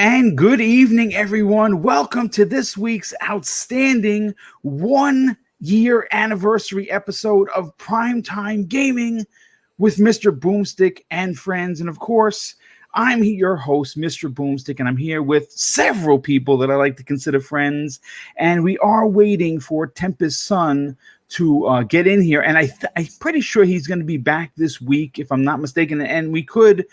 and good evening, everyone. Welcome to this week's outstanding 1-year anniversary episode of Primetime Gaming with Mr. Boomstick and friends. And of course, I'm your host, Mr. Boomstick, and I'm here with several people that I like to consider friends. And we are waiting for Tempest Sun to get in here. And I'm pretty sure he's going to be back this week, if I'm not mistaken. And we could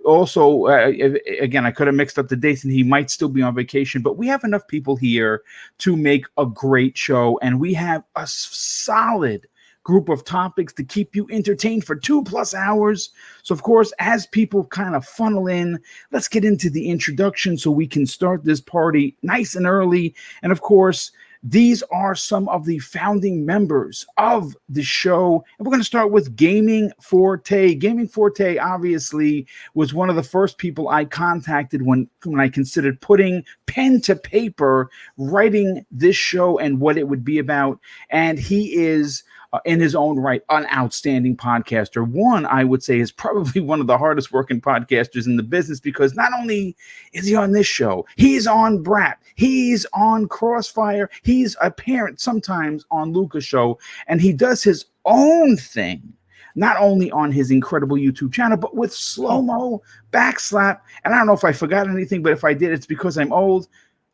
also, again, I could have mixed up the dates and he might still be on vacation, but we have enough people here to make a great show. And we have a solid group of topics to keep you entertained for 2+ hours. So, of course, as people kind of funnel in, let's get into the introduction so we can start this party nice and early. And, of course, these are some of the founding members of the show. And we're going to start with Gaming Forte. Gaming Forte obviously was one of the first people I contacted when I considered putting pen to paper, writing this show and what it would be about. And he is, in his own right, an outstanding podcaster. One, I would say, is probably one of the hardest working podcasters in the business, because not only is he on this show, he's on Brat, he's on Crossfire, he's a parent sometimes on Luca's show, and he does his own thing, not only on his incredible YouTube channel, but with slow-mo, backslap. And I don't know if I forgot anything, but if I did, it's because I'm old.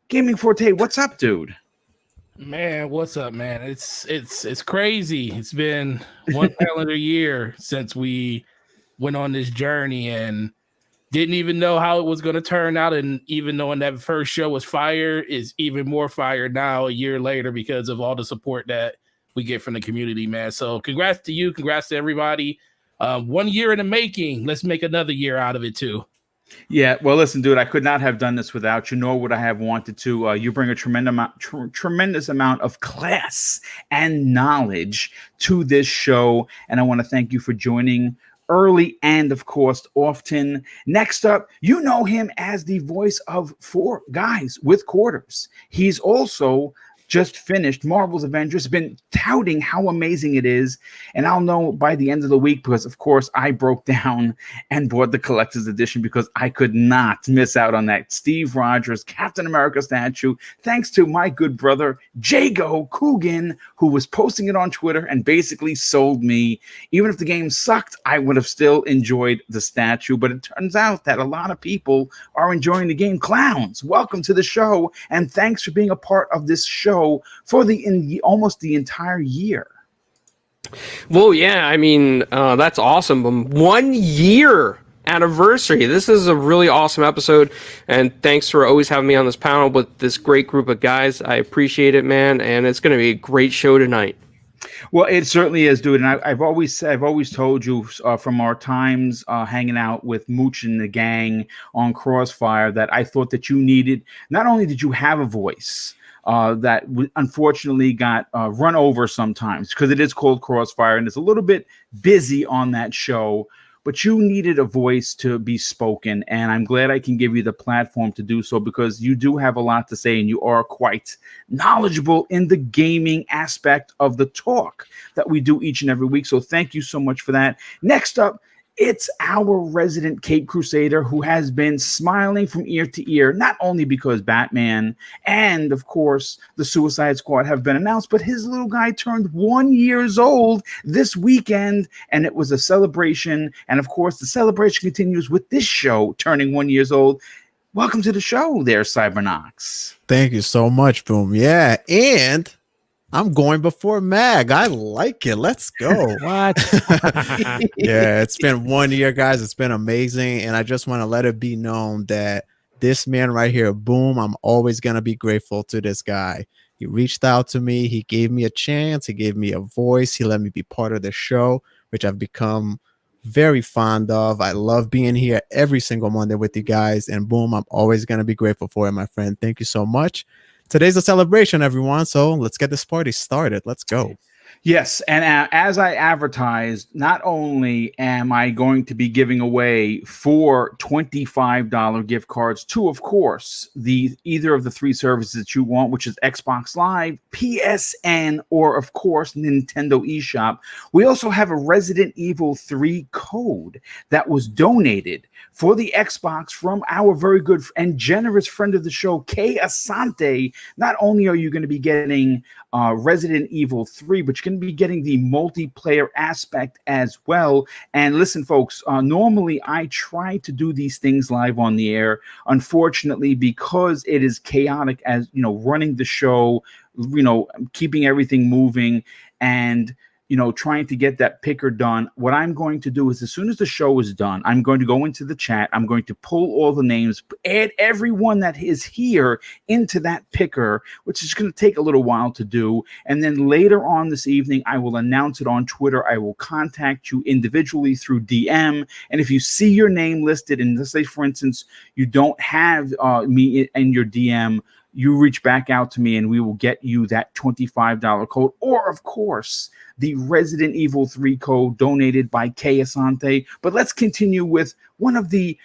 Gaming Forte, what's up, dude? Man, what's up, man? It's crazy. It's been one calendar year since we went on this journey and didn't even know how it was going to turn out. And even knowing that first show was fire is even more fire now a year later because of all the support that we get from the community, man. So congrats to you. Congrats to everybody. 1 year in the making. Let's make another year out of it too. Yeah, well, listen, dude, I could not have done this without you, nor would I have wanted to. You bring a tremendous amount of class and knowledge to this show, and I want to thank you for joining early and, of course, often. Next up, you know him as the voice of 4 Guys with Quarters. He's also just finished Marvel's Avengers, been touting how amazing it is, and I'll know by the end of the week because, of course, I broke down and bought the collector's edition because I could not miss out on that Steve Rogers Captain America statue, thanks to my good brother Jago Coogan, who was posting it on Twitter and basically sold me. Even if the game sucked, I would have still enjoyed the statue, but it turns out that a lot of people are enjoying the game. Clowns, welcome to the show, and thanks for being a part of this show for almost the entire year. Well, yeah, I mean, that's awesome. 1 year anniversary. This is a really awesome episode, and thanks for always having me on this panel with this great group of guys. I appreciate it, man, and it's going to be a great show tonight. Well, it certainly is, dude. And I've always told you from our times hanging out with Mooch and the gang on Crossfire that I thought that you needed, not only did you have a voice that unfortunately got run over sometimes because it is called Crossfire and it's a little bit busy on that show, but you needed a voice to be spoken, and I'm glad I can give you the platform to do so because you do have a lot to say and you are quite knowledgeable in the gaming aspect of the talk that we do each and every week. So thank you so much for that. Next up, it's our resident Cape Crusader who has been smiling from ear to ear, not only because Batman and, of course, the Suicide Squad have been announced, but his little guy turned 1 year old this weekend, and it was a celebration. And, of course, the celebration continues with this show turning 1 year old. Welcome to the show there, Cybernox. Thank you so much, Boom. Yeah, and I'm going before Mag. I like it. Let's go. What? Yeah, it's been 1 year, guys. It's been amazing. And I just want to let it be known that this man right here, Boom, I'm always going to be grateful to this guy. He reached out to me. He gave me a chance. He gave me a voice. He let me be part of the show, which I've become very fond of. I love being here every single Monday with you guys. And Boom, I'm always going to be grateful for it, my friend. Thank you so much. Today's a celebration, everyone, so let's get this party started. Let's go. Yes, and as I advertised, not only am I going to be giving away 4 $25 gift cards to, of course, the either of the 3 services that you want, which is Xbox Live, PSN, or of course Nintendo eShop. We also have a Resident Evil 3 code that was donated for the Xbox from our very good and generous friend of the show, Kay Asante. Not only are you going to be getting Resident Evil 3, but you're going to be getting the multiplayer aspect as well. And listen, folks, normally I try to do these things live on the air. Unfortunately, because it is chaotic, as you know, running the show, you know, keeping everything moving, and you know, trying to get that picker done. What I'm going to do is, as soon as the show is done, I'm going to go into the chat. I'm going to pull all the names, add everyone that is here into that picker, which is going to take a little while to do. And then later on this evening, I will announce it on Twitter. I will contact you individually through DM. And if you see your name listed, and let's say, for instance, you don't have me in your DM, you reach back out to me and we will get you that $25 code, or of course the Resident Evil 3 code donated by Kay Asante. But let's continue with one of the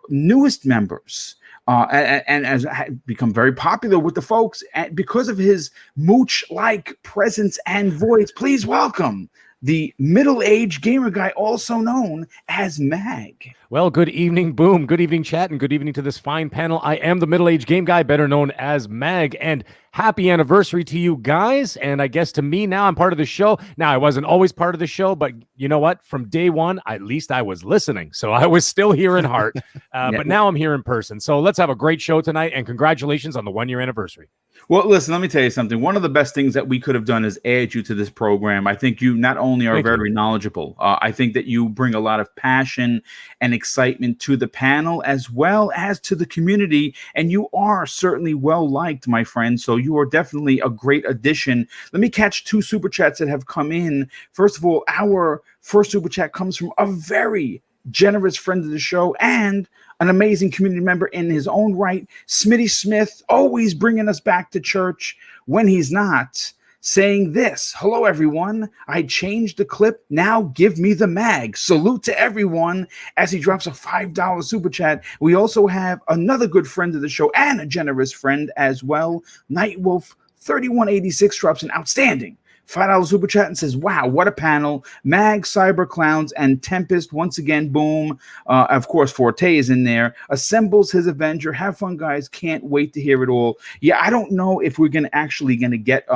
newest members, and has become very popular with the folks because of his mooch-like presence and voice. Please welcome the middle-aged gamer guy, also known as Mag. Well, good evening, Boom. Good evening, chat, and good evening to this fine panel. I am the middle-aged game guy, better known as Mag, and happy anniversary to you guys. And I guess to me now, I'm part of the show. Now, I wasn't always part of the show, but you know what? From day one, at least I was listening. So I was still here in heart, but now I'm here in person. So let's have a great show tonight, and congratulations on the 1-year anniversary. Well, listen, let me tell you something. One of the best things that we could have done is add you to this program. I think you not only are very knowledgeable, I think that you bring a lot of passion and excitement to the panel as well as to the community, and you are certainly well liked, my friend. So you are definitely a great addition. Let me catch 2 super chats that have come in. First of all, our first super chat comes from a very generous friend of the show and an amazing community member in his own right, Smitty Smith, always bringing us back to church when he's not, saying this: hello, everyone. I changed the clip. Now give me the mag. Salute to everyone, as he drops a $5 super chat. We also have another good friend of the show and a generous friend as well. Nightwolf 3186 drops an outstanding $5 super chat and says, wow, what a panel. Mag, Cyber Clowns, and Tempest. Once again, Boom. Of course, Forte is in there. Assembles his Avenger. Have fun, guys. Can't wait to hear it all. Yeah, I don't know if we're actually gonna get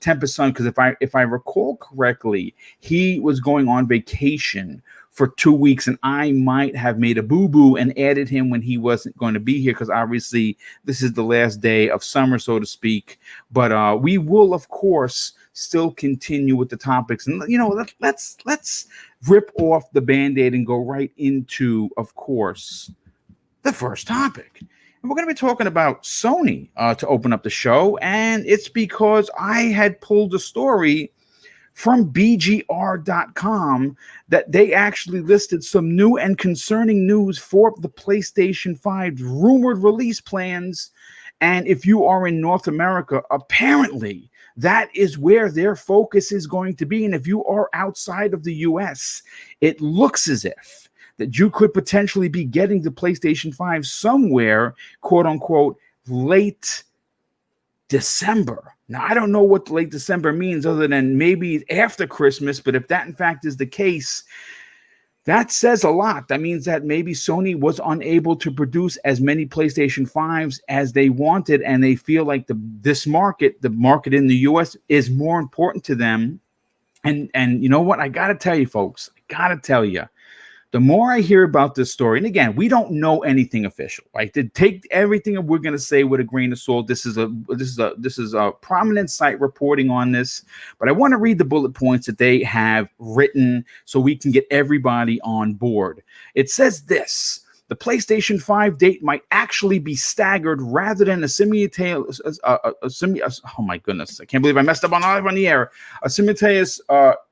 Tempest Son, because if I recall correctly, he was going on vacation for 2 weeks, and I might have made a boo-boo and added him when he wasn't going to be here, because obviously this is the last day of summer, so to speak. But we will, of course, still continue with the topics. And, you know, let's rip off the Band-Aid and go right into, of course, the first topic. And we're going to be talking about Sony to open up the show, and it's because I had pulled a story from BGR.com that they actually listed some new and concerning news for the PlayStation 5 rumored release plans. And if you are in North America, apparently that is where their focus is going to be. And if you are outside of the US, it looks as if that you could potentially be getting the PlayStation 5 somewhere, quote unquote, late December. Now, I don't know what late December means other than maybe after Christmas, but if that in fact is the case, that says a lot. That means that maybe Sony was unable to produce as many PlayStation 5s as they wanted, and they feel like the market in the US, is more important to them. And you know what? I got to tell you, folks, the more I hear about this story, and again, we don't know anything official, right? To take everything we're going to say with a grain of salt. This is a prominent site reporting on this, but I want to read the bullet points that they have written so we can get everybody on board. It says this: the PlayStation 5 date might actually be staggered rather than a simultaneous. Oh my goodness! I can't believe I messed up on the air. A simultaneous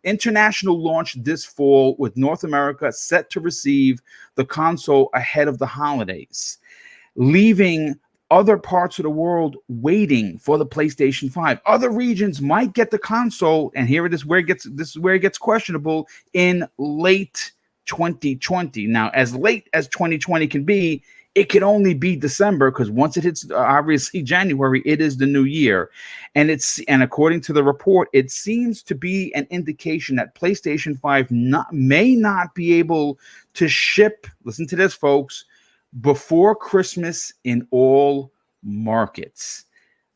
international launch this fall, with North America set to receive the console ahead of the holidays, leaving other parts of the world waiting for the PlayStation 5. Other regions might get the console, and here it is where it gets questionable, in late 2020. Now, as late as 2020 can be, it can only be December, because once it hits obviously January, it is the new year. And according to the report, it seems to be an indication that PlayStation 5 may not be able to ship, listen to this, folks, before Christmas in all markets.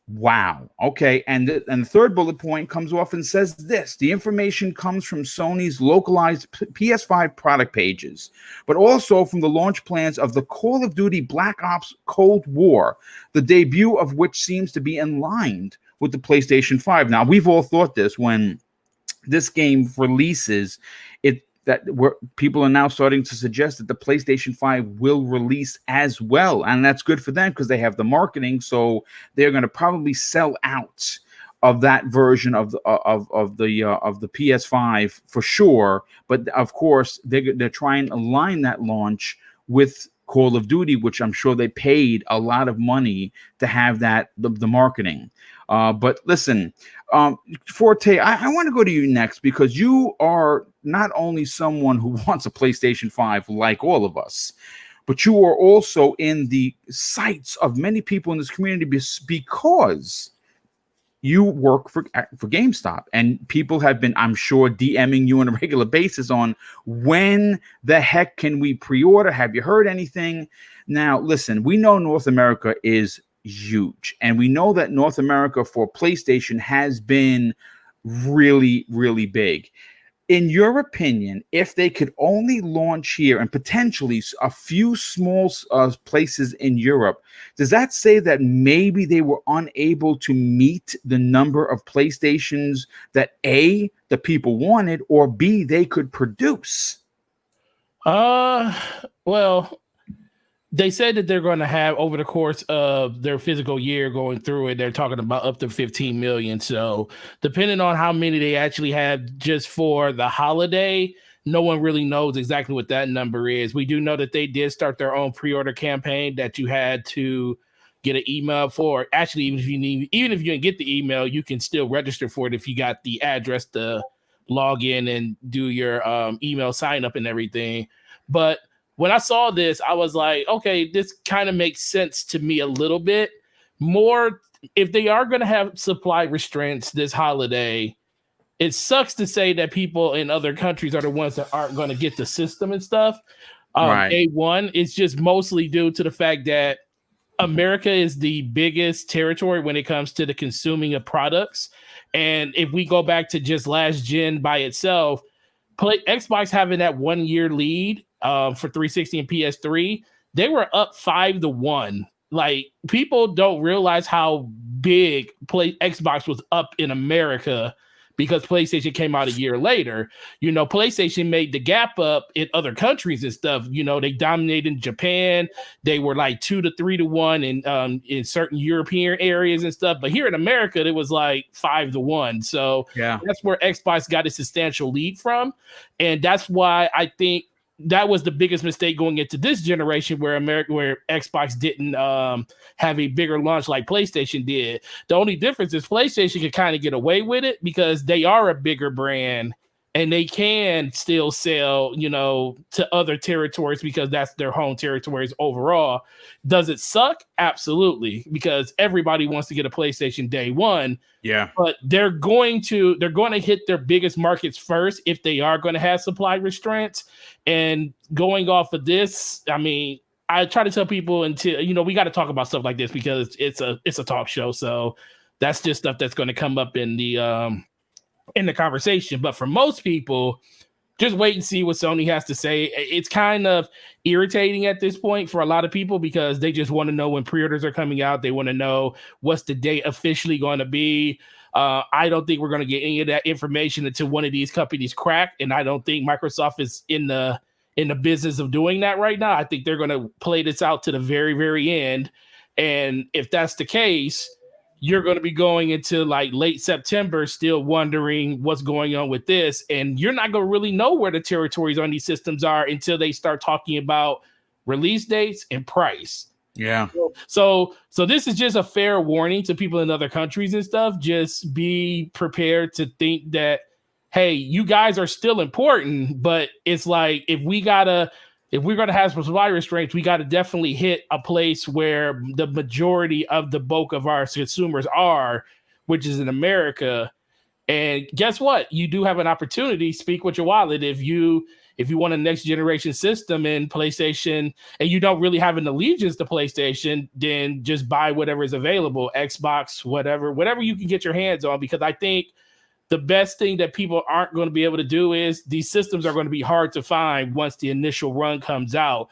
Wow. Okay. And the third bullet point comes off and says this: the information comes from Sony's localized PS5 product pages, but also from the launch plans of the Call of Duty Black Ops Cold War, the debut of which seems to be in line with the PlayStation 5. Now, we've all thought this when this game releases, people are now starting to suggest that the PlayStation 5 will release as well, and that's good for them because they have the marketing. So they're going to probably sell out of that version of the PS5 for sure. But of course, they're trying to align that launch with Call of Duty, which I'm sure they paid a lot of money to have that the marketing. But listen, Forte, I want to go to you next, because you are not only someone who wants a PlayStation 5 like all of us, but you are also in the sights of many people in this community because you work for GameStop, and people have been, I'm sure, DMing you on a regular basis on when the heck can we pre-order? Have you heard anything? Now, listen, we know North America is huge, and we know that North America for PlayStation has been really, really big. In your opinion, if they could only launch here and potentially a few small places in Europe, does that say that maybe they were unable to meet the number of PlayStations that A, the people wanted, or B, they could produce? Well, they said that they're going to have, over the course of their physical year going through it, they're talking about up to 15 million. So depending on how many they actually have just for the holiday, no one really knows exactly what that number is. We do know that they did start their own pre-order campaign that you had to get an email for. Actually, even if you didn't get the email, you can still register for it if you got the address to log in and do your email sign up and everything. But when I saw this, I was like, okay, this kind of makes sense to me a little bit more. If they are going to have supply restraints this holiday, it sucks to say that people in other countries are the ones that aren't going to get the system and stuff. Right. A1, it's just mostly due to the fact that America is the biggest territory when it comes to the consuming of products. And if we go back to just last gen by itself, Xbox having that 1 year lead for 360 and PS3, they were up 5-1. Like, people don't realize how big Xbox was up in America because PlayStation came out a year later. You know, PlayStation made the gap up in other countries and stuff. You know, they dominated in Japan. They were like 2-3-1 in certain European areas and stuff. But here in America, it was like 5-1. So yeah, that's where Xbox got a substantial lead from. And that's why I think that was the biggest mistake going into this generation, where Xbox didn't have a bigger launch like PlayStation did. The only difference is PlayStation could kind of get away with it because they are a bigger brand and they can still sell, you know, to other territories because that's their home territories overall. Does it suck? Absolutely, because everybody wants to get a PlayStation day one. Yeah, but they're going to hit their biggest markets first if they are going to have supply restraints. And going off of this, I mean, I try to tell people until, you know, we got to talk about stuff like this because it's a talk show. So that's just stuff that's going to come up in the conversation. But for most people, just wait and see what Sony has to say. It's kind of irritating at this point for a lot of people because they just want to know when pre-orders are coming out. They want to know what's the date officially going to be. I don't think we're going to get any of that information until one of these companies crack. And I don't think Microsoft is in the business of doing that right now. I think they're going to play this out to the very, very end. And if that's the case, you're going to be going into like late September still wondering what's going on with this. And you're not going to really know where the territories on these systems are until they start talking about release dates and price. Yeah. So this is just a fair warning to people in other countries and stuff. Just be prepared to think that, hey, you guys are still important, but it's like if we're gonna have some supply restraints, we got to definitely hit a place where the majority of the bulk of our consumers are, which is in America. And guess what? You do have an opportunity. Speak with your wallet. If you want a next generation system in PlayStation and you don't really have an allegiance to PlayStation, then just buy whatever is available, Xbox, whatever you can get your hands on, because I think the best thing that people aren't going to be able to do is these systems are going to be hard to find once the initial run comes out.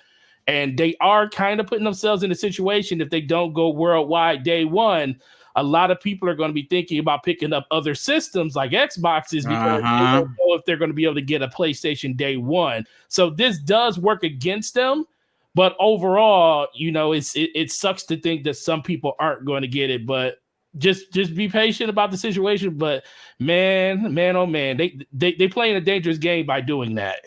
And they are kind of putting themselves in a situation, if they don't go worldwide day one, a lot of people are going to be thinking about picking up other systems like Xboxes because they don't know if they're going to be able to get a PlayStation day one. So this does work against them. But overall, it sucks to think that some people aren't going to get it. But just be patient about the situation. But man, oh man, they playing a dangerous game by doing that.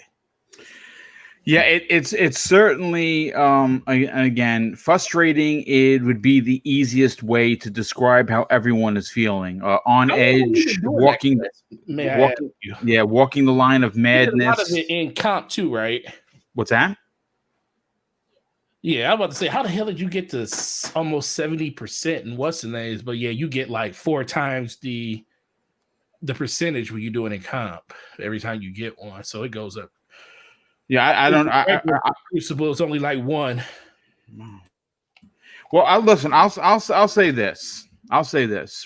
Yeah, it's certainly again frustrating. It would be the easiest way to describe how everyone is feeling. On edge, walking the line of madness. A lot of it in comp too, right? What's that? Yeah, I'm about to say, how the hell did you get to almost 70% in what's the names? But yeah, you get like 4 times the percentage when you do it in comp every time you get one, so it goes up. Yeah, I don't. Crucible is only like 1. Well, listen. I'll say this.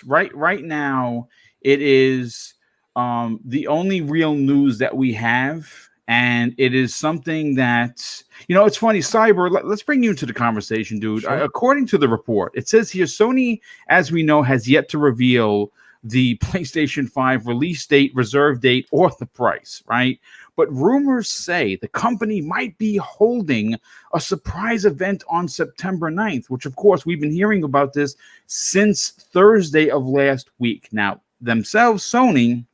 Right now, it is the only real news that we have, and it is something that it's funny. Cyber, let's bring you into the conversation, dude. Sure. According to the report, it says here Sony, as we know, has yet to reveal the PlayStation 5 release date, reserve date, or the price. Right. But rumors say the company might be holding a surprise event on September 9th, which, of course, we've been hearing about this since Thursday of last week. Now, themselves, Sony,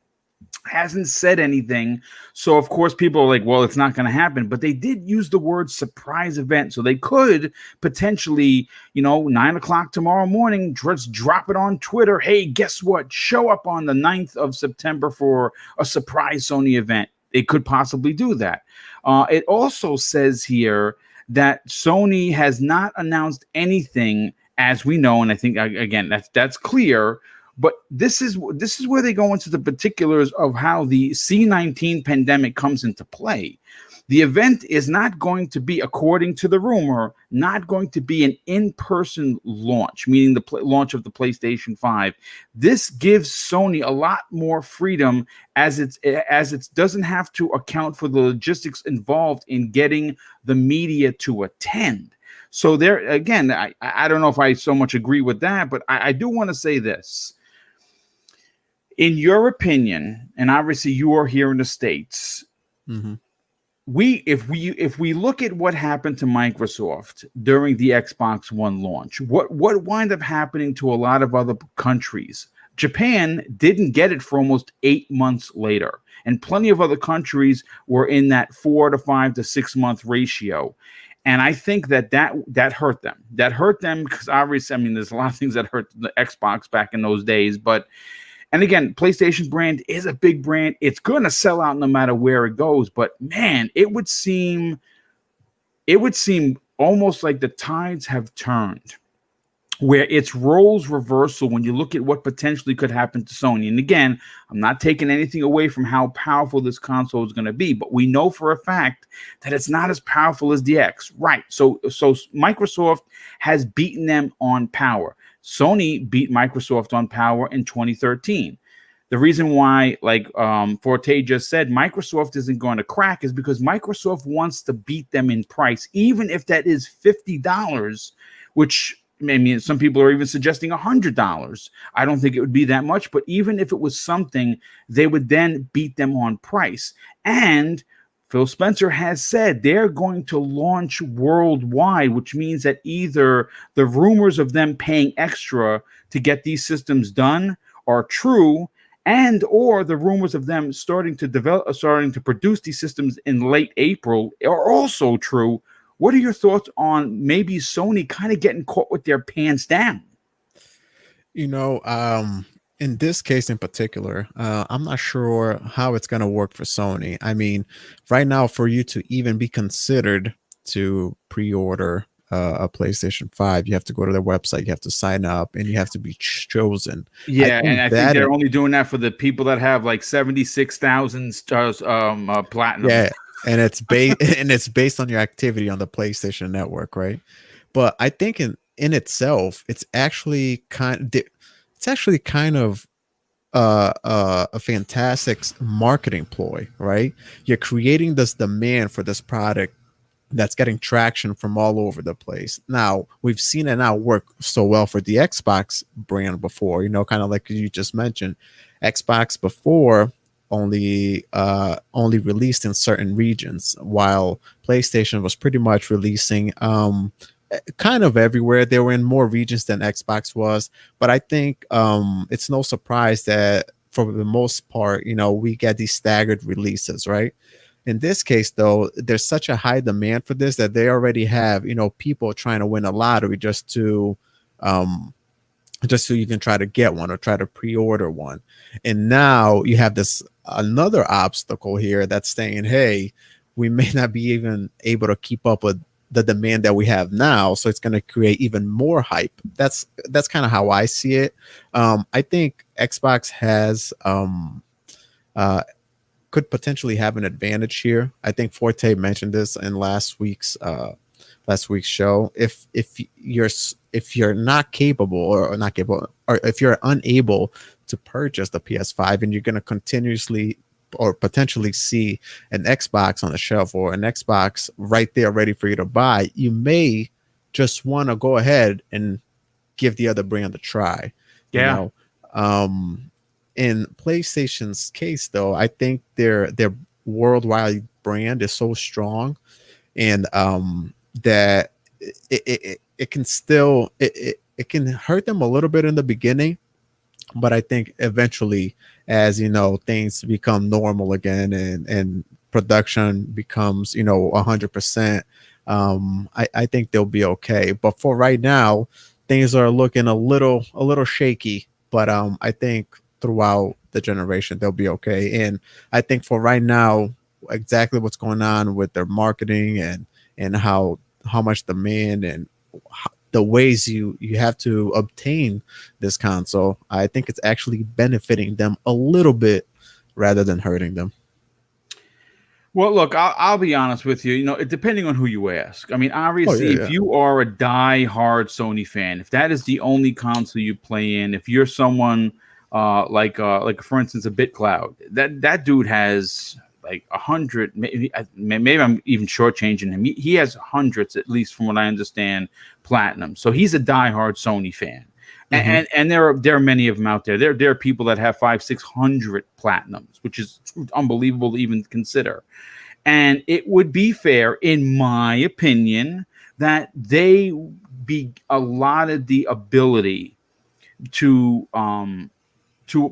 hasn't said anything. So, of course, people are like, well, it's not going to happen. But they did use the word surprise event. So they could potentially, 9 o'clock tomorrow morning, just drop it on Twitter. Hey, guess what? Show up on the 9th of September for a surprise Sony event. It could possibly do that. It also says here that Sony has not announced anything, as we know, and I think again that's clear. But this is where they go into the particulars of how the C-19 pandemic comes into play. The event is not going to be, according to the rumor, not going to be an in-person launch, meaning the launch of the PlayStation 5. This gives Sony a lot more freedom as it doesn't have to account for the logistics involved in getting the media to attend. So there, again, I don't know if I so much agree with that, but I do want to say this. In your opinion, and obviously you are here in the States, if we look at what happened to Microsoft during the Xbox One launch, what wound up happening to a lot of other countries? Japan didn't get it for almost 8 months later, and plenty of other countries were in that 4 to 5 to 6 month ratio. And I think that hurt them. That hurt them because obviously, there's a lot of things that hurt the Xbox back in those days, but. And again, PlayStation brand is a big brand. It's going to sell out no matter where it goes. But man, it would seem almost like the tides have turned, where it's roles reversal when you look at what potentially could happen to Sony. And again, I'm not taking anything away from how powerful this console is going to be, but we know for a fact that it's not as powerful as the X. Right. So Microsoft has beaten them on power. Sony beat Microsoft on power in 2013. The reason why, like Forte just said, Microsoft isn't going to crack is because Microsoft wants to beat them in price, even if that is $50, which some people are even suggesting $100. I don't think it would be that much, but even if it was something, they would then beat them on price. And Phil Spencer has said they're going to launch worldwide, which means that either the rumors of them paying extra to get these systems done are true, and or the rumors of them starting to produce these systems in late April are also true, What are your thoughts on maybe Sony kind of getting caught with their pants down? You know, in this case in particular, I'm not sure how it's going to work for Sony. I mean, right now, for you to even be considered to pre-order a PlayStation 5, you have to go to their website, you have to sign up, and you have to be chosen. Yeah, and I think they're only doing that for the people that have like 76,000 stars, platinum. Yeah, and it's based on your activity on the PlayStation Network, right? But I think in itself, it's actually kind of a fantastic marketing ploy, right? You're creating this demand for this product that's getting traction from all over the place. Now, we've seen it now work so well for the Xbox brand before, you know, kind of like you just mentioned. Xbox before only released in certain regions, while PlayStation was pretty much releasing kind of everywhere. They were in more regions than Xbox was, but I think it's no surprise that for the most part, you know, we get these staggered releases, right? In this case, though, there's such a high demand for this that they already have, you know, people trying to win a lottery just to even try to get one or try to pre-order one. And now you have this another obstacle here that's saying, hey, we may not be even able to keep up with the demand that we have now, so it's going to create even more hype. That's kind of how I see it. I think Xbox has could potentially have an advantage here. I think Forte mentioned this in last week's show. If you're not capable or not capable, or if you're unable to purchase the PS5 and you're going to continuously or potentially see an Xbox on the shelf or an Xbox right there ready for you to buy, you may just want to go ahead and give the other brand a try. Yeah. You know? In PlayStation's case, though, I think their worldwide brand is so strong, and that it can still it can hurt them a little bit in the beginning, but I think eventually, as you know, things become normal again and production becomes, you know, 100%, I think they'll be okay. But for right now, things are looking a little shaky, but I think throughout the generation they'll be okay. And I think for right now, exactly what's going on with their marketing and how much demand and the ways you have to obtain this console, I think it's actually benefiting them a little bit rather than hurting them. Well, look, I'll be honest with you. You know, depending on who you ask. I mean, obviously, if you are a die-hard Sony fan, if that is the only console you play in, if you're someone like for instance, a BitCloud, that dude has like 100, maybe I'm even shortchanging him. He has hundreds, at least from what I understand, platinum. So he's a diehard Sony fan. Mm-hmm. And there are many of them out there. There are people that have 500-600 platinums, which is unbelievable to even consider. And it would be fair, in my opinion, that they be allotted the ability to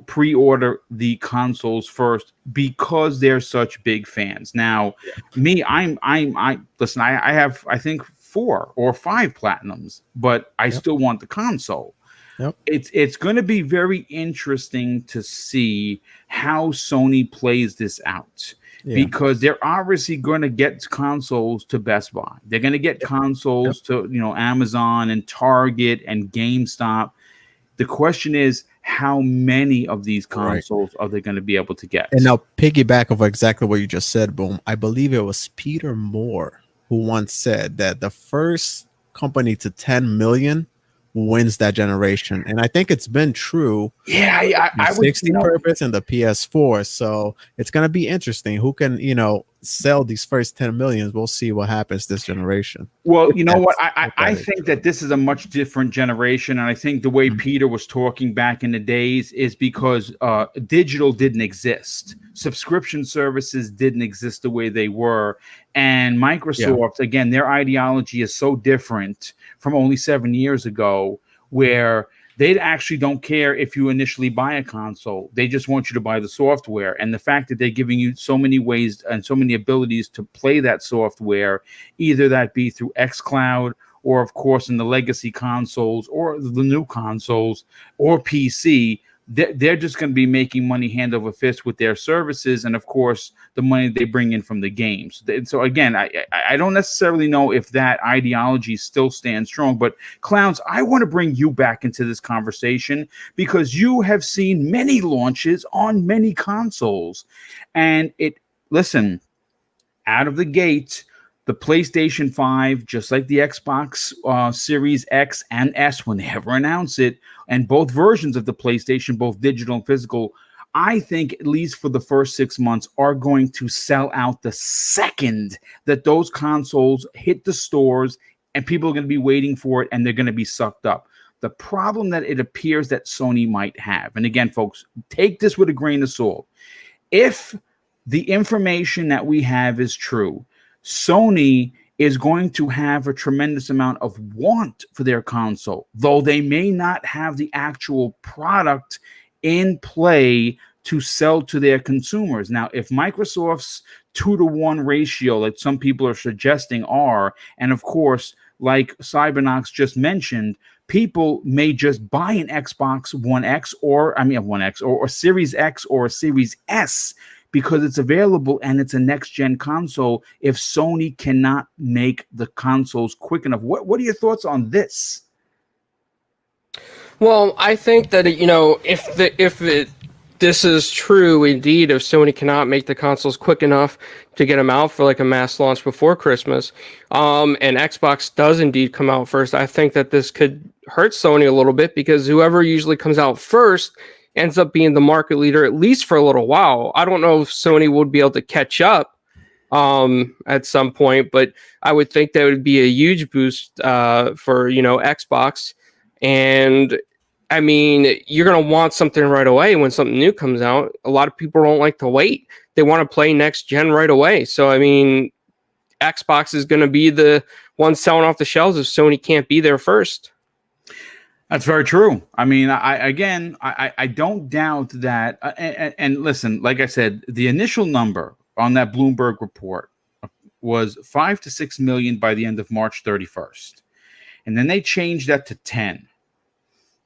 pre-order the consoles first because they're such big fans. Now, me, I listen. I have, I think, 4 or 5 platinums, but I still want the console. Yep. It's going to be very interesting to see how Sony plays this out, because they're obviously going to get consoles to Best Buy. They're going to get consoles to, you know, Amazon and Target and GameStop. The question is, how many of these consoles are they going to be able to get? And now, piggyback of exactly what you just said, Boom. I believe it was Peter Moore who once said that the first company to 10 million wins that generation, and I think it's been true. Yeah, I would, 60 purpose and the PS4. So it's gonna be interesting who can, you know, sell these first 10 millions. We'll see what happens this generation. Well, you know what? I think that this is a much different generation, and I think the way Peter was talking back in the days is because digital didn't exist. Subscription services didn't exist the way they were, and Microsoft, again, their ideology is so different from only 7 years ago, where they actually don't care if you initially buy a console. They just want you to buy the software. And the fact that they're giving you so many ways and so many abilities to play that software, either that be through xCloud or, of course, in the legacy consoles or the new consoles or PC, they're just going to be making money hand over fist with their services and, of course, the money they bring in from the games. So again, I don't necessarily know if that ideology still stands strong, but Clowns, I want to bring you back into this conversation because you have seen many launches on many consoles. And listen, out of the gate, the PlayStation 5, just like the Xbox Series X and S when they ever announce it, and both versions of the PlayStation, both digital and physical, I think at least for the first 6 months are going to sell out the second that those consoles hit the stores, and people are going to be waiting for it and they're going to be sucked up. The problem that it appears that Sony might have, and again, folks, take this with a grain of salt. If the information that we have is true, Sony is going to have a tremendous amount of want for their console, though they may not have the actual product in play to sell to their consumers. Now, if Microsoft's 2-to-1 ratio, like some people are suggesting are, and of course, like Cybernox just mentioned, people may just buy an Xbox One X or Series X or a Series S because it's available and it's a next-gen console if Sony cannot make the consoles quick enough. What are your thoughts on this? Well, I think that, this is true indeed, if Sony cannot make the consoles quick enough to get them out for like a mass launch before Christmas, and Xbox does indeed come out first, I think that this could hurt Sony a little bit because whoever usually comes out first ends up being the market leader, at least for a little while. I don't know if Sony would be able to catch up at some point, but I would think that would be a huge boost for, Xbox. And I mean, you're going to want something right away when something new comes out. A lot of people don't like to wait. They want to play next gen right away. So, I mean, Xbox is going to be the one selling off the shelves if Sony can't be there first. That's very true. I mean, I don't doubt that. And listen, like I said, the initial number on that Bloomberg report was 5 to 6 million by the end of March 31st. And then they changed that to 10.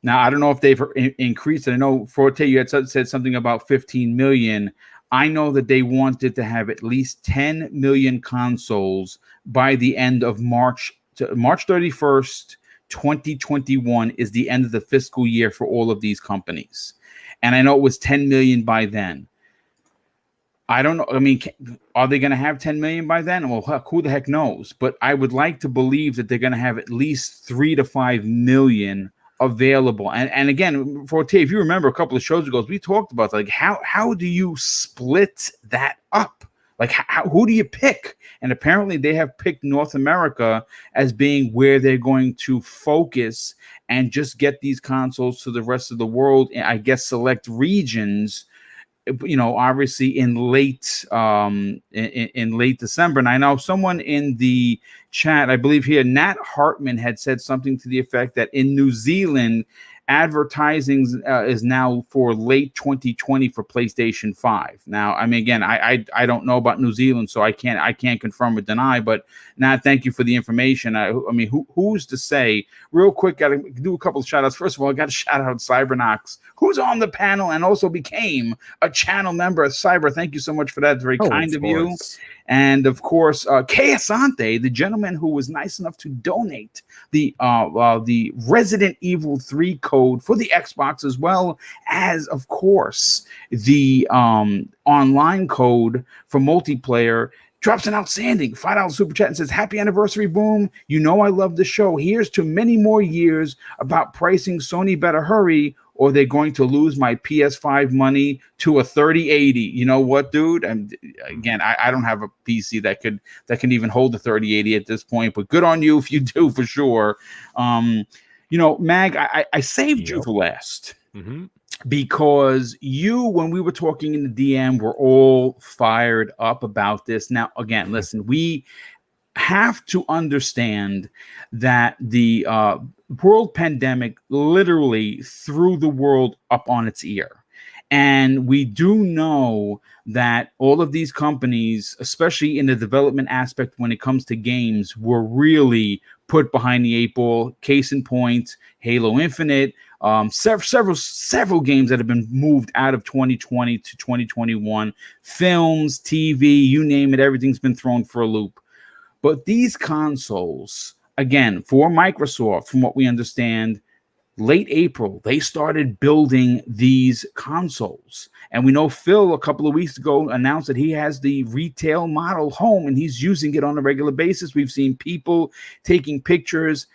Now, I don't know if they've increased it. I know, Forte, you had said something about 15 million. I know that they wanted to have at least 10 million consoles by the end of March 31st, 2021 is the end of the fiscal year for all of these companies. And I know it was 10 million by then. I don't know. I mean, are they going to have 10 million by then? Well, who the heck knows? But I would like to believe that they're going to have at least 3 to 5 million available. And again, Forte, if you remember a couple of shows ago, we talked about like how do you split that up? Like who do you pick? And apparently they have picked North America as being where they're going to focus and just get these consoles to the rest of the world. I guess select regions, obviously in late December. And I know someone in the chat, I believe here, Nat Hartman had said something to the effect that in New Zealand, advertising is now for late 2020 for PlayStation 5. Now, I mean, again, I don't know about New Zealand, so I can't confirm or deny. But Nat, thank you for the information. I mean, who's to say? Real quick, got to do a couple of shout outs. First of all, I got to shout out Cybernox, who's on the panel and also became a channel member of Cyber. Thank you so much for that. It's very kind of you. And of course, Kay Asante, the gentleman who was nice enough to donate the Resident Evil 3 code for the Xbox, as well as, of course, the online code for multiplayer. Drops an outstanding $5 super chat and says, "Happy anniversary, Boom. You know I love the show. Here's to many more years. About pricing, Sony better hurry, or they're going to lose my PS5 money to a 3080. You know what, dude? And again, I don't have a PC that can even hold the 3080 at this point, but good on you if you do, for sure. Mag, I saved you for last. Mm-hmm. Because when we were talking in the DM, we're all fired up about this. Now, again, listen, we have to understand that the world pandemic literally threw the world up on its ear. And we do know that all of these companies, especially in the development aspect when it comes to games, were really put behind the eight ball. Case in point, Halo Infinite, several games that have been moved out of 2020 to 2021, films, TV, you name it, everything's been thrown for a loop. But these consoles, again, for Microsoft, from what we understand, late April, they started building these consoles. And we know Phil a couple of weeks ago announced that he has the retail model home and he's using it on a regular basis. We've seen people taking pictures,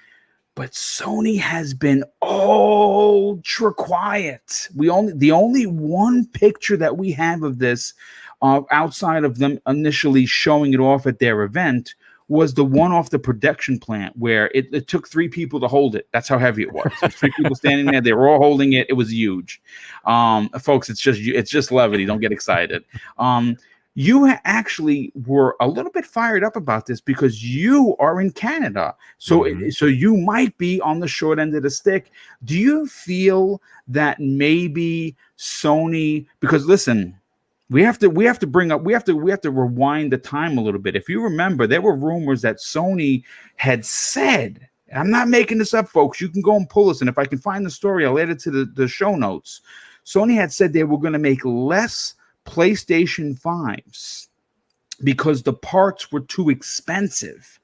but Sony has been ultra quiet. The only one picture that we have of this outside of them initially showing it off at their event was the one off the production plant where it took 3 people to hold it. That's how heavy it was. There's 3 people standing there. They were all holding it. It was huge. Folks, it's just levity. Don't get excited. You actually were a little bit fired up about this because you are in Canada. So you might be on the short end of the stick. Do you feel that maybe Sony, because listen, we have to rewind the time a little bit. If you remember, there were rumors that Sony had said, and I'm not making this up, folks. You can go and pull this, and if I can find the story, I'll add it to the show notes. Sony had said they were going to make less PlayStation 5s because the parts were too expensive.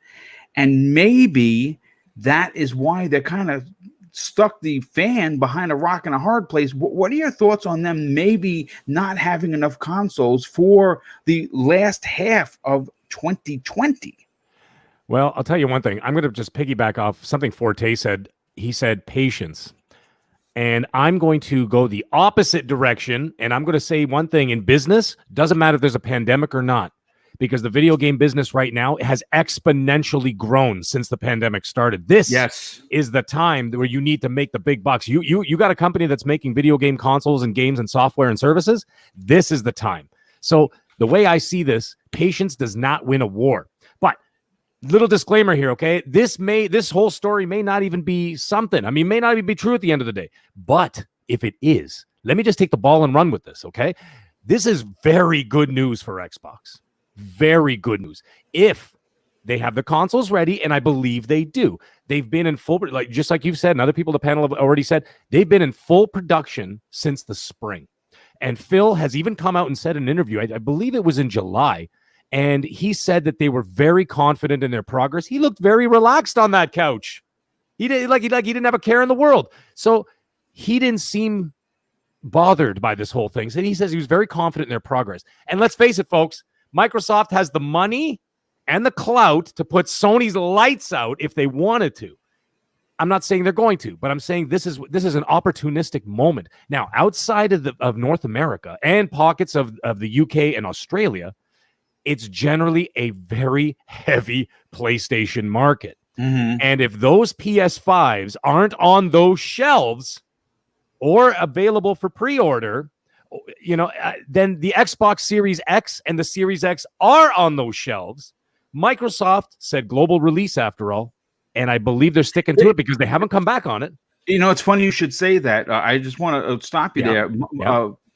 And maybe that is why they're kind of stuck the fan behind a rock and a hard place. What are your thoughts on them maybe not having enough consoles for the last half of 2020? Well, I'll tell you one thing. I'm going to just piggyback off something Forte said. He said patience. And I'm going to go the opposite direction. And I'm going to say one thing in business, doesn't matter if there's a pandemic or not, because the video game business right now has exponentially grown since the pandemic started. This is the time where you need to make the big bucks. You got a company that's making video game consoles and games and software and services. This is the time. So the way I see this, patience does not win a war. But little disclaimer here, okay? This whole story may not even be something. I mean, may not even be true at the end of the day. But if it is, let me just take the ball and run with this, okay? This is very good news for Xbox. Very good news. If they have the consoles ready, and I believe they do. They've been in full, just like you've said, and other people on the panel have already said, they've been in full production since the spring. And Phil has even come out and said in an interview, I believe it was in July, and he said that they were very confident in their progress. He looked very relaxed on that couch. He didn't have a care in the world. So he didn't seem bothered by this whole thing. And he says he was very confident in their progress. And let's face it, folks, Microsoft has the money and the clout to put Sony's lights out if they wanted to. I'm not saying they're going to, but I'm saying this is an opportunistic moment. Now, outside of North America and pockets of the UK and Australia, it's generally a very heavy PlayStation market. And if those PS5s aren't on those shelves or available for pre-order, then the Xbox Series X and the Series X are on those shelves. Microsoft said global release after all, and I believe they're sticking to it because they haven't come back on it. It's funny you should say that. I just want to stop you there.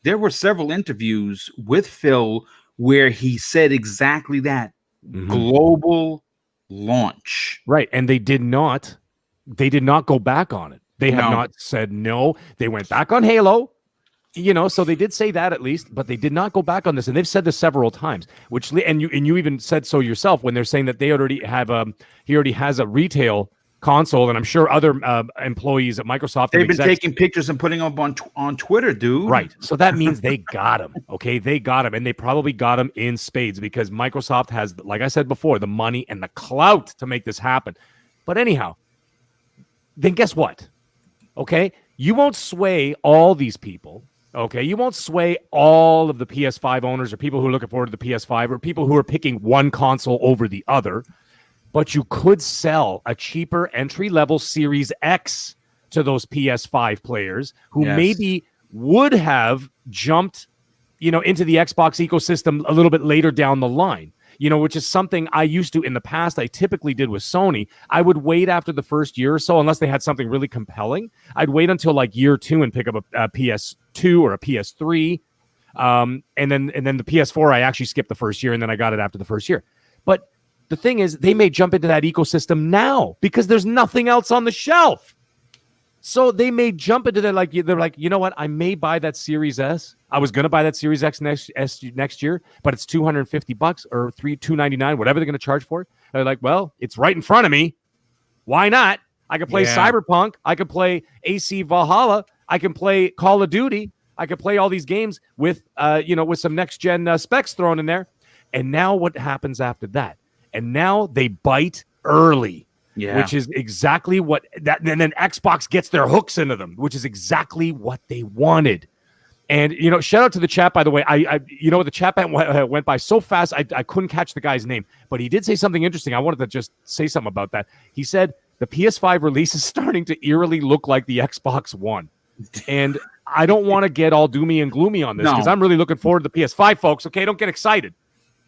There were several interviews with Phil where he said exactly that. Global launch. Right, and they did not go back on it. They have not said no. They went back on Halo. So they did say that at least, but they did not go back on this, and they've said this several times. And you even said so yourself when they're saying that they already have he already has a retail console, and I'm sure other employees at Microsoft they've been taking pictures and putting them up on Twitter, dude. Right, so that means they got him. Okay, they got him, and they probably got him in spades because Microsoft has, like I said before, the money and the clout to make this happen. But anyhow, then guess what? Okay, you won't sway all these people. Okay, you won't sway all of the PS5 owners or people who are looking forward to the PS5 or people who are picking one console over the other, but you could sell a cheaper entry-level Series X to those PS5 players who maybe would have jumped, into the Xbox ecosystem a little bit later down the line. which is something I used to in the past. I typically did with Sony. I would wait after the first year or so, unless they had something really compelling. I'd wait until like year 2 and pick up a PS2 or a PS3. And then the PS4, I actually skipped the first year, and then I got it after the first year. But the thing is, they may jump into that ecosystem now because there's nothing else on the shelf. So they may jump into that, they're like, you know what? I may buy that Series S. I was going to buy that Series X next year, but it's $250 or $299, whatever they're going to charge for it. And they're like, well, it's right in front of me. Why not? I could play Cyberpunk. I could play AC Valhalla. I can play Call of Duty. I could play all these games with some next gen specs thrown in there. And now what happens after that? And now they bite early. Yeah. Which is exactly what that, and then Xbox gets their hooks into them, which is exactly what they wanted. And shout out to the chat, by the way. The chat went by so fast, I couldn't catch the guy's name, but he did say something interesting. I wanted to just say something about that. He said the PS5 release is starting to eerily look like the Xbox One, and I don't want to get all doomy and gloomy on this because I'm really looking forward to the PS5, folks. Okay, don't get excited.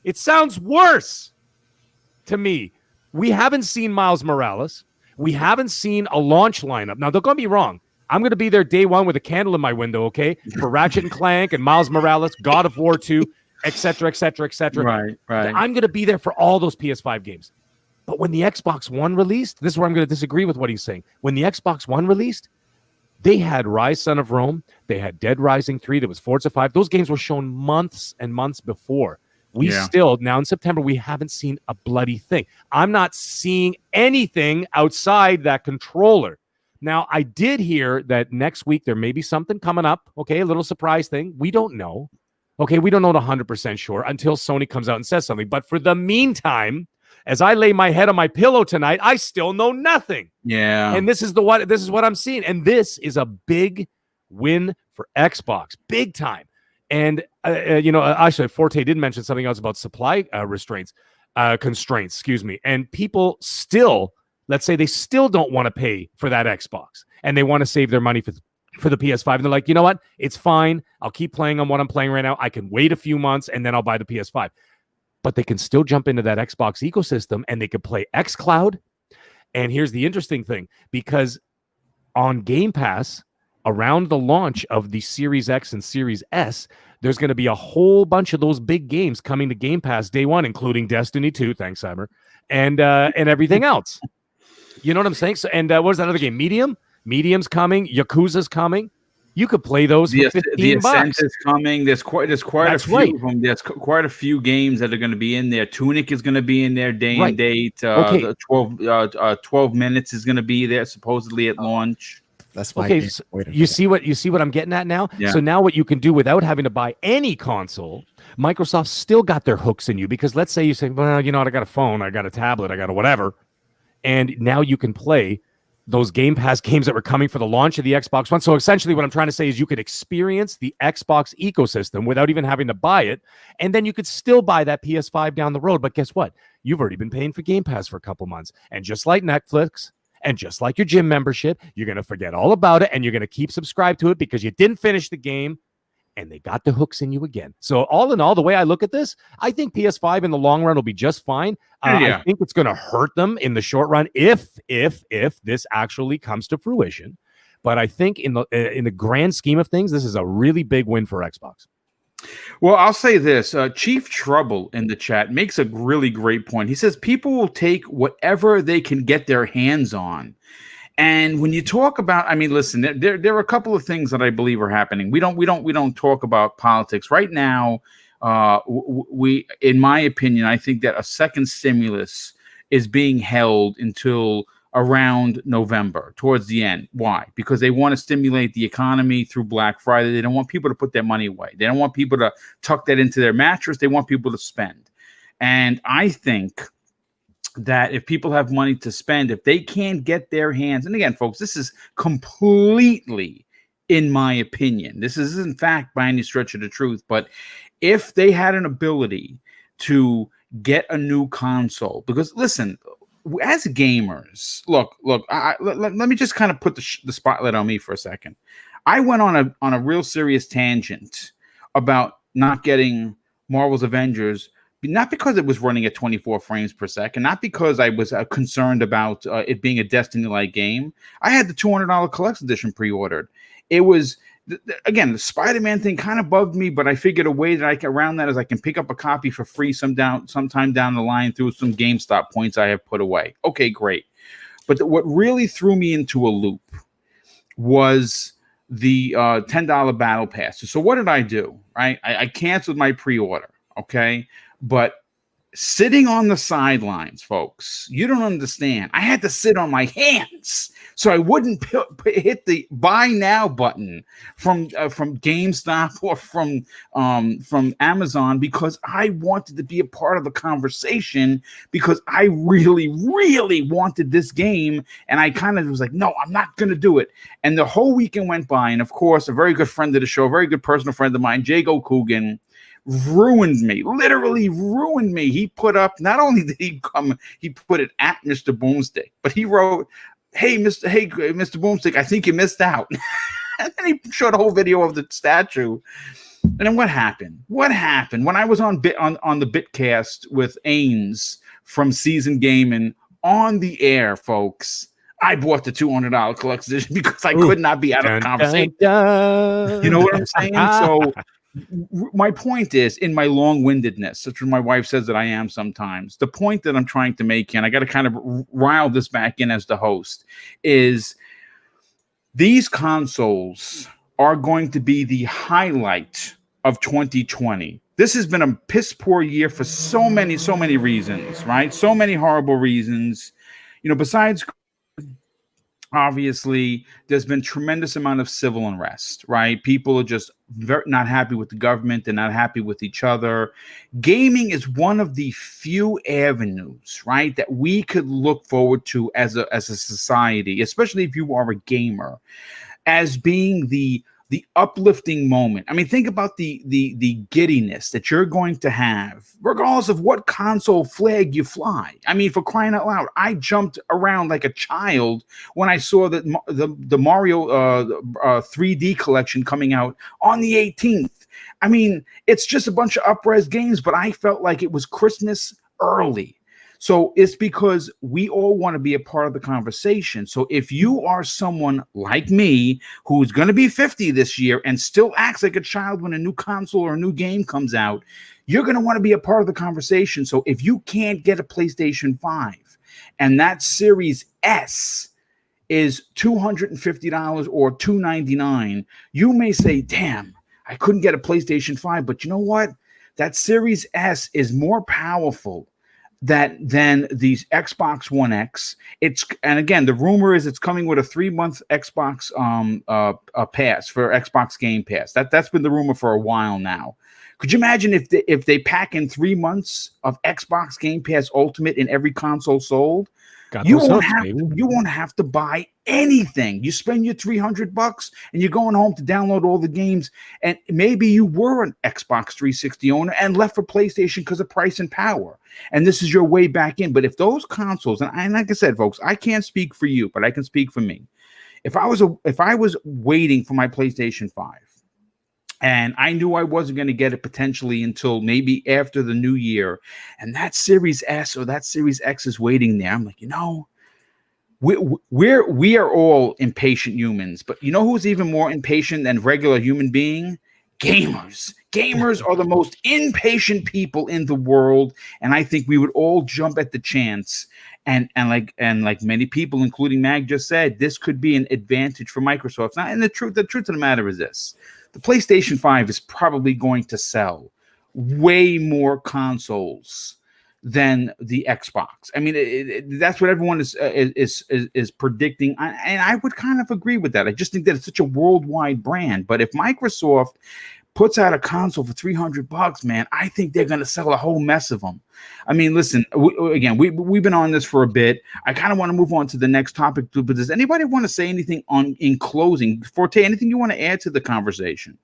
It sounds worse to me. We haven't seen Miles Morales. We haven't seen a launch lineup. Now, don't get me wrong. I'm going to be there day one with a candle in my window, okay, for Ratchet and Clank and Miles Morales, God of War 2, etc., etc., etc. Right. I'm going to be there for all those PS5 games. But when the Xbox One released, this is where I'm going to disagree with what he's saying. When the Xbox One released, they had Rise, Son of Rome. They had Dead Rising 3. There was Forza 5. Those games were shown months and months before. We still, now in September, we haven't seen a bloody thing. I'm not seeing anything outside that controller. Now, I did hear that next week there may be something coming up, okay, a little surprise thing. We don't know. Okay, we don't know 100% sure until Sony comes out and says something. But for the meantime, as I lay my head on my pillow tonight, I still know nothing. Yeah. And this is what I'm seeing. And this is a big win for Xbox, big time. And, actually, Forte did mention something else about supply constraints, And people still, let's say they still don't want to pay for that Xbox and they want to save their money for the PS5. And they're like, you know what? It's fine. I'll keep playing on what I'm playing right now. I can wait a few months and then I'll buy the PS5. But they can still jump into that Xbox ecosystem and they could play xCloud. And here's the interesting thing, because on Game Pass, around the launch of the Series X and Series S, there's going to be a whole bunch of those big games coming to Game Pass day one, including Destiny 2, thanks, Cyber, and everything else. You know what I'm saying? So, and what was that other game? Medium's coming. Yakuza's coming. You could play those for $15. The Ascent is coming. There's quite a few of them. There's quite a few games that are going to be in there. Tunic is going to be in there day and date. The 12 minutes is going to be there supposedly at launch. That's my okay. So you see what I'm getting at now. Yeah. So now what you can do without having to buy any console, Microsoft still got their hooks in you, because let's say you say, well, you know what, I got a phone, I got a tablet, I got a whatever, and now you can play those Game Pass games that were coming for the launch of the Xbox One. So essentially what I'm trying to say is you could experience the Xbox ecosystem without even having to buy it, and then you could still buy that PS5 down the road. But guess what? You've already been paying for Game Pass for a couple months, and just like Netflix, and just like your gym membership, you're going to forget all about it, and you're going to keep subscribed to it because you didn't finish the game, and they got the hooks in you again. So all in all, the way I look at this, I think PS5 in the long run will be just fine. I think it's going to hurt them in the short run if this actually comes to fruition. But I think in the grand scheme of things, this is a really big win for Xbox. Well, I'll say this. Chief Trouble in the chat makes a really great point. He says people will take whatever they can get their hands on. And when you talk about, I mean, listen, there are a couple of things that I believe are happening. We don't talk about politics right now. We, in my opinion, I think that a second stimulus is being held until around November, towards the end. Why? Because they want to stimulate the economy through Black Friday. They don't want people to put their money away. They don't want people to tuck that into their mattress. They want people to spend. And I think that if people have money to spend, if they can't get their hands, and again, folks, this is completely in my opinion. This is in fact by any stretch of the truth. But if they had an ability to get a new console, because listen, as gamers, look, let me just kind of put the spotlight on me for a second. I went on a real serious tangent about not getting Marvel's Avengers not because it was running at 24 frames per second, not because I was concerned about it being a Destiny-like game. I had the $200 collector's edition pre-ordered. It was, again, the Spider-Man thing kind of bugged me, but I figured a way that I can around that is I can pick up a copy for free sometime down the line through some GameStop points I have put away. Okay, great. But what really threw me into a loop was the $10 battle pass. So what did I do? Right, I canceled my pre-order. Okay, but sitting on the sidelines, folks, you don't understand. I had to sit on my hands so I wouldn't hit the buy now button from GameStop or from Amazon, because I wanted to be a part of the conversation, because I really, really wanted this game, and I kind of was like, no, I'm not going to do it. And the whole weekend went by, and of course, a very good friend of the show, a very good personal friend of mine, Jago Coogan, ruined me, literally ruined me. He put up, not only did he come, he put it at Mr. Boomstick, but he wrote, hey, Mr. Boomstick, I think you missed out. And then he showed a whole video of the statue. And then what happened? When I was on the Bitcast with Ains from Season Gaming on the air, folks, I bought the $200 collector's edition because I could not be out of the conversation. You know what I'm saying? So my point is, in my long-windedness, which my wife says that I am sometimes, the point that I'm trying to make, and I got to kind of rile this back in as the host, is these consoles are going to be the highlight of 2020. This has been a piss poor year for so many reasons, right? So many horrible reasons. You know, besides, obviously, there's been tremendous amount of civil unrest, right? People are just not happy with the government. They're not happy with each other. Gaming is one of the few avenues, right, that we could look forward to as a society, especially if you are a gamer, as being the uplifting moment. I mean, think about the giddiness that you're going to have, regardless of what console flag you fly. I mean, for crying out loud, I jumped around like a child when I saw that the Mario 3D collection coming out on the 18th. I mean, it's just a bunch of up-res games, but I felt like it was Christmas early. So it's because we all want to be a part of the conversation. So if you are someone like me who's going to be 50 this year and still acts like a child when a new console or a new game comes out, you're going to want to be a part of the conversation. So if you can't get a PlayStation 5 and that Series S is $250 or $299, you may say, damn, I couldn't get a PlayStation 5. But you know what? That Series S is more powerful than the Xbox One X. And again, the rumor is it's coming with a 3-month Xbox pass for Xbox Game Pass. That's been the rumor for a while now. Could you imagine if they pack in 3 months of Xbox Game Pass Ultimate in every console sold? You won't have to buy anything. You spend your $300 and you're going home to download all the games. And maybe you were an Xbox 360 owner and left for PlayStation because of price and power. And this is your way back in. But if those consoles, and like I said, folks, I can't speak for you, but I can speak for me. If I was waiting for my PlayStation 5, and I knew I wasn't going to get it potentially until maybe after the new year, and that Series S or that Series X is waiting there, I'm like, you know, we are all impatient humans, but you know who's even more impatient than regular human being? Gamers. Gamers are the most impatient people in the world, and I think we would all jump at the chance. And like many people, including Mag just said, this could be an advantage for Microsoft. Now, and the truth of the matter is this: the PlayStation 5 is probably going to sell way more consoles than the Xbox. I mean, that's what everyone is predicting, and I would kind of agree with that. I just think that it's such a worldwide brand. But if Microsoft puts out a console for $300, man, I think they're going to sell a whole mess of them. I mean, listen, we've been on this for a bit. I kind of want to move on to the next topic, but does anybody want to say anything in closing? Forte, anything you want to add to the conversation?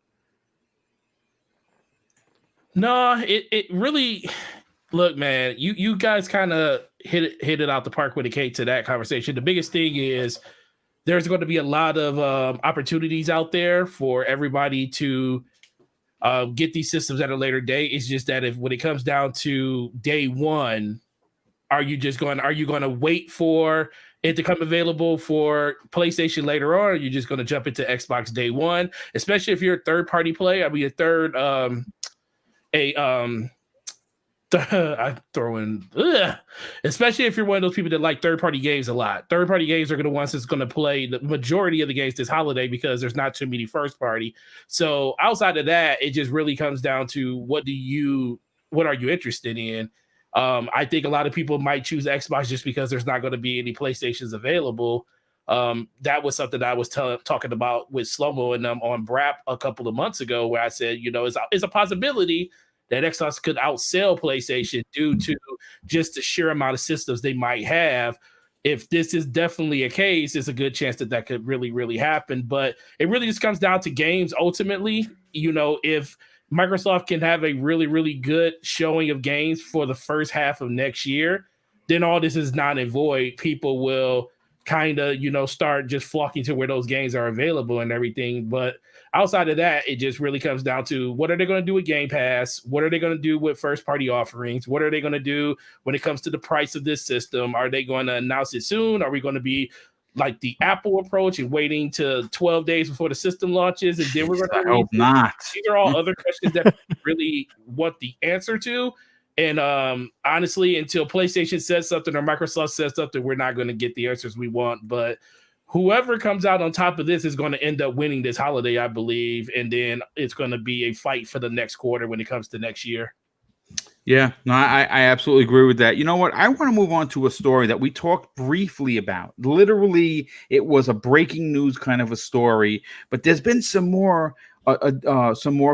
No, it really, look, man, you guys kind of hit it out the park with a K to that conversation. The biggest thing is there's going to be a lot of opportunities out there for everybody to get these systems at a later date. It's just that when it comes down to day one, are you going to wait for it to come available for PlayStation later on? Or are you just going to jump into Xbox day one? Especially if you're a third party player. I mean, I throw in, especially if you're one of those people that like third-party games a lot. Third-party games are going to ones that's going to play the majority of the games this holiday because there's not too many first-party. So outside of that, it just really comes down to what are you interested in? I think a lot of people might choose Xbox just because there's not going to be any PlayStations available. That was something I was talking about with Slow-Mo and on Brap a couple of months ago, where I said, it's a possibility that Xbox could outsell PlayStation due to just the sheer amount of systems they might have. If this is definitely a case, it's a good chance that could really, really happen. But it really just comes down to games ultimately. If Microsoft can have a really, really good showing of games for the first half of next year, then all this is not and void. People will kind of, start just flocking to where those games are available and everything. But outside of that, it just really comes down to what are they going to do with Game Pass? What are they going to do with first-party offerings? What are they going to do when it comes to the price of this system? Are they going to announce it soon? Are we going to be like the Apple approach and waiting to 12 days before the system launches? And then we're going to hope not. These are all other questions that we really want the answer to. And honestly, until PlayStation says something or Microsoft says something, we're not going to get the answers we want. But whoever comes out on top of this is going to end up winning this holiday, I believe. And then it's going to be a fight for the next quarter when it comes to next year. Yeah, no, I absolutely agree with that. You know what? I want to move on to a story that we talked briefly about. Literally, it was a breaking news kind of a story, but there's been some more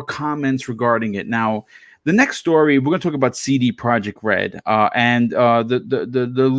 comments regarding it. Now, the next story, we're going to talk about CD Projekt Red, and the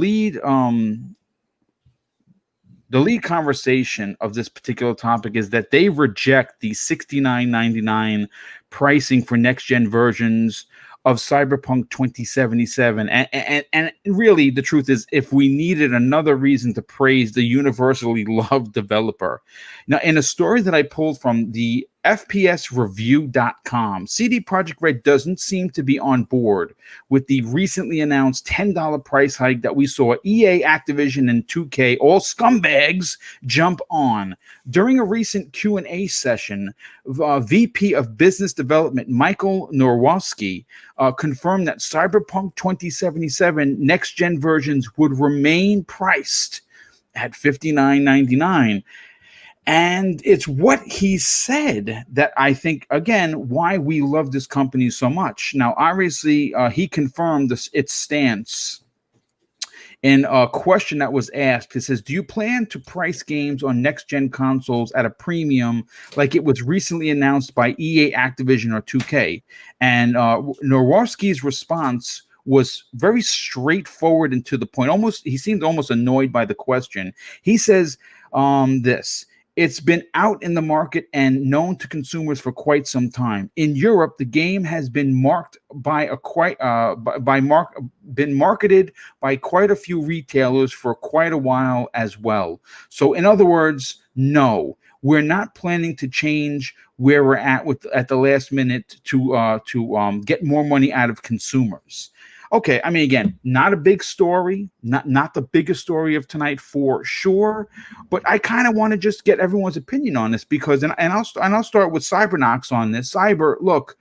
lead conversation of this particular topic is that they reject the $69.99 pricing for next gen versions of Cyberpunk 2077. And really, the truth is, if we needed another reason to praise the universally loved developer. Now, in a story that I pulled from the FPSreview.com, CD Projekt Red doesn't seem to be on board with the recently announced $10 price hike that we saw EA, Activision, and 2K, all scumbags, jump on. During a recent Q&A session, VP of Business Development Michael Norwowski confirmed that Cyberpunk 2077 next-gen versions would remain priced at $59.99. And it's what he said that I think, again, why we love this company so much. Now, obviously, he confirmed its stance in a question that was asked. It says, do you plan to price games on next-gen consoles at a premium like it was recently announced by EA, Activision, or 2K? And Norwowski's response was very straightforward and to the point. He seemed almost annoyed by the question. He says this. It's been out in the market and known to consumers for quite some time. In Europe, the game has been marketed by quite a few retailers for quite a while as well. So, in other words, no, we're not planning to change where we're at the last minute to get more money out of consumers. Okay, I mean, again, not a big story, not the biggest story of tonight for sure, but I kind of want to just get everyone's opinion on this because, and I'll start with Cybernox on this. Cyber, look,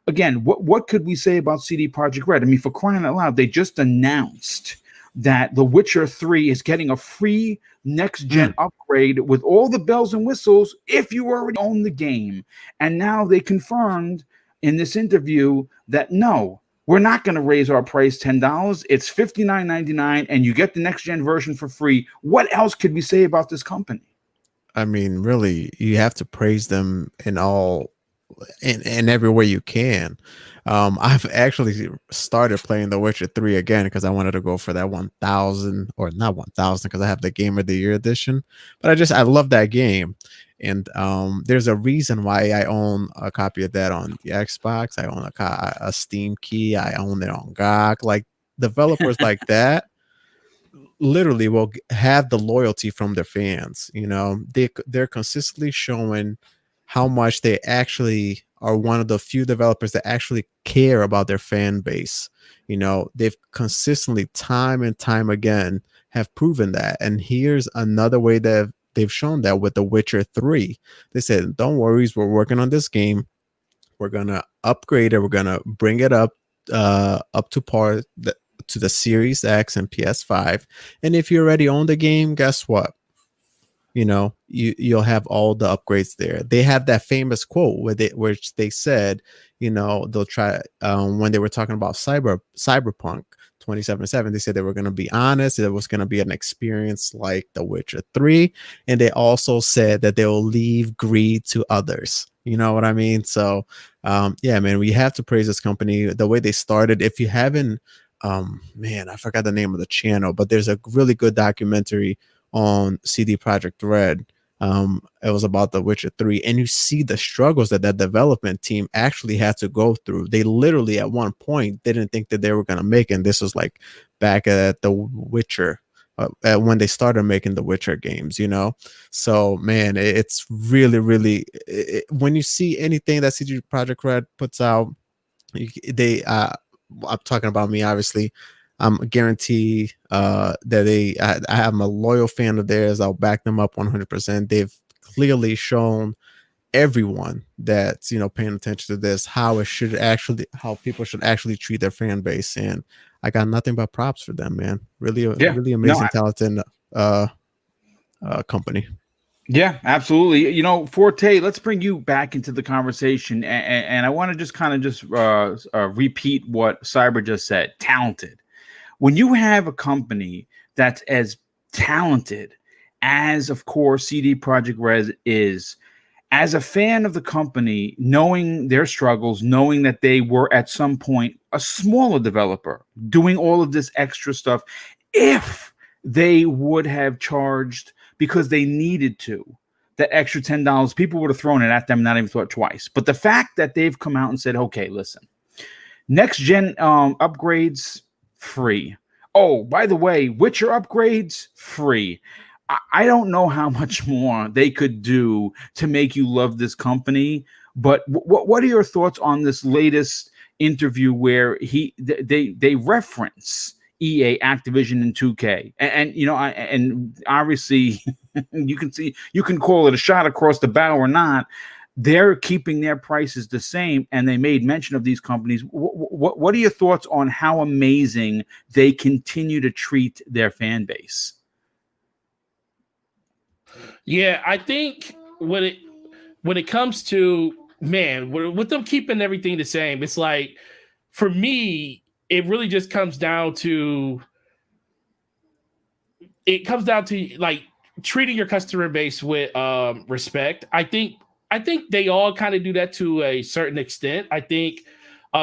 again, what could we say about CD Projekt Red? I mean, for crying out loud, they just announced that The Witcher 3 is getting a free next-gen upgrade with all the bells and whistles if you already own the game. And now they confirmed in this interview that no, we're not going to raise our price $10. It's $59.99, and you get the next-gen version for free. What else could we say about this company? I mean, really, you have to praise them in every way you can. I've actually started playing The Witcher 3 again because I wanted to go for that 1,000, or not 1,000 because I have the Game of the Year edition. But I love that game. And there's a reason why I own a copy of that on the Xbox. I own a Steam key. I own it on GOG. Like, developers like that literally will have the loyalty from their fans. You know, they're consistently showing how much they actually are one of the few developers that actually care about their fan base. You know, they've consistently, time and time again, have proven that. And here's another way that they've shown that with The Witcher 3. They said, don't worry, we're working on this game. We're going to upgrade it. We're going to bring it up to par to the Series X and PS5. And if you already own the game, guess what? You know, you'll have all the upgrades there. They have that famous quote which they said, you know, they'll try when they were talking about Cyberpunk 2077. They said they were going to be honest. It was going to be an experience like The Witcher 3, and they also said that they will leave greed to others. You know what I mean? So, yeah, man, we have to praise this company the way they started. If you haven't, man, I forgot the name of the channel, but there's a really good documentary on CD Projekt Red. It was about The Witcher 3, and you see the struggles that development team actually had to go through. They literally at one point didn't think that they were going to make it. And this was like back at The Witcher, when they started making The Witcher games, you know? So, man, it's really, really, when you see anything that CD Projekt Red puts out, I'm talking about me, obviously. I'm guarantee that I'm a loyal fan of theirs. I'll back them up 100%. They've clearly shown everyone that's, you know, paying attention to this how people should actually treat their fan base, and I got nothing but props for them, man. Really amazing, talented company. Yeah, absolutely. You know, Forte, let's bring you back into the conversation, and I want to just kind of repeat what Cyber just said. Talented. When you have a company that's as talented as, of course, CD Projekt Red is, as a fan of the company, knowing their struggles, knowing that they were at some point a smaller developer doing all of this extra stuff, if they would have charged because they needed to, that extra $10, people would have thrown it at them, not even thought twice. But the fact that they've come out and said, okay, listen, next gen upgrades, free. Oh, by the way, Witcher upgrades, free. I don't know how much more they could do to make you love this company, but what are your thoughts on this latest interview where they reference EA, Activision, and 2K, and you know, and obviously you can call it a shot across the bow or not. They're keeping their prices the same, and they made mention of these companies. What are your thoughts on how amazing they continue to treat their fan base? Yeah, I think when it comes to, man, with them keeping everything the same, it's like, for me, it really just comes down to like treating your customer base with respect. I think they all kind of do that to a certain extent. I think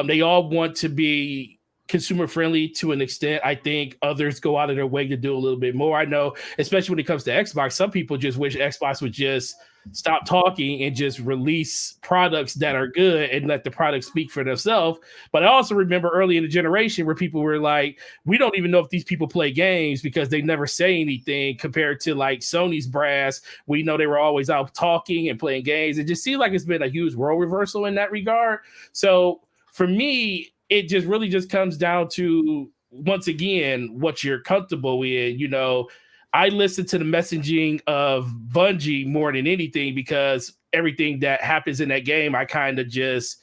they all want to be consumer friendly to an extent. I think others go out of their way to do a little bit more. I know, especially when it comes to Xbox, some people just wish Xbox would just stop talking and just release products that are good and let the products speak for themselves. But I also remember early in the generation where people were like, we don't even know if these people play games because they never say anything, compared to like Sony's brass. We know they were always out talking and playing games. It just seems like it's been a huge role reversal in that regard. So for me, it just really just comes down to, once again, what you're comfortable with. You know, I listen to the messaging of Bungie more than anything, because everything that happens in that game, I kind of just,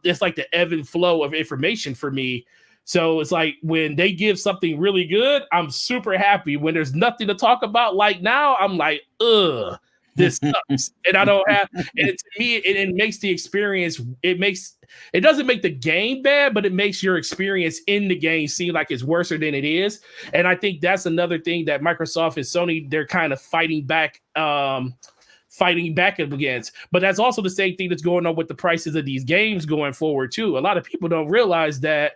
it's like the ebb and flow of information for me. So it's like when they give something really good, I'm super happy. When there's nothing to talk about, like now, I'm like, ugh, this sucks. And I don't have, and to me, it makes the experience, it doesn't make the game bad, but it makes your experience in the game seem like it's worse than it is. And I think that's another thing that Microsoft and Sony, they're kind of fighting back against. But that's also the same thing that's going on with the prices of these games going forward too. A lot of people don't realize that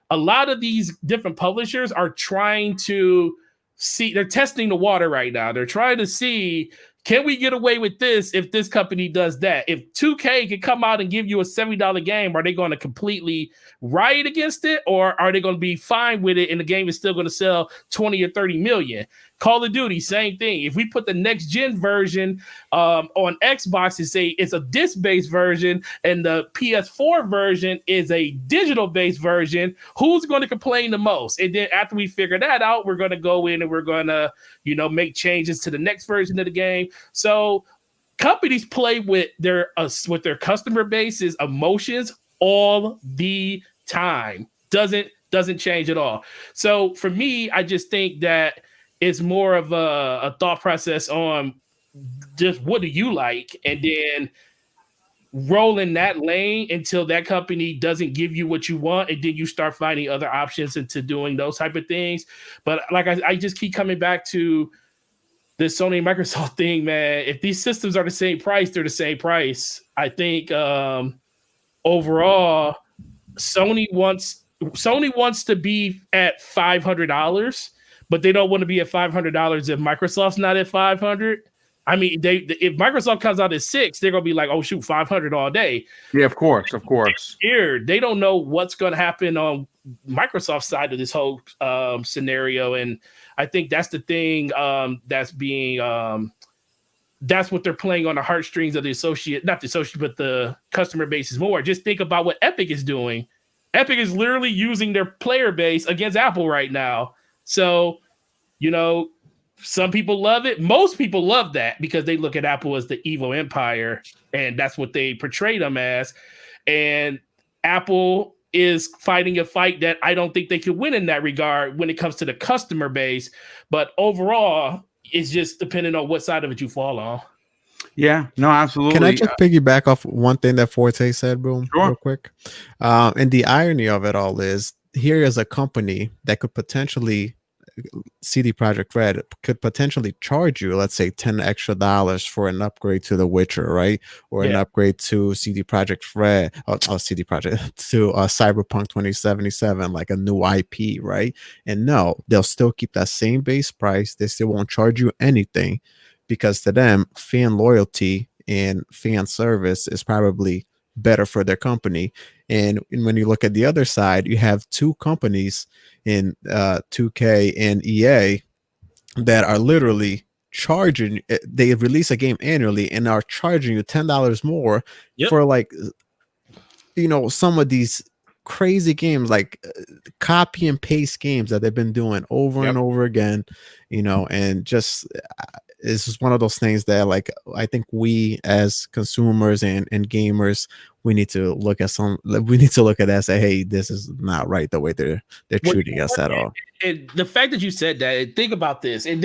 a lot of these different publishers are trying to see, they're testing the water right now. They're trying to see, can we get away with this if this company does that? If 2K can come out and give you a $70 game, are they going to completely riot against it? Or are they going to be fine with it and the game is still going to sell 20 or 30 million? Call of Duty, same thing. If we put the next gen version on Xbox and say it's a disc-based version and the PS4 version is a digital-based version, who's going to complain the most? And then after we figure that out, we're going to go in and we're going to, make changes to the next version of the game. So companies play with their customer base's emotions all the time. Doesn't change at all. So for me, I just think that it's more of a thought process on just what do you like, and then roll in that lane until that company doesn't give you what you want, and then you start finding other options into doing those type of things. But like I just keep coming back to this Sony and Microsoft thing, man. If these systems are the same price, they're the same price. I think overall, Sony wants to be at $500, but they don't want to be at $500 if Microsoft's not at $500. I mean, if Microsoft comes out at $600, they're gonna be like, oh shoot, $500 all day. Yeah, of course. They're scared. They don't know what's gonna happen on Microsoft's side of this whole scenario, and I think that's the thing that's what they're playing on the heartstrings of but the customer base is more. Just think about what Epic is doing. Epic is literally using their player base against Apple right now. So, some people love it. Most people love that because they look at Apple as the evil empire, and that's what they portray them as. And Apple is fighting a fight that I don't think they could win in that regard when it comes to the customer base. But overall, it's just depending on what side of it you fall on. Yeah, no, absolutely. Can I just piggyback off one thing that Forte said, Boom, Sure. real quick? And the irony of it all is, here is a company that could potentially, CD Projekt Red could potentially charge you, let's say, $10 extra for an upgrade to The Witcher, right? Or an upgrade to CD Projekt Red, CD Projekt to Cyberpunk 2077, like a new IP, right? And no, they'll still keep that same base price. They still won't charge you anything, because to them, fan loyalty and fan service is probably better for their company. And when you look at the other side, you have two companies in 2K and EA that are literally charging. They release a game annually and are charging you $10 more for, like, some of these crazy games, like copy and paste games that they've been doing over and over again, and just it's just one of those things that, like, I think we as consumers and gamers, we need to look at that and say, hey, this is not right, the way they're treating us at all. And the fact that you said that, think about this, and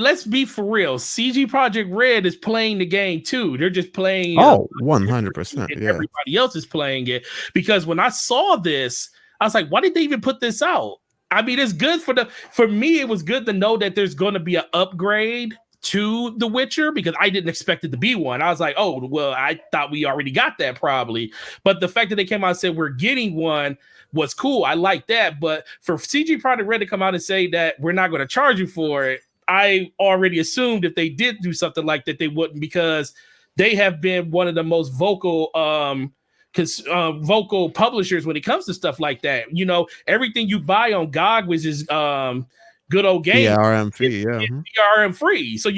let's be for real, CG Projekt Red is playing the game too. They're just playing 100%. Yeah. Everybody else is playing it, because when I saw this, I was like, why did they even put this out? I mean, it's good for me, it was good to know that there's going to be an upgrade to The Witcher, because I didn't expect it to be one. I was like, oh, well, I thought we already got that probably. But the fact that they came out and said we're getting one was cool. I like that. But for CG Projekt Red to come out and say that we're not going to charge you for it, I already assumed if they did do something like that, they wouldn't, because they have been one of the most vocal vocal publishers when it comes to stuff like that. Everything you buy on GOG, which is good old game, DRM free, DRM free. So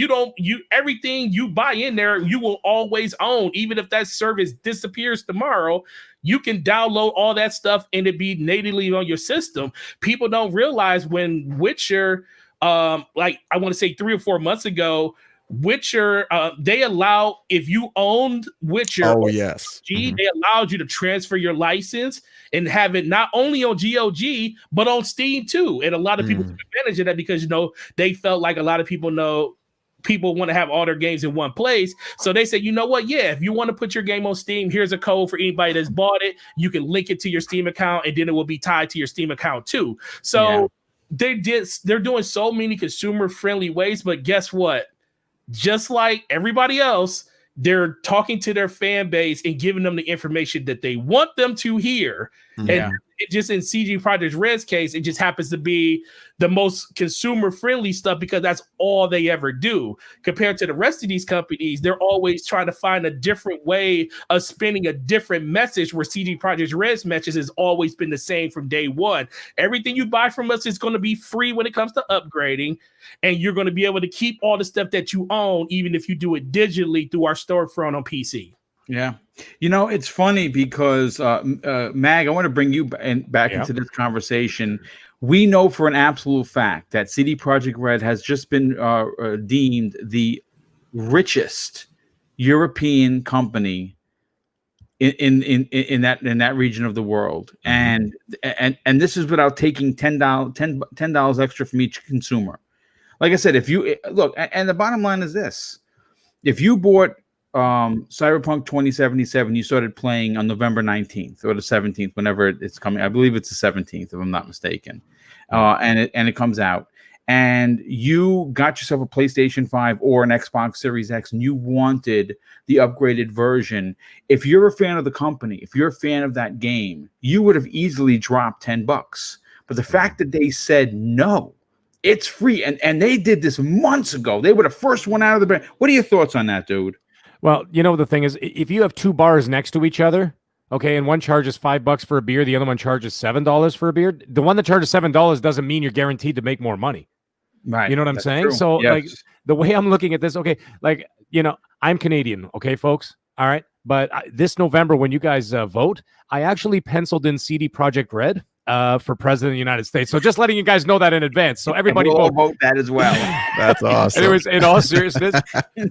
everything you buy in there, you will always own, even if that service disappears tomorrow. You can download all that stuff and it be natively on your system. People don't realize when Witcher, like I want to say 3 or 4 months ago, Witcher, they allow, if you owned Witcher, they allowed you to transfer your license and have it not only on GOG but on Steam too. And a lot of people took advantage of that because they felt like a lot of people want to have all their games in one place. So they said, you know what? Yeah, if you want to put your game on Steam, here's a code for anybody that's bought it. You can link it to your Steam account, and then it will be tied to your Steam account too. So they're doing so many consumer friendly ways. But guess what? Just like everybody else, they're talking to their fan base and giving them the information that they want them to hear. And it just in CG Projekt Red's case, it just happens to be the most consumer friendly stuff because that's all they ever do. Compared to the rest of these companies, they're always trying to find a different way of spinning a different message, where CG Projekt Red's message has always been the same from day one. Everything you buy from us is going to be free when it comes to upgrading, and you're going to be able to keep all the stuff that you own, even if you do it digitally through our storefront on PC. Yeah. You know, it's funny because, Mag, I want to bring you back into this conversation. We know for an absolute fact that CD Projekt Red has just been deemed the richest European company in that region of the world, and this is without taking $10 extra from each consumer. Like I said, if you look, and the bottom line is this: if you bought Cyberpunk 2077, you started playing on November 19th or the 17th, whenever it's coming. I believe it's the 17th, if I'm not mistaken. And it comes out, and you got yourself a PlayStation 5 or an Xbox Series X, and you wanted the upgraded version. If you're a fan of the company, if you're a fan of that game, you would have easily dropped $10. But the fact that they said no, it's free, and they did this months ago. They were the first one out of the brand. What are your thoughts on that, dude? Well, you know, the thing is, if you have two bars next to each other, okay, and one charges $5 for a beer, the other one charges $7 for a beer, the one that charges $7 doesn't mean you're guaranteed to make more money. Right. You know what I'm saying? True. So, Yes. like, the way I'm looking at this, okay, like, you know, I'm Canadian, okay, folks? All right. But this November, when you guys vote, I actually penciled in CD Projekt Red for president of the United States. So just letting you guys know that in advance. So everybody we'll vote that as well. That's awesome. Anyways, in all seriousness,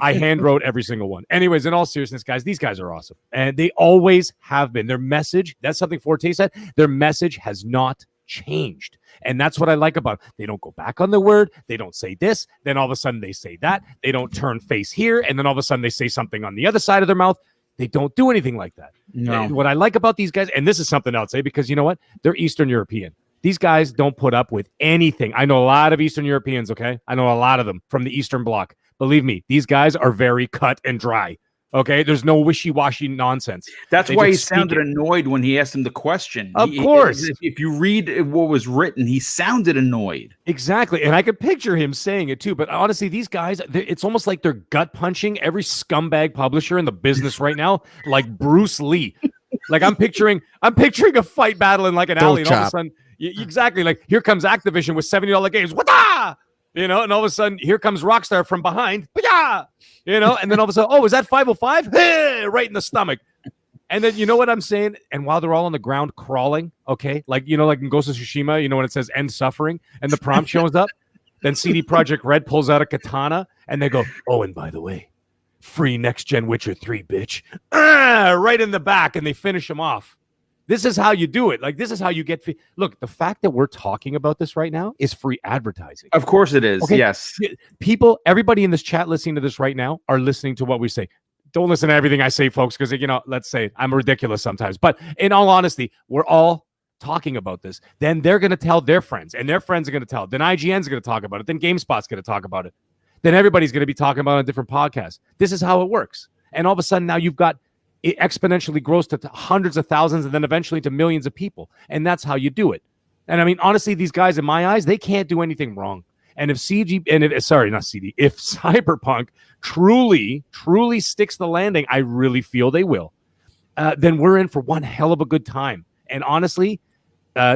I hand wrote every single one. Anyways, in all seriousness, guys, these guys are awesome. And they always have been. Their message, that's something Forte said, their message has not changed. And that's what I like about it. They don't go back on their word. They don't say this. Then all of a sudden they say that. They don't turn face here. And then all of a sudden they say something on the other side of their mouth. They don't do anything like that. No. And what I like about these guys, and this is something else, because you know what? They're Eastern European. These guys don't put up with anything. I know a lot of Eastern Europeans, okay? I know a lot of them from the Eastern Bloc. Believe me, these guys are very cut and dry. Okay, there's no wishy-washy nonsense. That's They why he just speak sounded it. annoyed when he asked him the question. Of course. If you read what was written, he sounded annoyed. Exactly. And I could picture him saying it too. But honestly, these guys, it's almost like they're gut punching every scumbag publisher in the business right now, like Bruce Lee. Like I'm picturing a fight battle in like an alley, and all of a sudden, exactly, like here comes Activision with $70 games. What? You know, and all of a sudden, here comes Rockstar from behind. You know, and then all of a sudden, oh, is that 505? Hey, right in the stomach. And then, you know what I'm saying? And while they're all on the ground crawling, okay, like, you know, like in Ghost of Tsushima, you know, when it says end suffering and the prompt shows up, then CD Projekt Red pulls out a katana and they go, oh, and by the way, free next gen Witcher 3, bitch. Right in the back, and they finish him off. This is how you do it. Like, this is how you get. Look, the fact that we're talking about this right now is free advertising. Of course it is. Okay? Yes. People, everybody in this chat listening to this right now are listening to what we say. Don't listen to everything I say, folks, because, you know, let's say I'm ridiculous sometimes. But in all honesty, we're all talking about this. Then they're going to tell their friends, and their friends are going to tell. Then IGN's going to talk about it. Then GameSpot's going to talk about it. Then everybody's going to be talking about it on a different podcast. This is how it works. And all of a sudden now you've got it exponentially grows to hundreds of thousands and then eventually to millions of people. And that's how you do it. And I mean, honestly, these guys, in my eyes, they can't do anything wrong. And if if Cyberpunk truly sticks the landing, I really feel they will, then we're in for one hell of a good time. And honestly,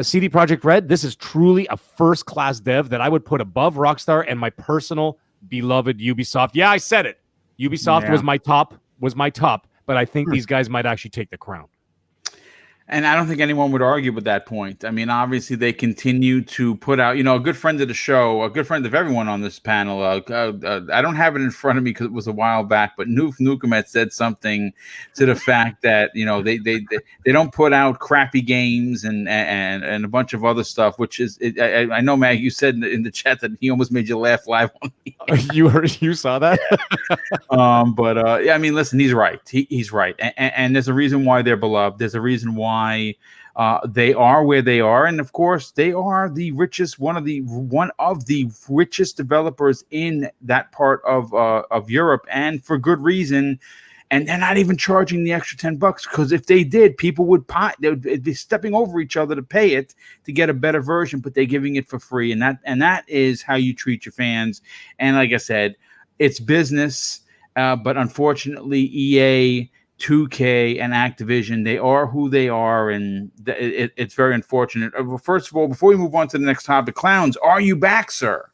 CD Projekt Red, this is truly a first-class dev that I would put above Rockstar and my personal beloved Ubisoft. Yeah, I said it. Ubisoft was my top, but I think these guys might actually take the crown. And I don't think anyone would argue with that point. I mean, obviously, they continue to put out, you know, a good friend of the show, a good friend of everyone on this panel. I don't have it in front of me because it was a while back, but Nukem had said something to the fact that, you know, they don't put out crappy games and a bunch of other stuff, which is, I know, Mag, you said in the chat that he almost made you laugh live on me. You saw that? Yeah, I mean, listen, he's right. He's right. And there's a reason why they're beloved. There's a reason why they are where they are, and of course, they are the richest, one of the richest developers in that part of Europe, and for good reason. and they're not even charging the extra $10 because if they did, people would they'd be stepping over each other to pay it to get a better version, but they're giving it for free, and that is how you treat your fans. And like I said, it's business, but unfortunately, EA, 2K, and Activision, they are who they are, and it's very unfortunate. First of all, before we move on to the next topic, Clowns, are you back, sir?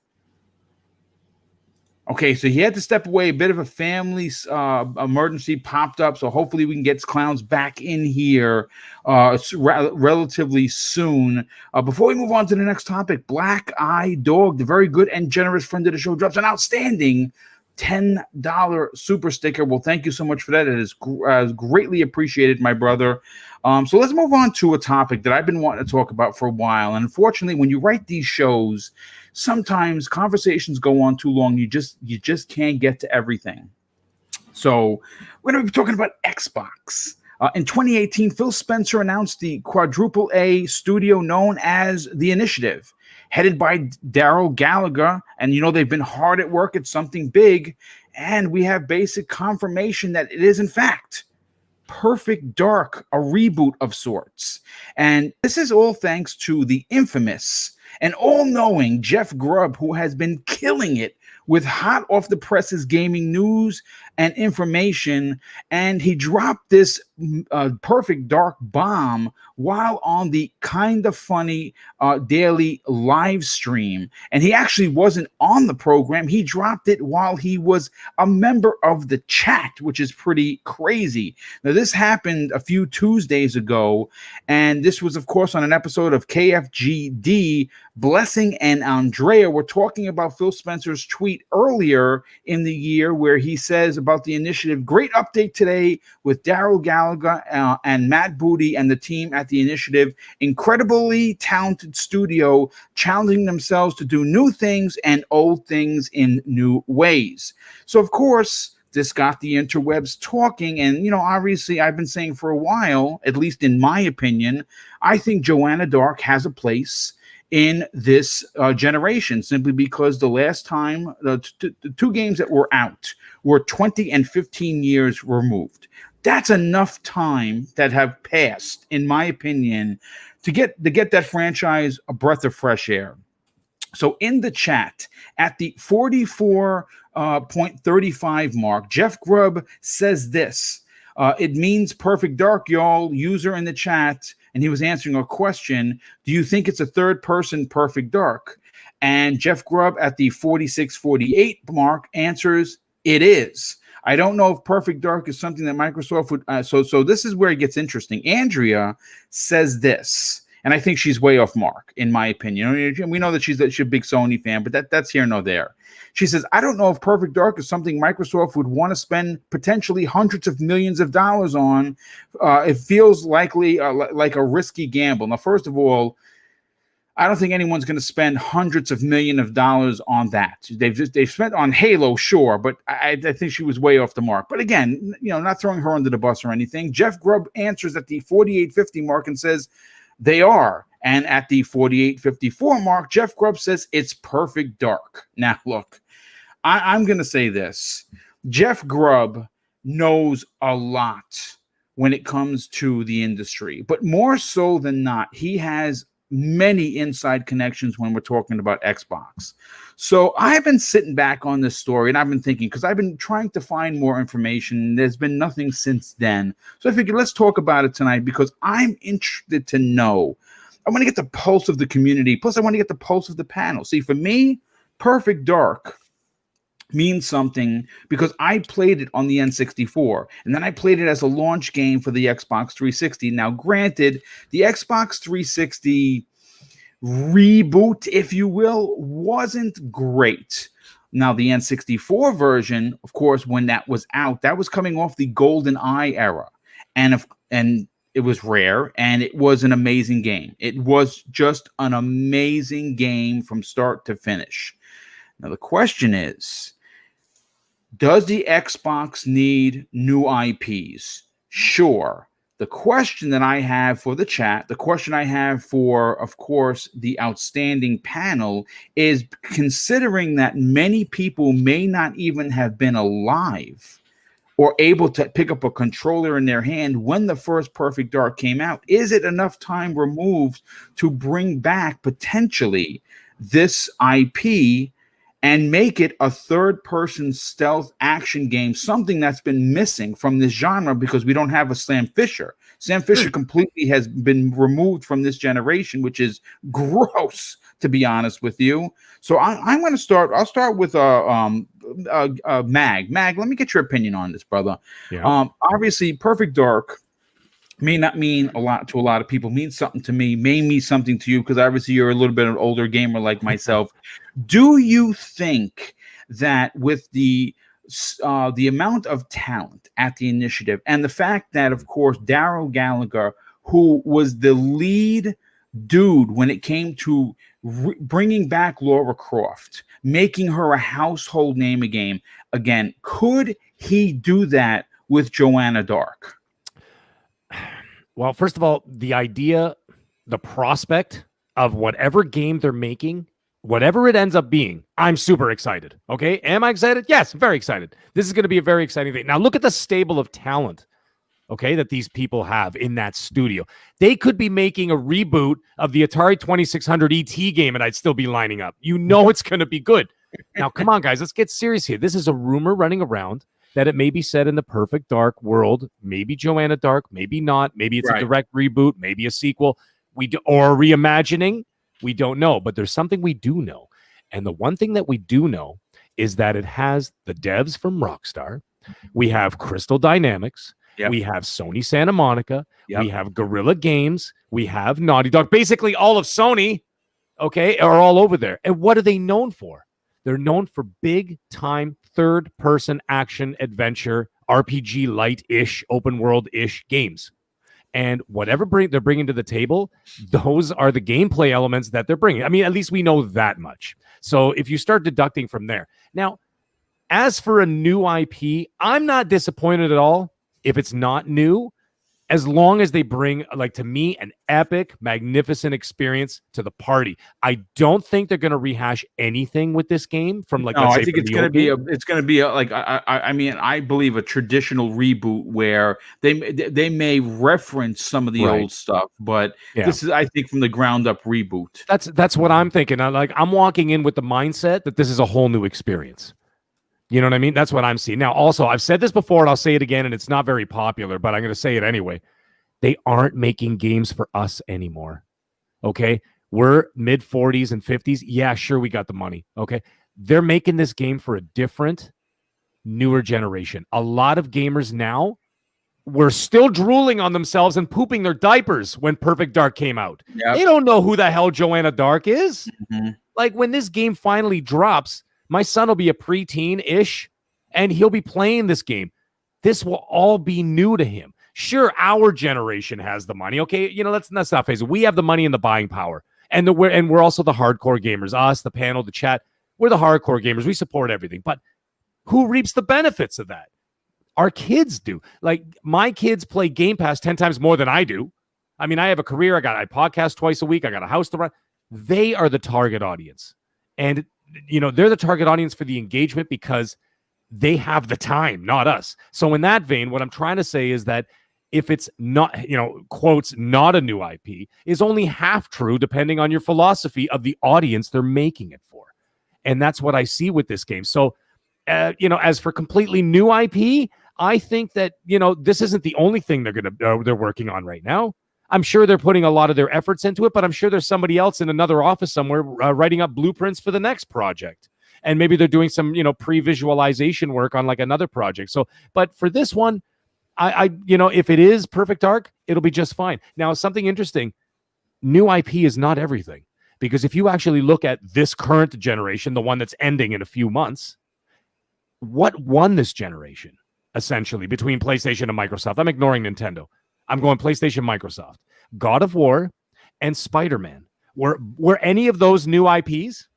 Okay, so he had to step away. A bit of a family emergency popped up, so hopefully we can get Clowns back in here relatively soon. Before we move on to the next topic, Black Eye Dog, the very good and generous friend of the show, drops an outstanding $10 super sticker. Well, thank you so much for that. It is greatly appreciated, my brother. So let's move on to a topic that I've been wanting to talk about for a while. And unfortunately, when you write these shows, sometimes conversations go on too long. You just can't get to everything. So we're going to be talking about Xbox. In 2018, Phil Spencer announced the quadruple A studio known as The Initiative, headed by Daryl Gallagher. And, they've been hard at work at something big. And we have basic confirmation that it is, in fact, Perfect Dark, a reboot of sorts. And this is all thanks to the infamous and all-knowing Jeff Grubb, who has been killing it with hot off the presses gaming news and information. And he dropped this Perfect Dark bomb while on the Kinda Funny daily live stream. And he actually wasn't on the program. He dropped it while he was a member of the chat, which is pretty crazy. Now, this happened a few Tuesdays ago, and this was, of course, on an episode of KFGD. Blessing and Andrea were talking about Phil Spencer's tweet earlier in the year where he says about the initiative, great update today with Daryl Gallagher and Matt Booty and the team at the initiative. Incredibly talented studio, challenging themselves to do new things and old things in new ways. So, of course, this got the interwebs talking. And, obviously, I've been saying for a while, at least in my opinion, I think Joanna Dark has a place in this generation, simply because the last time the two games that were out were 20 and 15 years removed. That's enough time that have passed, in my opinion, to get that franchise a breath of fresh air. So in the chat at the 44.35 mark, Jeff Grubb says this. It means Perfect Dark, y'all. User in the chat, and he was answering a question. Do you think it's a third-person Perfect Dark? And Jeff Grubb at the 46.48 mark answers, it is. I don't know if Perfect Dark is something that Microsoft would. So this is where it gets interesting. Andrea says this, and I think she's way off mark, in my opinion. We know that she's a big Sony fan, but that's here nor there. She says, I don't know if Perfect Dark is something Microsoft would want to spend potentially hundreds of millions of dollars on. It feels likely like a risky gamble. Now, first of all, I don't think anyone's going to spend hundreds of millions of dollars on that. They've spent on Halo, sure, but I think she was way off the mark. But again, not throwing her under the bus or anything. Jeff Grubb answers at the 48.50 mark and says they are. And at the 48.54 mark, Jeff Grubb says it's Perfect Dark. Now, look, I'm going to say this. Jeff Grubb knows a lot when it comes to the industry, but more so than not, he has many inside connections when we're talking about Xbox. So I've been sitting back on this story and I've been thinking, because I've been trying to find more information. There's been nothing since then. So I figured let's talk about it tonight because I'm interested to know. I want to get the pulse of the community. Plus, I want to get the pulse of the panel. See, for me, Perfect Dark means something because I played it on the N64 and then I played it as a launch game for the Xbox 360. Now, granted, the Xbox 360 reboot, if you will, wasn't great. Now, the N64 version, of course, when that was out, that was coming off the Golden Eye era. And it was rare, and it was an amazing game. It was just an amazing game from start to finish. Now, the question is, does the Xbox need new IPs? Sure. The question that I have for the chat, the question I have for, of course, the outstanding panel is, considering that many people may not even have been alive or able to pick up a controller in their hand when the first Perfect Dark came out? Is it enough time removed to bring back potentially this IP and make it a third-person stealth action game, something that's been missing from this genre because we don't have a Sam Fisher. Sam Fisher completely has been removed from this generation, which is gross, to be honest with you. So I'm going to start. I'll start with Mag. Mag, let me get your opinion on this, brother. Yeah. Obviously, Perfect Dark may not mean a lot to a lot of people, means something to me, may mean something to you because obviously you're a little bit of an older gamer like myself. Do you think that with the amount of talent at the initiative and the fact that, of course, Daryl Gallagher, who was the lead dude when it came to bringing back Lara Croft, making her a household name again, could he do that with Joanna Dark? Well, first of all, the idea, the prospect of whatever game they're making, whatever it ends up being, I'm super excited. Okay. Am I excited? Yes, I'm very excited. This is going to be a very exciting thing. Now, look at the stable of talent, okay, that these people have in that studio. They could be making a reboot of the Atari 2600 ET game, and I'd still be lining up. You know it's going to be good. Now, come on, guys. Let's get serious here. This is a rumor running around that it may be set in the Perfect Dark world, maybe Joanna Dark, maybe not, maybe it's a direct reboot, maybe a sequel, or a reimagining. We don't know, but there's something we do know. And the one thing that we do know is that it has the devs from Rockstar. We have Crystal Dynamics. Yep. We have Sony Santa Monica. Yep. We have Guerrilla Games. We have Naughty Dog. Basically, all of Sony, okay, are all over there. And what are they known for? They're known for big-time third-person action adventure, RPG light-ish, open world-ish games. And whatever they're bringing to the table, those are the gameplay elements that they're bringing. I mean, at least we know that much. So if you start deducting from there. Now, as for a new IP, I'm not disappointed at all if it's not new, as long as they bring, like, to me, an epic, magnificent experience to the party. I don't think they're going to rehash anything with this game from, like, no, I think it's going to be like I mean, I believe a traditional reboot where they may reference some of the old stuff, but this is, I think, from the ground up reboot. That's what I'm thinking. I'm walking in with the mindset that this is a whole new experience. You know what I mean? That's what I'm seeing. Now, also, I've said this before, and I'll say it again, and it's not very popular, but I'm going to say it anyway. They aren't making games for us anymore, okay? We're mid-40s and 50s. Yeah, sure, we got the money, okay? They're making this game for a different, newer generation. A lot of gamers now were still drooling on themselves and pooping their diapers when Perfect Dark came out. Yep. They don't know who the hell Joanna Dark is. Mm-hmm. Like, when this game finally drops, my son will be a preteen-ish, and he'll be playing this game. This will all be new to him. Sure, our generation has the money. Okay, you know, let's not face it. We have the money and the buying power, and we're also the hardcore gamers. Us, the panel, the chat. We're the hardcore gamers. We support everything. But who reaps the benefits of that? Our kids do. Like, my kids play Game Pass 10 times more than I do. I mean, I have a career. I podcast twice a week. I got a house to run. They are the target audience, and you know, they're the target audience for the engagement because they have the time, not us. So in that vein, what I'm trying to say is that if it's not, you know, quotes, not a new IP, is only half true depending on your philosophy of the audience they're making it for. And that's what I see with this game. So, you know, as for completely new IP, I think that, you know, this isn't the only thing they're working on right now. I'm sure they're putting a lot of their efforts into it, but I'm sure there's somebody else in another office somewhere writing up blueprints for the next project. And maybe they're doing some, you know, pre-visualization work on like another project. So, but for this one, I you know, if it is Perfect Dark, it'll be just fine. Now, something interesting, new IP is not everything. Because if you actually look at this current generation, the one that's ending in a few months, what won this generation, essentially, between PlayStation and Microsoft? I'm ignoring Nintendo. I'm going PlayStation, Microsoft. God of War and Spider-Man. Were any of those new IPs?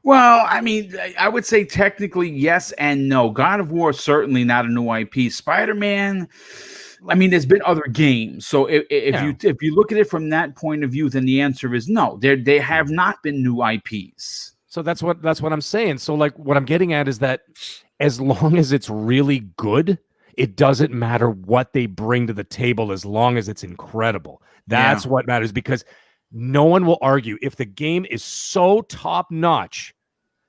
Well, I mean, I would say technically yes and no. God of War is certainly not a new IP. Spider-Man, I mean, there's been other games. So if you look at it from that point of view, then the answer is no. They have not been new IPs. So that's what I'm saying. So like what I'm getting at is that as long as it's really good, It doesn't matter what they bring to the table as long as it's incredible. That's what matters, because no one will argue if the game is so top notch.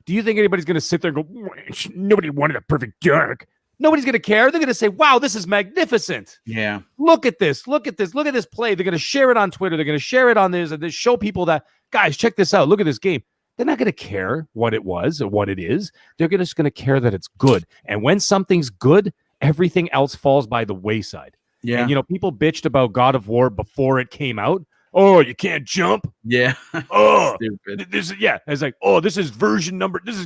Do you think anybody's going to sit there and go, nobody wanted a perfect dark? Nobody's going to care. They're going to say, wow, this is magnificent. Yeah. Look at this. Look at this. Look at this play. They're going to share it on Twitter. They're going to share it on this and they show people that, guys, check this out. Look at this game. They're not going to care what it was or what it is. They're just going to care that it's good. And when something's good, everything else falls by the wayside. Yeah. And, people bitched about God of War before it came out. Oh, you can't jump. Yeah. Oh, Stupid. It's like, oh, this is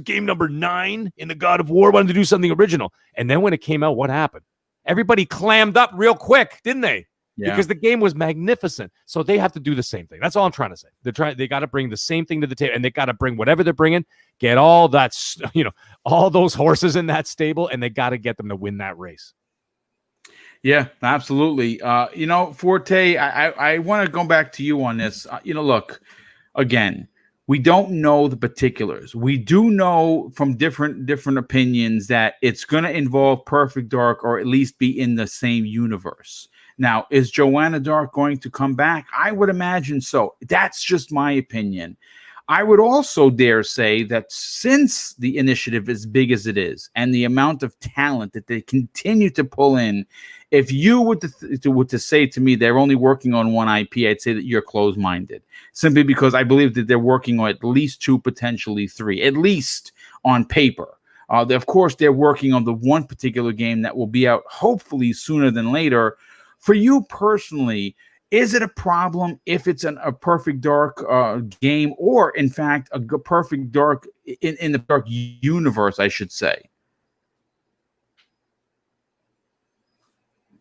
game number 9 in the God of War. Wanted to do something original. And then when it came out, what happened? Everybody clammed up real quick, didn't they? Yeah. Because the game was magnificent. So they have to do the same thing. That's all I'm trying to say. They got to bring the same thing to the table, and they got to bring whatever they're bringing, get all that, all those horses in that stable, and they got to get them to win that race. Yeah, absolutely. Forte, I want to go back to you on this. Look, again, we don't know the particulars. We do know from different opinions that it's going to involve Perfect Dark, or at least be in the same universe. Now, is Joanna Dark going to come back? I would imagine so. That's just my opinion. I would also dare say that since the initiative is big as it is, and the amount of talent that they continue to pull in, if you were to say to me they're only working on one IP, I'd say that you're closed-minded. Simply because I believe that they're working on at least 2, potentially 3, at least on paper. Of course, they're working on the one particular game that will be out hopefully sooner than later. For you personally, is it a problem if it's a Perfect Dark game, or in fact a Perfect Dark in the Dark universe, I should say?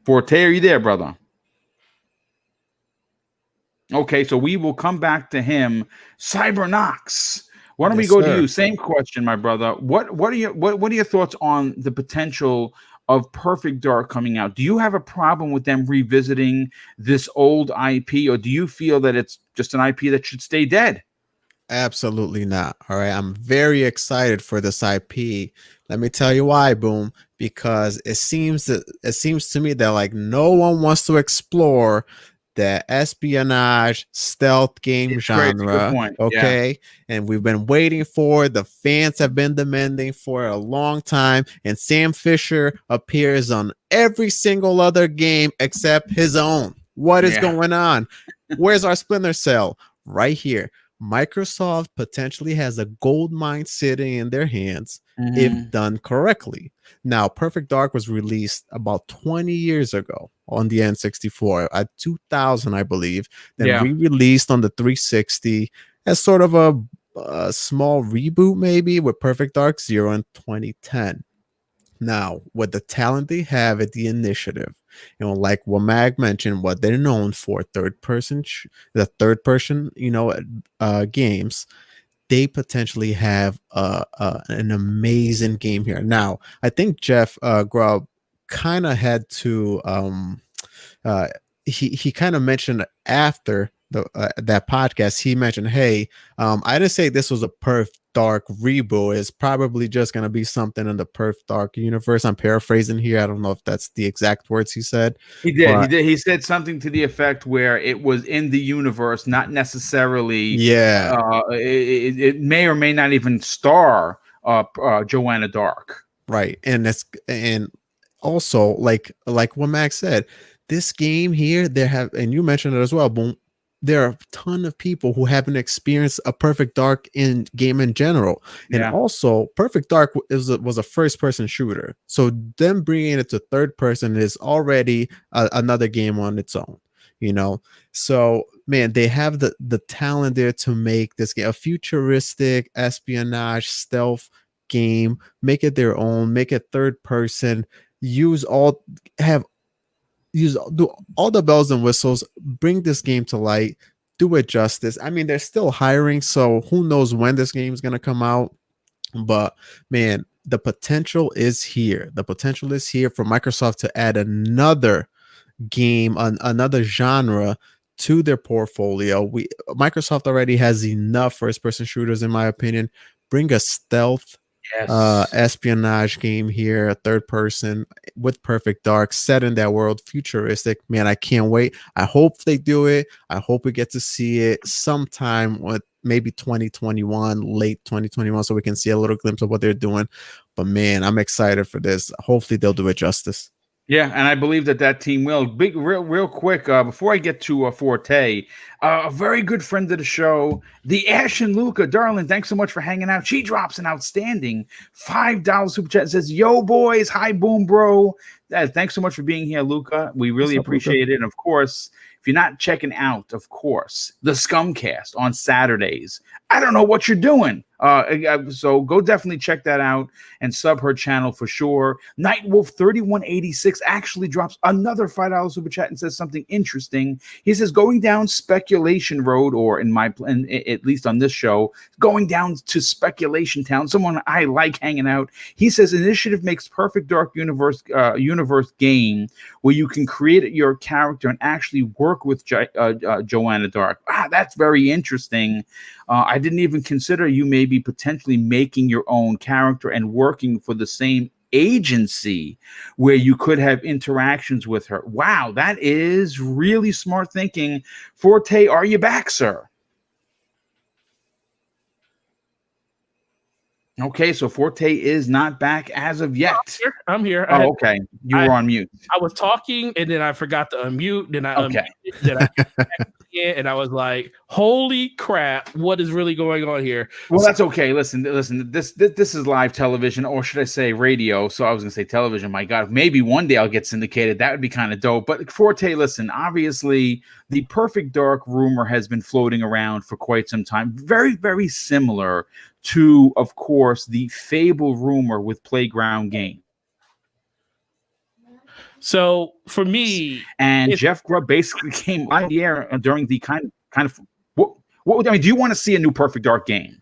Forte, are you there, brother? Okay, so we will come back to him. Cybernox, why don't we go to you? Same question, my brother. What are your thoughts on the potential of Perfect Dark coming out? Do you have a problem with them revisiting this old IP, or do you feel that it's just an IP that should stay dead? Absolutely not. All right. I'm very excited for this IP. Let me tell you why, Boom. Because it seems to me that like no one wants to explore the espionage stealth game genre. Okay. Yeah. And we've been waiting for it. The fans have been demanding for a long time. And Sam Fisher appears on every single other game except his own. What is going on? Where's our Splinter Cell? Right here. Microsoft potentially has a gold mine sitting in their hands if done correctly. Now, Perfect Dark was released about 20 years ago on the N64 at 2000, I believe. Then re-released on the 360 as sort of a small reboot, maybe, with Perfect Dark Zero in 2010. Now, with the talent they have at the initiative, like what Mag mentioned, what they're known for, third person games, they potentially have an amazing game here. Now, I think Jeff Grubb kind of had to he kind of mentioned after that podcast, he mentioned, hey, I didn't say this was a Perf Dark reboot. It's probably just going to be something in the Perf Dark universe. I'm paraphrasing here. I don't know if that's the exact words he said. He did. He said something to the effect where it was in the universe, not necessarily. Yeah. It may or may not even star Joanna Dark. Right. And also like what Max said, this game here, and you mentioned it as well, Boom. There are a ton of people who haven't experienced a Perfect Dark game in general. And also, Perfect Dark was a first-person shooter. So them bringing it to third person is already another game on its own. So, man, they have the talent there to make this game a futuristic espionage stealth game, make it their own, make it third person, do all the bells and whistles, bring this game to light, do it justice. I mean, they're still hiring, so who knows when this game is going to come out. But, man, the potential is here. The potential is here for Microsoft to add another game, another genre to their portfolio. Microsoft already has enough first-person shooters, in my opinion. Bring a stealth Yes. espionage game here, a third person with Perfect Dark, set in that world, futuristic. Man, I can't wait. I hope they do it. I hope we get to see it sometime with maybe 2021, late 2021, so we can see a little glimpse of what they're doing. But man, I'm excited for this. Hopefully they'll do it justice. Yeah, and I believe that team will. Real quick, before I get to Forte, a very good friend of the show, the Ashen Luca, darling. Thanks so much for hanging out. She drops an outstanding $5 super chat. Says, "Yo, boys, hi, boom, bro." Thanks so much for being here, Luca. We really appreciate it. And of course, if you're not checking out, of course, the Scumcast on Saturdays, I don't know what you're doing. So go definitely check that out and sub her channel for sure. Nightwolf 3186 actually drops another $5 super chat and says something interesting. He says, going down speculation road, or at least on this show, going down to speculation town, someone I like hanging out. He says, initiative makes perfect dark universe game where you can create your character and actually work with Joanna Dark. That's very interesting. I didn't even consider you maybe potentially making your own character and working for the same agency where you could have interactions with her. Wow, that is really smart thinking. Forte, are you back, sir? Okay, so Forte is not back as of yet. I'm here. Oh, okay. You were on mute. I was talking and then I forgot to unmute. Then I unmuted. Then I came back again, and I was like, "Holy crap! What is really going on here?" Well, that's okay. Listen. This is live television, or should I say radio? So I was gonna say television. My God, maybe one day I'll get syndicated. That would be kind of dope. But Forte, listen. Obviously, the Perfect Dark rumor has been floating around for quite some time. Very, very similar to, of course, the Fable rumor with Playground Game. So for me, and Jeff Grubb basically came on the air during the kind of what I mean, do you want to see a new Perfect Dark game?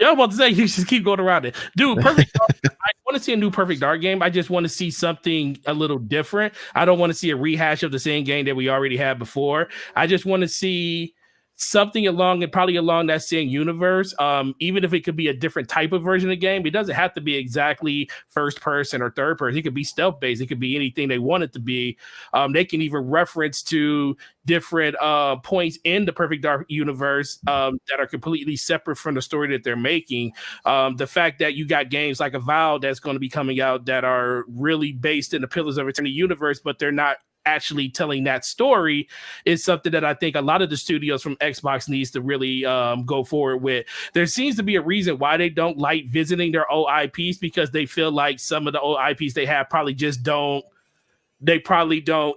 Yeah, I'm about to say you just keep going around it, dude. Perfect Dark, I want to see a new Perfect Dark game. I just want to see something a little different. I don't want to see a rehash of the same game that we already had before. I just want to see something along that same universe. Even if it could be a different type of version of the game, it doesn't have to be exactly first person or third person. It could be stealth based. It could be anything they want it to be. They can even reference to different points in the Perfect Dark universe that are completely separate from the story that they're making. The fact that you got games like Avowed that's going to be coming out that are really based in the Pillars of Eternity universe, but they're not actually telling that story, is something that I think a lot of the studios from Xbox needs to really go forward with. There seems to be a reason why they don't like visiting their old IPs, because they feel like some of the old IPs they have probably don't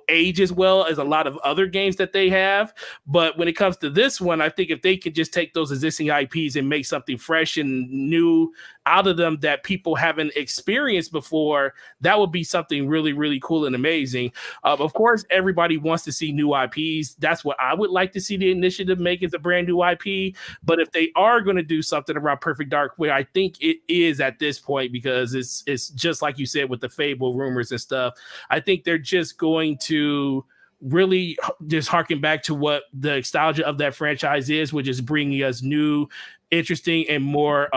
age as well as a lot of other games that they have. But when it comes to this one, I think if they could just take those existing IPs and make something fresh and new out of them that people haven't experienced before, that would be something really, really cool and amazing. Of course, everybody wants to see new IPs. That's what I would like to see the initiative make, is a brand new IP. But if they are going to do something around Perfect Dark, where I think it is at this point, because it's just like you said with the Fable rumors and stuff, I think they're just going to really just harken back to what the nostalgia of that franchise is, which is bringing us new, interesting, and more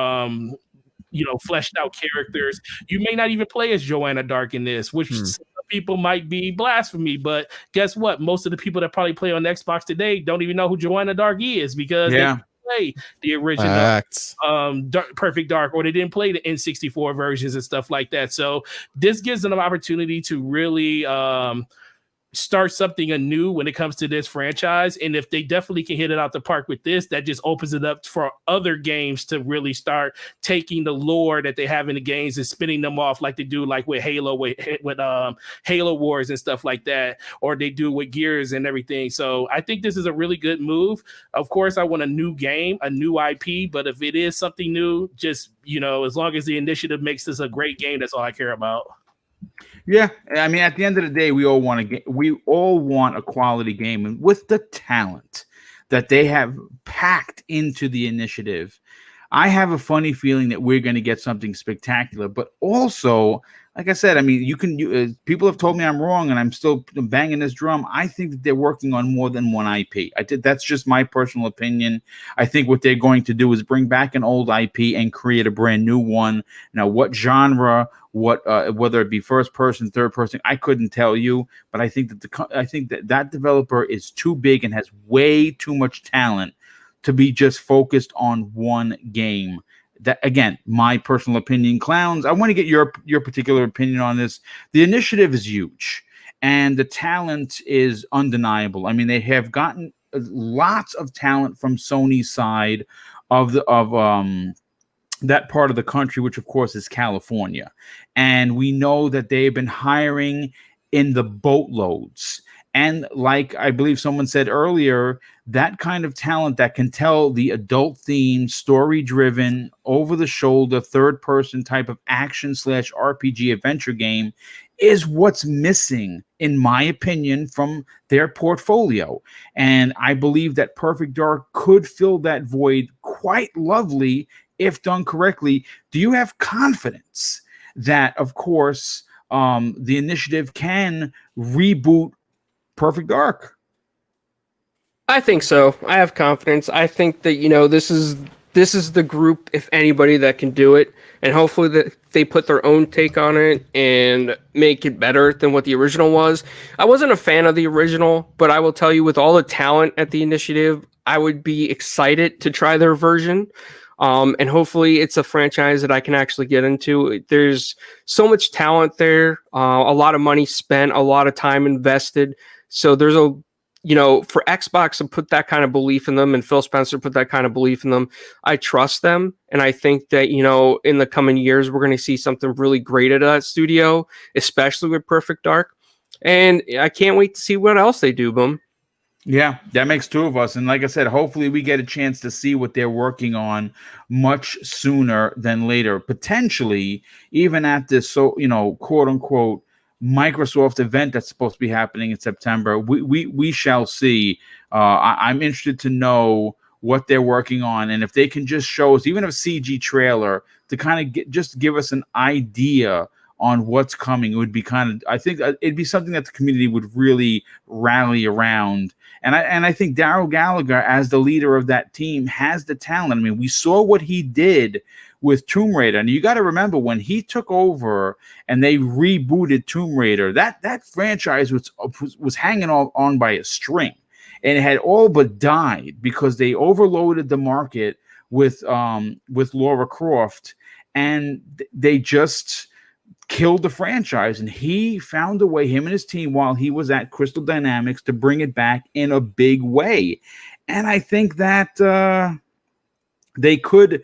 fleshed out characters. You may not even play as Joanna Dark in this, which some people might be blasphemy, but guess what? Most of the people that probably play on Xbox today don't even know who Joanna Dark is, because they play the original Perfect Dark, or they didn't play the N64 versions and stuff like that. So this gives them an opportunity to really start something anew when it comes to this franchise. And if they definitely can hit it out the park with this, that just opens it up for other games to really start taking the lore that they have in the games and spinning them off, like they do like with Halo, with Halo Wars and stuff like that, or they do with Gears and everything. So I think this is a really good move. Of course, I want a new game, a new IP, but if it is something new, just, as long as the initiative makes this a great game, that's all I care about. Yeah, I mean, at the end of the day, we all want a quality game, and with the talent that they have packed into the initiative, I have a funny feeling that we're going to get something spectacular. But also, like I said, I mean, people have told me I'm wrong, and I'm still banging this drum. I think that they're working on more than one IP. That's just my personal opinion. I think what they're going to do is bring back an old IP and create a brand new one. Now, what genre, whether it be first person, third person, I couldn't tell you. But I think that developer is too big and has way too much talent to be just focused on one game. That, again, my personal opinion. Clowns, I want to get your particular opinion on this. The initiative is huge, and the talent is undeniable. I mean, they have gotten lots of talent from Sony's side of that part of the country, which of course is California, and we know that they've been hiring in the boatloads. And like I believe someone said earlier, that kind of talent that can tell the adult themed, story-driven, over-the-shoulder, third-person type of action/RPG adventure game is what's missing, in my opinion, from their portfolio. And I believe that Perfect Dark could fill that void quite lovely if done correctly. Do you have confidence that, of course, the initiative can reboot Perfect Dark? I think so. I have confidence. I think that, this is the group, if anybody, that can do it, and hopefully that they put their own take on it and make it better than what the original was. I wasn't a fan of the original, but I will tell you, with all the talent at the initiative, I would be excited to try their version. And hopefully it's a franchise that I can actually get into. There's so much talent there, a lot of money spent, a lot of time invested. So there's for Xbox to put that kind of belief in them, and Phil Spencer put that kind of belief in them, I trust them. And I think that, in the coming years, we're going to see something really great at that studio, especially with Perfect Dark. And I can't wait to see what else they do, Boom. Yeah, that makes two of us. And like I said, hopefully we get a chance to see what they're working on much sooner than later, potentially even at this, quote unquote, Microsoft event that's supposed to be happening in September. We shall see. I'm interested to know what they're working on, and if they can just show us even a CG trailer to kind of just give us an idea on what's coming. It would be I think it'd be something that the community would really rally around. And I think Daryl Gallagher, as the leader of that team, has the talent. I mean, we saw what he did with Tomb Raider, and you got to remember when he took over and they rebooted Tomb Raider, that franchise was hanging on by a string, and it had all but died because they overloaded the market with Lara Croft, and they just killed the franchise. And he found a way, him and his team, while he was at Crystal Dynamics, to bring it back in a big way. And I think that they could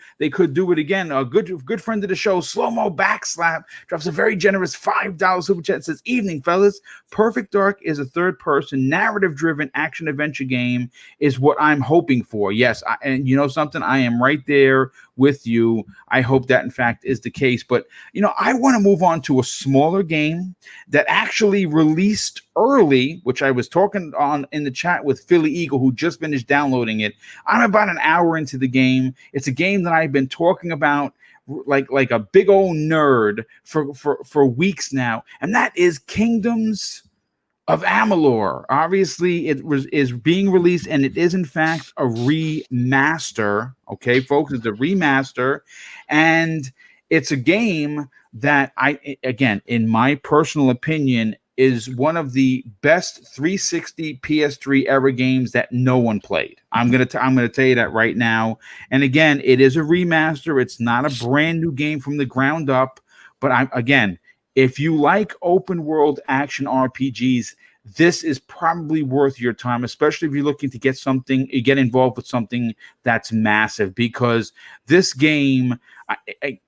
do it again. A good friend of the show, Slow Mo Backslap, drops a very generous $5 super chat. Says, "Evening, fellas. Perfect Dark is a third-person, narrative-driven action-adventure game. Is what I'm hoping for." Yes, and you know something, I am right there with you. I hope that in fact is the case. But I want to move on to a smaller game that actually released early, which I was talking on in the chat with Philly Eagle, who just finished downloading it. I'm about an hour into the game. It's a game that I've been talking about like a big old nerd for weeks now, and that is Kingdoms of Amalur. Obviously, is being released, and it is in fact a remaster. Okay, folks, it's a remaster, and it's a game that again, in my personal opinion, is one of the best 360 PS3 era games that no one played. I'm gonna tell you that right now. And again, it is a remaster. It's not a brand new game from the ground up. But if you like open world action RPGs, this is probably worth your time, especially if you're looking to get involved with something that's massive. Because this game,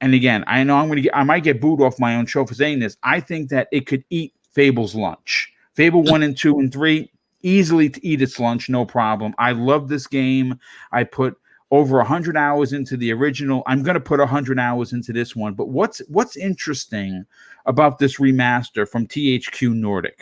and again, I know I might get booed off my own show for saying this. I think that it could eat Fable's lunch. Fable 1 and 2 and 3, easily to eat its lunch, no problem. I love this game. I put over 100 hours into the original. I'm going to put 100 hours into this one. But what's interesting about this remaster from THQ Nordic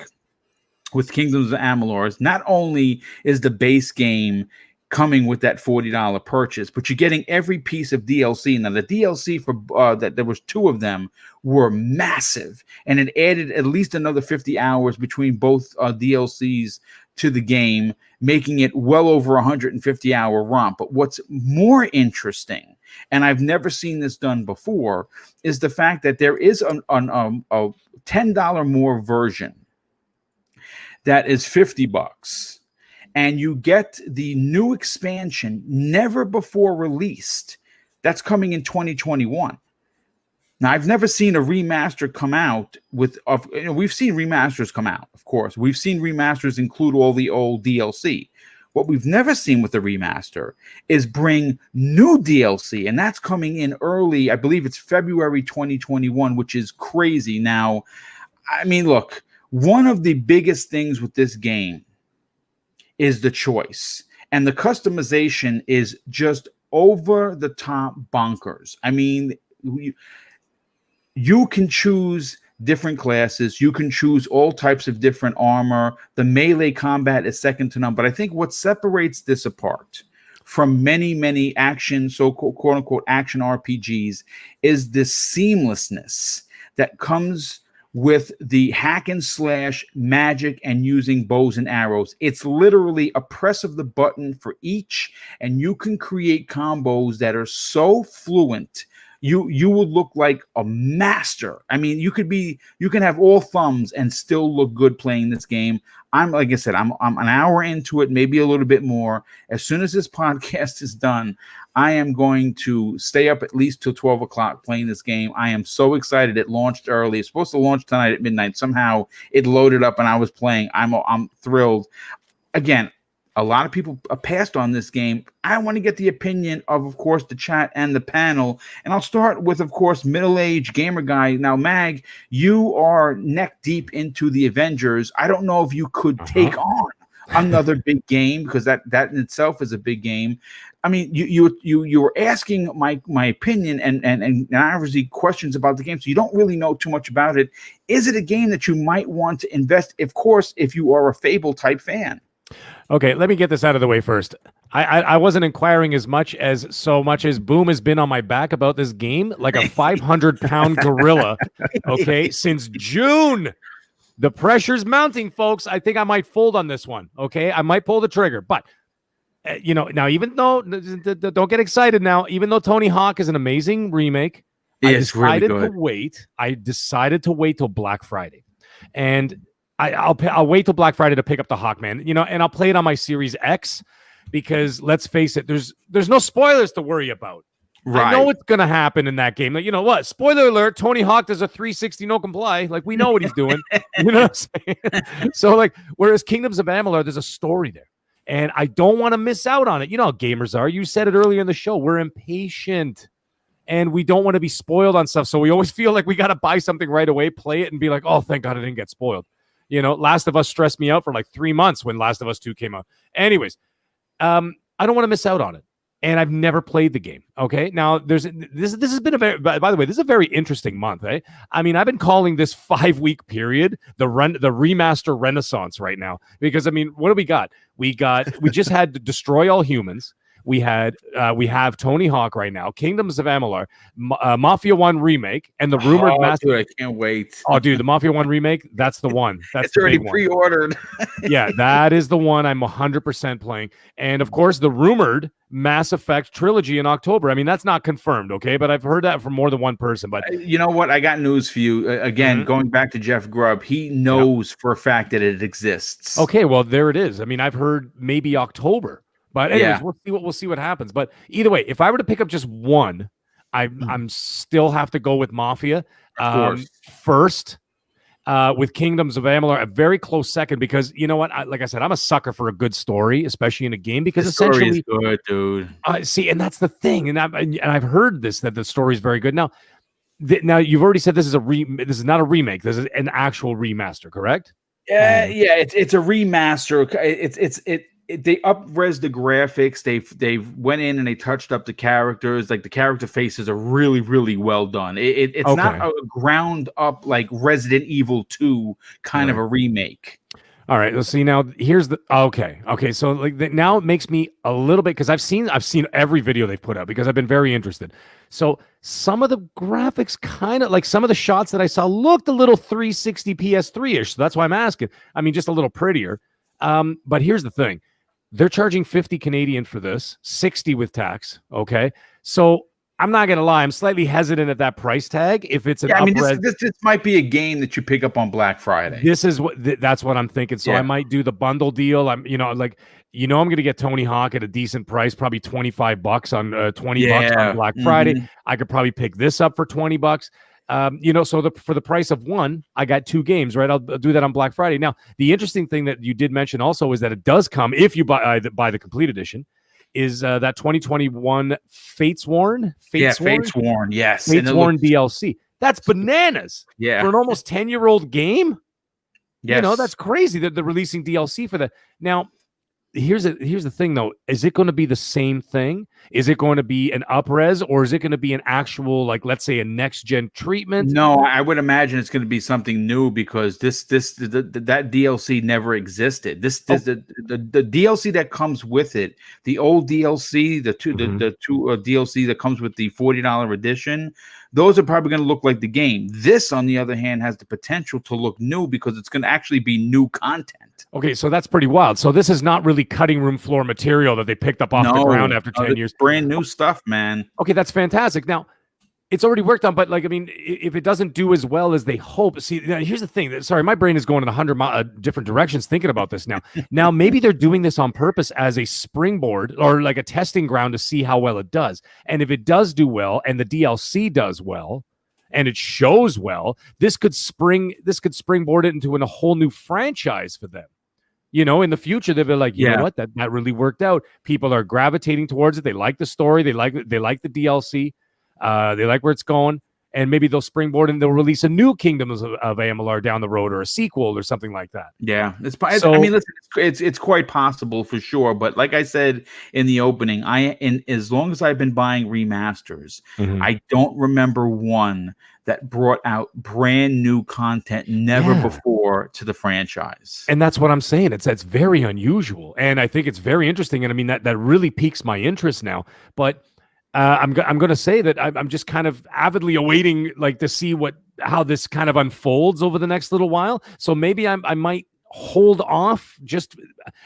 with Kingdoms of Amalur is not only is the base game coming with that $40 purchase, but you're getting every piece of DLC. Now, the DLC for that there was 2 of them were massive, and it added at least another 50 hours between both DLCs to the game, making it well over 150-hour romp. But what's more interesting, and I've never seen this done before, is the fact that there is a $10 more version that is $50, and you get the new expansion never before released. That's coming in 2021. Now, I've never seen a remaster come out with, we've seen remasters come out, of course. We've seen remasters include all the old DLC. What we've never seen with the remaster is bring new DLC, and that's coming in early. I believe it's February 2021, which is crazy. Now, I mean, look, one of the biggest things with this game is the choice, and the customization is just over the top bonkers. I mean, you can choose different classes, you can choose all types of different armor. The melee combat is second to none. But I think what separates this apart from many action, so-called quote unquote action RPGs, is this seamlessness that comes with the hack and slash magic and using bows and arrows. It's literally a press of the button for each, and you can create combos that are so fluent. You would look like a master. I mean, you can have all thumbs and still look good playing this game. Like I said, I'm an hour into it, maybe a little bit more. As soon as this podcast is done, I am going to stay up at least till 12 o'clock playing this game. I am so excited. It launched early. It's supposed to launch tonight at midnight. Somehow it loaded up and I was playing. I'm thrilled. Again, a lot of people passed on this game. I want to get the opinion of course, the chat and the panel. And I'll start with, of course, middle-aged gamer guy. Now, Mag, you are neck deep into the Avengers. I don't know if you could take on another big game, because that in itself is a big game. I mean, you were asking my opinion and obviously questions about the game, so you don't really know too much about it. Is it a game that you might want to invest, of course, if you are a Fable type fan? Okay, let me get this out of the way first. I wasn't inquiring as much as Boom has been on my back about this game, like a 500-pound gorilla, okay, since June. The pressure's mounting, folks. I think I might fold on this one, okay? I might pull the trigger, but, now, even though, don't get excited now, even though Tony Hawk is an amazing remake, I decided to wait till Black Friday. And I'll wait till Black Friday to pick up the Hawkman, and I'll play it on my Series X, because let's face it, there's no spoilers to worry about. Right. I know what's gonna happen in that game. Like, you know what? Spoiler alert: Tony Hawk does a 360 no comply. Like, we know what he's doing. You know what I'm saying? So, like, whereas Kingdoms of Amalur, there's a story there, and I don't want to miss out on it. You know how gamers are. You said it earlier in the show. We're impatient, and we don't want to be spoiled on stuff. So we always feel like we got to buy something right away, play it, and be like, "Oh, thank God I didn't get spoiled." Last of Us stressed me out for like 3 months when Last of Us 2 came out. Anyways, I don't want to miss out on it. And I've never played the game. Okay. Now this has been by the way, this is a very interesting month. Eh? I mean, I've been calling this 5-week period the remaster renaissance right now, because I mean, what do we got? We just had to Destroy All Humans. We have Tony Hawk right now, Kingdoms of Amalur, Mafia 1 remake, and the rumored master. Dude, I can't wait. Oh, dude, the Mafia 1 remake, that's the one. That's it's already pre-ordered. Yeah, that is the one I'm 100% playing. And of course, the rumored Mass Effect trilogy in October. I mean, that's not confirmed, okay? But I've heard that from more than one person. But you know what? I got news for you. Again, going back to Jeff Grubb, he knows for a fact that it exists. Okay, well, there it is. I mean, I've heard maybe October. But anyways, we'll see what happens. But either way, if I were to pick up just one, I'm still have to go with Mafia first, with Kingdoms of Amalur a very close second, because you know what? Like I said, I'm a sucker for a good story, especially in a game, because essentially, is good, dude. See, and that's the thing, and I've heard that the story is very good. Now you've already said this is this is not a remake. This is an actual remaster, correct? Yeah, it's a remaster. They up-res the graphics. They went in and they touched up the characters. Like, the character faces are really, really well done. It's not a ground up like Resident Evil 2 kind of a remake. All right, let's see now. Here's the okay. So like now it makes me a little bit because I've seen every video they've put out because I've been very interested. So some of the graphics kind of like some of the shots that I saw looked a little 360 PS3-ish. So that's why I'm asking. I mean, just a little prettier. But here's the thing: they're charging 50 Canadian for this, 60 with tax. Okay, so I'm not gonna lie, I'm slightly hesitant at that price tag. If it's an this might be a game that you pick up on Black Friday. This is that's what I'm thinking. So I might do the bundle deal. I'm I'm gonna get Tony Hawk at a decent price, probably $25 on 20 bucks on Black Friday. I could probably pick this up for $20. So for the price of one, I got two games, right? I'll do that on Black Friday. Now, the interesting thing that you did mention also is that it does come if you buy the complete edition. Is that 2021 Fates Worn? Fates Worn, yes. Fates Worn DLC. That's bananas. Yeah. For an almost 10-year-old game? Yes. That's crazy that they're releasing DLC for that. Now, here's the thing, though. Is it going to be the same thing? Is it going to be an up-res, or is it going to be an actual, like, let's say, a next-gen treatment? No, I would imagine it's going to be something new because that DLC never existed. The DLC that comes with it, the old DLC, the two DLC that comes with the $40 edition, those are probably going to look like the game. This, on the other hand, has the potential to look new because it's going to actually be new content. Okay, so that's pretty wild. So this is not really cutting room floor material that they picked up off the ground after 10 years. Brand new stuff, man. Okay, that's fantastic. Now, it's already worked on, but if it doesn't do as well as they hope, see, now, here's the thing. Sorry, my brain is going in 100 different directions thinking about this now. Now, maybe they're doing this on purpose as a springboard or like a testing ground to see how well it does. And if it does do well and the DLC does well and it shows well, this could springboard it into a whole new franchise for them. In the future, they'll be like, you know what, that really worked out. People are gravitating towards it. They like the story. They like the DLC. They like where it's going. And maybe they'll springboard and they'll release a new Kingdoms of Amalur down the road or a sequel or something like that. Yeah. It's quite possible for sure. But like I said in the opening, as long as I've been buying remasters, I don't remember one that brought out brand new content never before to the franchise. And that's what I'm saying. It's very unusual. And I think it's very interesting. And I mean, that really piques my interest now. But I'm going to say that I'm just kind of avidly awaiting to see how this kind of unfolds over the next little while. So maybe I might hold off.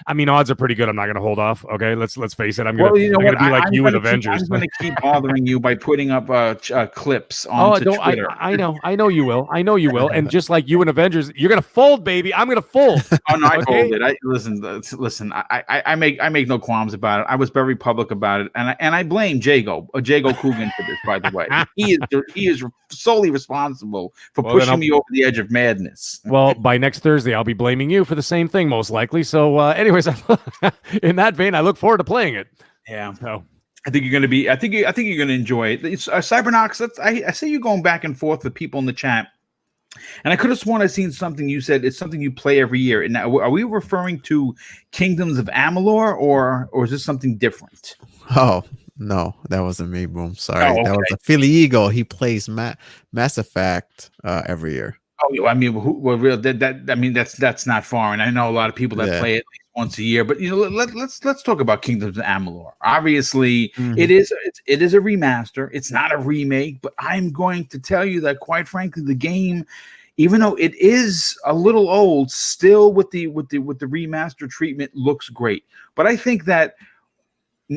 Odds are pretty good. I'm not going to hold off. Okay, let's face it. I'm going to be like you with Avengers. I'm going to keep bothering you by putting up clips on Twitter. I know you will. And just like you and Avengers, you're going to fold, baby. I'm going to fold. Oh no, I folded. Listen. I make no qualms about it. I was very public about it, and I blame Jago Coogan for this. By the way, he is solely responsible for pushing me over the edge of madness. Well, by next Thursday, I'll be blaming you for the same thing, most likely. So, anyways, in that vein, I look forward to playing it. Yeah. So I think you're going to be. I think you're going to enjoy it. It's Cybernox. I see you going back and forth with people in the chat, and I could have sworn I seen something you said. It's something you play every year. And now, are we referring to Kingdoms of Amalur, or is this something different? Oh no, that wasn't me. Boom. Sorry, okay. That was a Philly Eagle. He plays Mass Effect every year. Oh, I mean, that's not foreign. I know a lot of people that play it at least once a year. But let's talk about Kingdoms of Amalur. Obviously, it is a remaster. It's not a remake. But I'm going to tell you that, quite frankly, the game, even though it is a little old, still with the remaster treatment looks great. But I think that,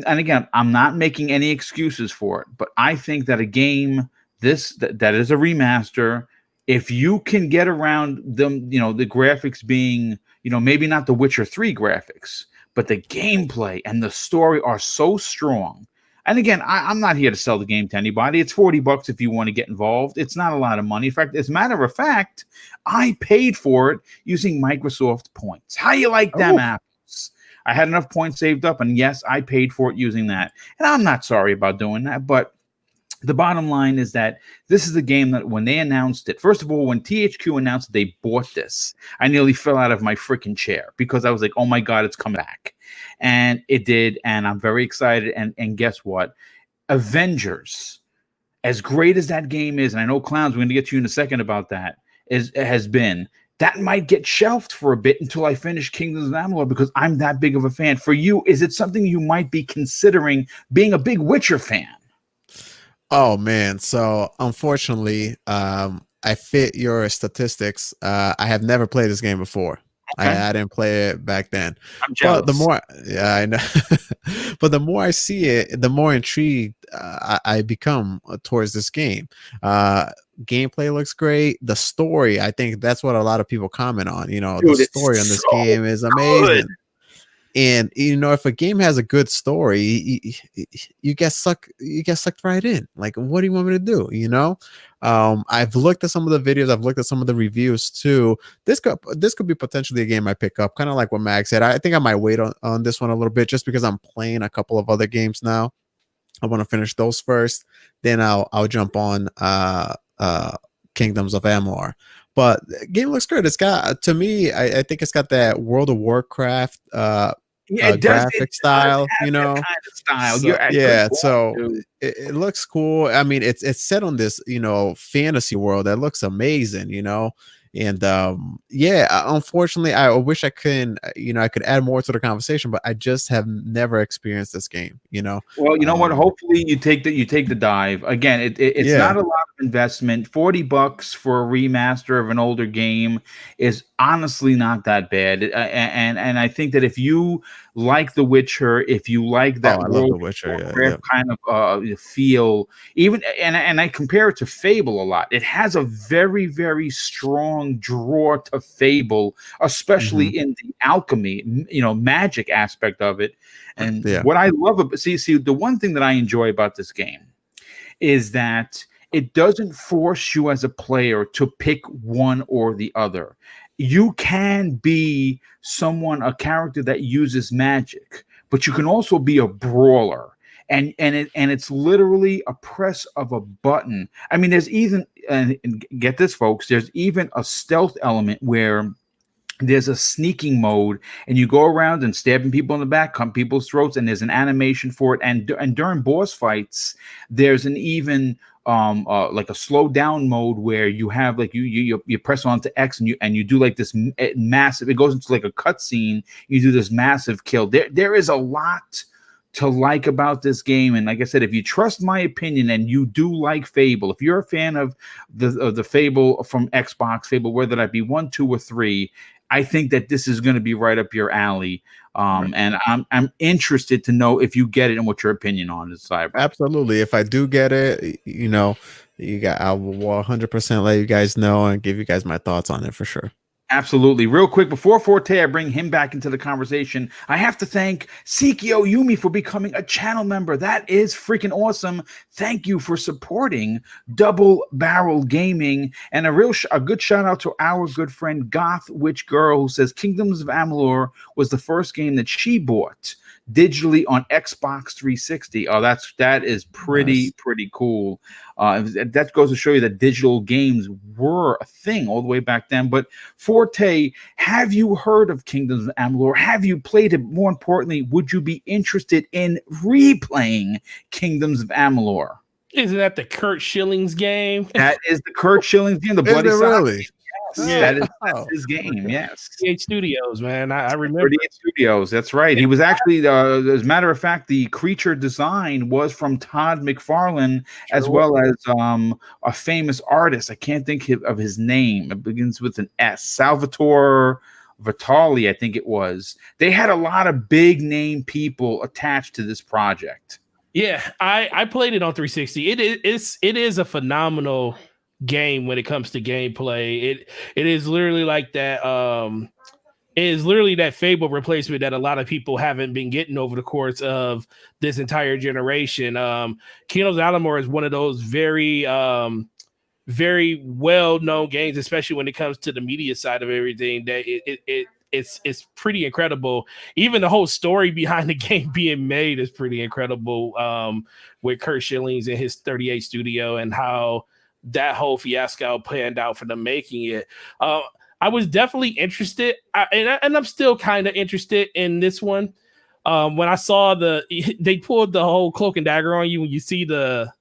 and again, I'm not making any excuses for it, but I think that a game that is a remaster, if you can get around them, the graphics being, maybe not the Witcher 3 graphics, but the gameplay and the story are so strong. And again, I'm not here to sell the game to anybody. It's $40 if you want to get involved. It's not a lot of money. In fact, as a matter of fact, I paid for it using Microsoft points. How you like them apples? I had enough points saved up, and yes, I paid for it using that. And I'm not sorry about doing that, but the bottom line is that this is a game that when they announced it, first of all, when THQ announced they bought this, I nearly fell out of my freaking chair because I was like, oh my God, it's coming back. And it did. And I'm very excited. And guess what? Avengers, as great as that game is, and I know Clowns, we're going to get to you in a second about that, has been. that might get shelved for a bit until I finish Kingdoms of Amalur because I'm that big of a fan. For you, is it something you might be considering being a big Witcher fan? Oh man, so unfortunately, I fit your statistics. I have never played this game before. Okay. I didn't play it back then. I'm jealous. But the more, yeah, I know. But the more I see it, the more intrigued I become towards this game. Gameplay looks great. The story, I think that's what a lot of people comment on. You know, Dude, the it's story on this so game is good. amazing. And you know, if a game has a good story, you get sucked right in. Like, what do you want me to do? You know, I've looked at some of the videos, I've looked at some of the reviews too. This could be potentially a game I pick up, kind of like what Mag said. I think I might wait on this one a little bit just because I'm playing a couple of other games now. I want to finish those first, then I'll jump on Kingdoms of Amalur. But the game looks good. It's got, to me, I think it's got that World of Warcraft graphic style, you know, kind of style. so, You're yeah, good so point, dude. it looks cool. I mean, it's set on this, you know, fantasy world that looks amazing, you know. And yeah, unfortunately, I wish I could, you know, I could add more to the conversation, but I just have never experienced this game, you know. Well, you know what? Hopefully you take the dive. Again, it's Yeah. not a lot of investment. $40 for a remaster of an older game is honestly not that bad. And I think that if you like The Witcher, if you like that I love World The Witcher, of yeah, Warcraft kind of feel, even and I compare it to Fable a lot. It has a very, very strong draw to Fable, especially in the alchemy, you know, magic aspect of it. And Yeah. what I love about see the one thing that I enjoy about this game is that it doesn't force you as a player to pick one or the other. You can be a character that uses magic, but you can also be a brawler. And it's literally a press of a button. I mean, there's even, and get this, folks, there's even a stealth element where there's a sneaking mode, and you go around and stabbing people in the back, cut people's throats, and there's an animation for it. And during boss fights, there's an even like a slow down mode where you have like you press on to X and you do like this massive. It goes into like a cutscene. You do this massive kill. There is a lot to like about this game, and like I said, if you trust my opinion and you do like Fable, if you're a fan of the Fable from Xbox, Fable, whether that be 1, 2, or 3, I think that this is going to be right up your alley. Right. And I'm interested to know if you get it and what your opinion on is, Cyber. Absolutely. If I do get it, you know, I will 100% let you guys know and give you guys my thoughts on it for sure. Absolutely. Real quick, before Forte, I bring him back into the conversation, I have to thank Sikio Yumi for becoming a channel member. That is freaking awesome. Thank you for supporting Double Barrel Gaming. And a good shout out to our good friend Goth Witch Girl, who says Kingdoms of Amalur was the first game that she bought digitally on Xbox 360. Oh, that is pretty cool. That goes to show you that digital games were a thing all the way back then. But Forte, have you heard of Kingdoms of Amalur? Have you played it? More importantly, would you be interested in replaying Kingdoms of Amalur? Isn't that the Kurt Schillings game? That is the Kurt Schillings game, the Is Bloody it Sock really? game. Yeah. Yes, that's his game. Yes. 38 Studios, man. I remember. 38 Studios. That's right. He was actually, as a matter of fact, the creature design was from Todd McFarlane, as well as a famous artist. I can't think of his name. It begins with an S. Salvatore Vitali, I think it was. They had a lot of big name people attached to this project. Yeah, I played it on 360. It is a phenomenal game when it comes to gameplay. It is literally like that. It is literally that Fable replacement that a lot of people haven't been getting over the course of this entire generation. Kingdoms of Amalur is one of those very very well-known games, especially when it comes to the media side of everything. That it's pretty incredible. Even the whole story behind the game being made is pretty incredible. With Kurt Schillings and his 38 studio and how that whole fiasco panned out for them making it. I was definitely interested, and I'm still kind of interested in this one. When I saw they pulled the whole cloak and dagger on you, when you see the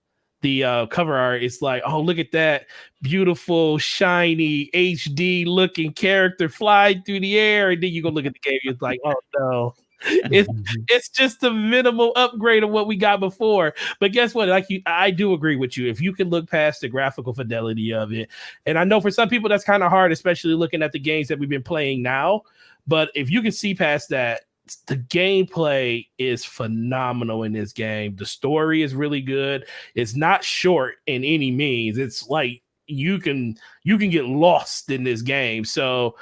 the cover art, it's like, oh, look at that beautiful, shiny, HD looking character flying through the air. And then you go look at the game, it's like, oh no. It's just a minimal upgrade of what we got before. But guess what? I do agree with you. If you can look past the graphical fidelity of it, and I know for some people that's kind of hard, especially looking at the games that we've been playing now. But if you can see past that, the gameplay is phenomenal in this game. The story is really good. It's not short in any means. It's like you can get lost in this game. So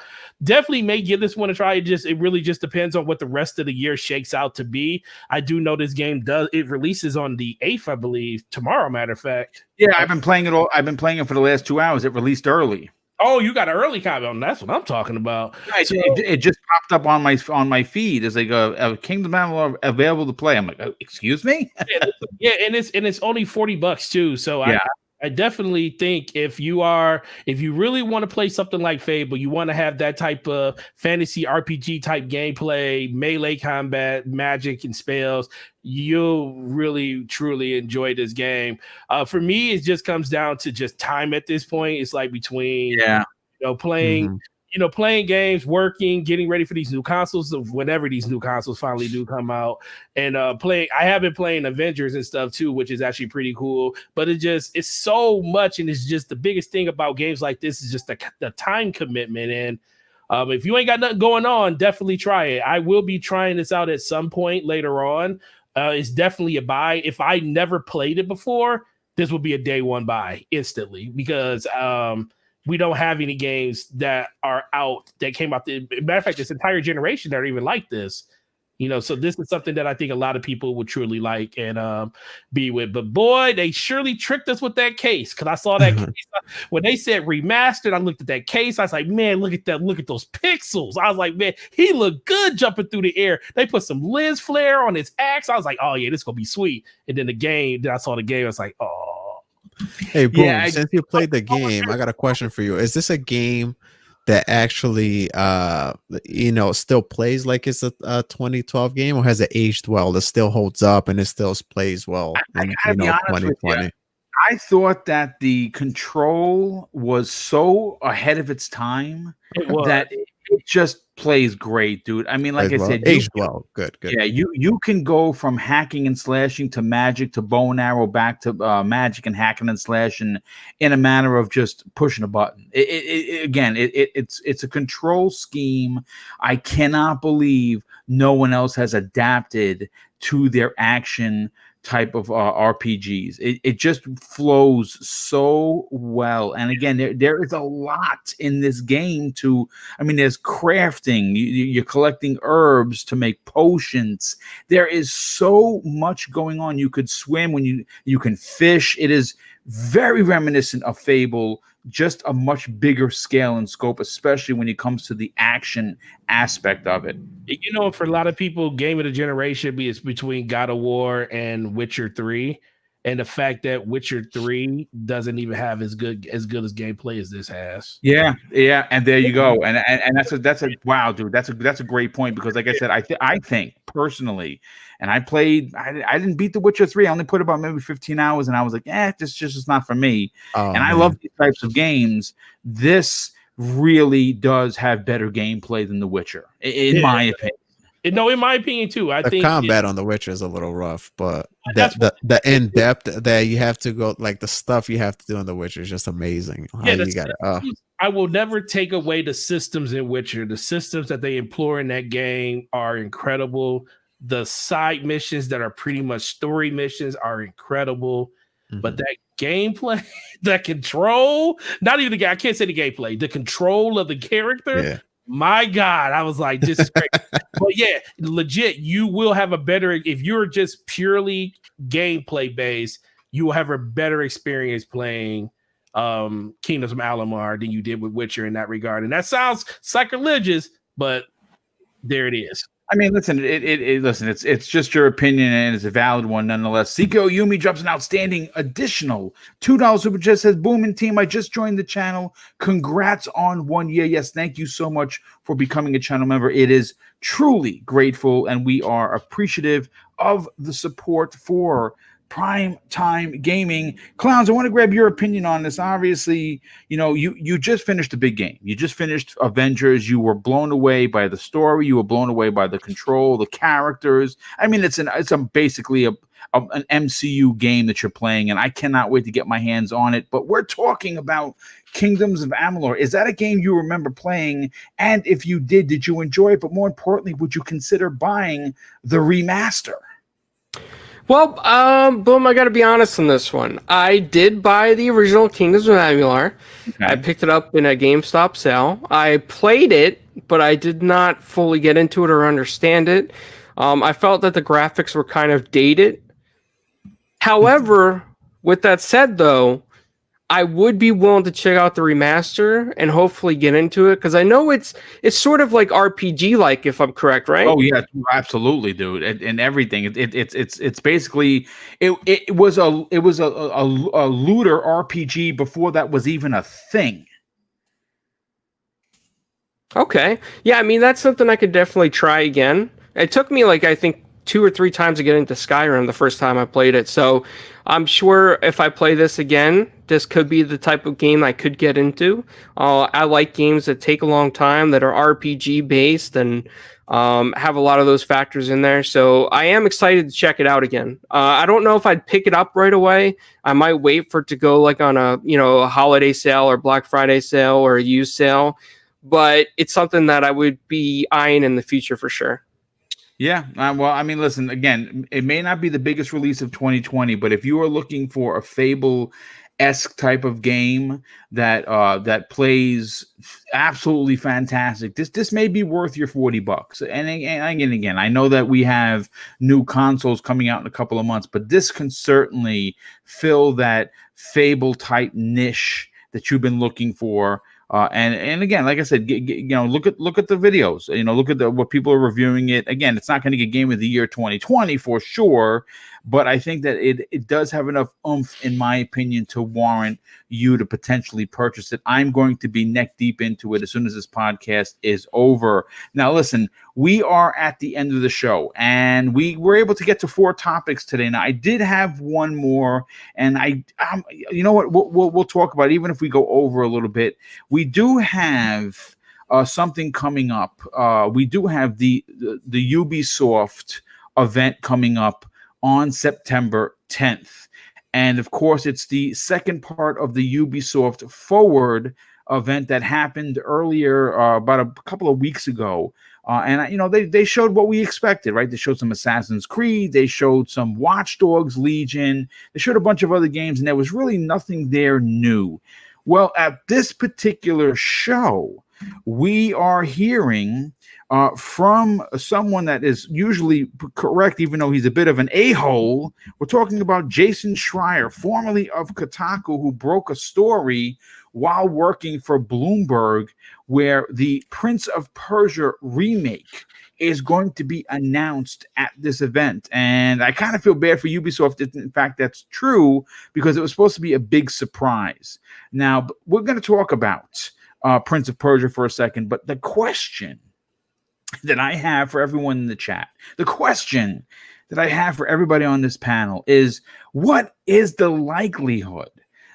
definitely may give this one a try. It really just depends on what the rest of the year shakes out to be. I do know this game releases on the 8th, I believe, tomorrow, matter of fact. Yeah, I've been playing it for the last 2 hours. It released early. Oh, you got an early copy on. That's what I'm talking about. Right, it just popped up on my feed as like a Kingdom Amalur available to play. I'm like, oh, excuse me. Yeah, and it's only $40 too. So yeah. I definitely think if you really want to play something like Fable, you want to have that type of fantasy RPG type gameplay, melee combat, magic and spells, you'll really truly enjoy this game. For me, it just comes down to just time at this point. It's like between playing playing games, working, getting ready for these new consoles, whenever these new consoles finally do come out, and I have been playing Avengers and stuff too, which is actually pretty cool. But it's so much, and it's just the biggest thing about games like this is just the time commitment. And if you ain't got nothing going on, definitely try it. I will be trying this out at some point later on. It's definitely a buy. If I never played it before, this will be a day one buy instantly, because we don't have any games that are out that came out. Matter of fact, this entire generation that are even like this, so this is something that I think a lot of people would truly like and be with. But boy, they surely tricked us with that case, because I saw that case when they said remastered. I looked at that case. I was like, man, look at that. Look at those pixels. I was like, man, he looked good jumping through the air. They put some lens flare on his axe. I was like, oh yeah, this is going to be sweet. And then I saw the game. I was like, oh. Hey, Boom, since you played the game, I got a question for you. Is this a game that actually, still plays like it's a 2012 game, or has it aged well? It still holds up and it still plays well in 2020? I thought that the control was so ahead of its time that it just plays great, dude. I mean, like I said, aged well. Good. Yeah, you can go from hacking and slashing to magic to bow and arrow back to magic and hacking and slashing in a matter of just pushing a button. It's a control scheme. I cannot believe no one else has adapted to their action type of RPGs. It just flows so well. And again, there is a lot in this game there's crafting. You're collecting herbs to make potions. There is so much going on. You could swim when you can fish. It is very reminiscent of Fable, just a much bigger scale and scope, especially when it comes to the action aspect of it. For a lot of people, game of the generation is between God of War and Witcher 3. And the fact that Witcher 3 doesn't even have as good as gameplay as this has. Yeah, and there you go. And that's a wow, dude. That's a great point, because like I said, I think personally, and I didn't beat The Witcher 3. I only put about maybe 15 hours, and I was like, this just not for me. I love these types of games. This really does have better gameplay than The Witcher, in my opinion. No, in my opinion too. I think combat on The Witcher is a little rough, but the in depth that you have to go, like the stuff you have to do in The Witcher is just amazing. I will never take away the systems in Witcher. The systems that they employ in that game are incredible. The side missions that are pretty much story missions are incredible. Mm-hmm. But that gameplay, that control, not even I can't say the gameplay, the control of the character. Yeah. My God, I was like, this is great. But yeah, legit, you will have a better, if you're just purely gameplay based, you will have a better experience playing Kingdoms of Amalur than you did with Witcher in that regard. And that sounds sacrilegious, but there it is. I mean, listen, it's just your opinion, and it's a valid one nonetheless. Seiko Yumi drops an outstanding additional $2 super chat, says, Boom and team, I just joined the channel. Congrats on 1 year. Yes, thank you so much for becoming a channel member. It is truly grateful, and we are appreciative of the support for Prime Time Gaming. Clowns, I want to grab your opinion on this. Obviously, you just finished a big game. You just finished Avengers. You were blown away by the story. You were blown away by the control, the characters. I mean, it's basically an MCU game that you're playing, and I cannot wait to get my hands on it. But we're talking about Kingdoms of Amalur. Is that a game you remember playing? And if you did you enjoy it? But more importantly, would you consider buying the remaster? Well, Boom, I got to be honest on this one. I did buy the original Kingdoms of Amalur. Okay. I picked it up in a GameStop sale. I played it, but I did not fully get into it or understand it. I felt that the graphics were kind of dated. However, with that said, though, I would be willing to check out the remaster and hopefully get into it, because I know it's sort of like RPG-like, if I'm correct, right? Oh yeah, absolutely, dude, and everything. It's basically it was a looter RPG before that was even a thing. Okay, yeah, I mean that's something I could definitely try again. It took me I think 2 or 3 times to get into Skyrim the first time I played it. So I'm sure if I play this again, this could be the type of game I could get into. I like games that take a long time, that are RPG based, and have a lot of those factors in there. So I am excited to check it out again. I don't know if I'd pick it up right away. I might wait for it to go on a holiday sale or Black Friday sale or a used sale, but it's something that I would be eyeing in the future for sure. Yeah, well, I mean, listen, again, it may not be the biggest release of 2020, but if you are looking for a Fable-esque type of game that plays absolutely fantastic, this may be worth your $40. And again, I know that we have new consoles coming out in a couple of months, but this can certainly fill that Fable-type niche that you've been looking for. And again, like I said, look at the videos. Look at what people are reviewing it. Again, it's not going to get Game of the Year 2020 for sure, but I think that it does have enough oomph, in my opinion, to warrant you to potentially purchase it. I'm going to be neck deep into it as soon as this podcast is over. Now, listen, we are at the end of the show, and we were able to get to 4 topics today. Now, I did have one more, and you know what? We'll talk about it, even if we go over a little bit. We do have something coming up. We do have the Ubisoft event coming up on September 10th. And of course, it's the second part of the Ubisoft Forward event that happened earlier, about a couple of weeks ago. And they showed what we expected, right? They showed some Assassin's Creed, they showed some Watch Dogs Legion, they showed a bunch of other games, and there was really nothing there new. Well, at this particular show, we are hearing from someone that is usually correct, even though he's a bit of an a-hole. We're talking about Jason Schreier, formerly of Kotaku, who broke a story while working for Bloomberg where the Prince of Persia remake is going to be announced at this event. And I kind of feel bad for Ubisoft if, in fact, that's true, because it was supposed to be a big surprise. Now, we're going to talk about Prince of Persia for a second, but the question that I have for everyone in the chat, the question that I have for everybody on this panel is, what is the likelihood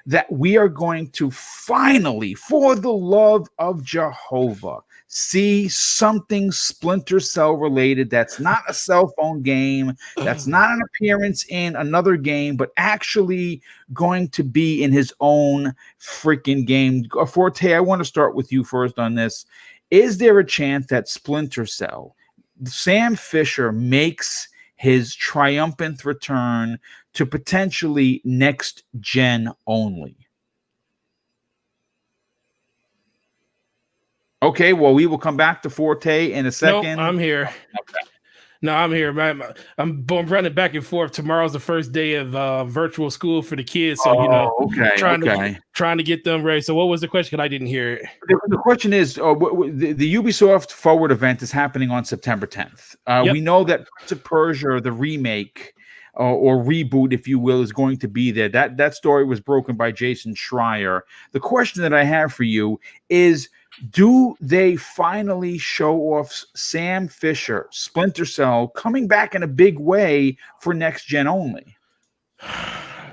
that we are going to finally, for the love of Jehovah, see something Splinter Cell related that's not a cell phone game, that's not an appearance in another game, but actually going to be in his own freaking game? Forte, I want to start with you first on this. Is there a chance that Splinter Cell, Sam Fisher, makes his triumphant return to potentially next gen only? Okay, well, we will come back to Forte in a second. Nope, I'm here. Okay. No, I'm here, man. I'm running back and forth. Tomorrow's the first day of virtual school for the kids, so trying to get them ready. So, what was the question? I didn't hear it. The question is, the Ubisoft Forward event is happening on September 10th. We know that Prince of Persia, the remake or reboot, if you will, is going to be there. That story was broken by Jason Schreier. The question that I have for you is, do they finally show off Sam Fisher, Splinter Cell, coming back in a big way for next gen only?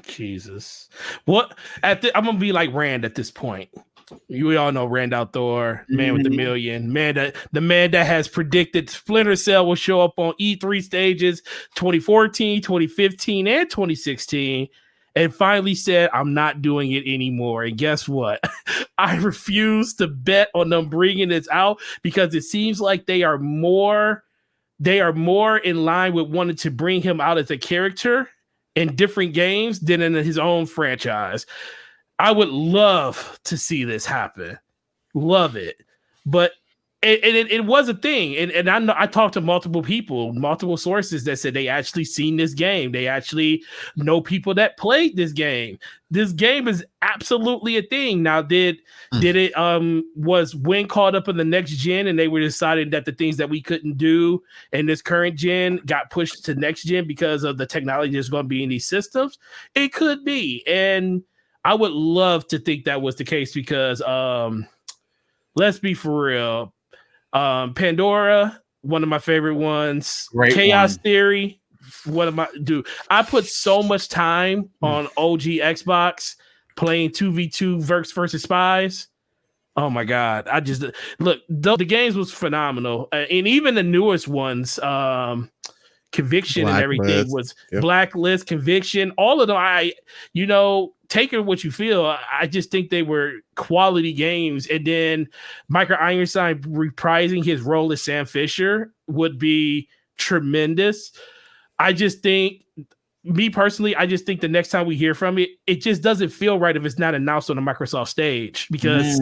Jesus. What I'm gonna be like Rand at this point. We all know Rand Althor, man with the million, the man that has predicted Splinter Cell will show up on E3 stages 2014, 2015, and 2016, and finally said, I'm not doing it anymore. And guess what? I refuse to bet on them bringing this out because it seems like they are more in line with wanting to bring him out as a character in different games than in his own franchise. I would love to see this happen. Love it. But it was a thing. And I know I talked to multiple people, multiple sources that said they actually seen this game. They actually know people that played this game. This game is absolutely a thing. Now, did it was when caught up in the next gen and they were deciding that the things that we couldn't do in this current gen got pushed to next gen because of the technology that's going to be in these systems? It could be. And I would love to think that was the case because let's be for real. Pandora, one of my favorite ones. Great Chaos one. Theory, I put so much time on OG Xbox playing 2v2 versus Spies. Oh my god. I just look, the games was phenomenal. And even the newest ones, Conviction and everything was Blacklist, Conviction, all of them. Take it what you feel. I just think they were quality games. And then Michael Ironside reprising his role as Sam Fisher would be tremendous. I just think, me personally, I just think the next time we hear from it, it just doesn't feel right if it's not announced on the Microsoft stage because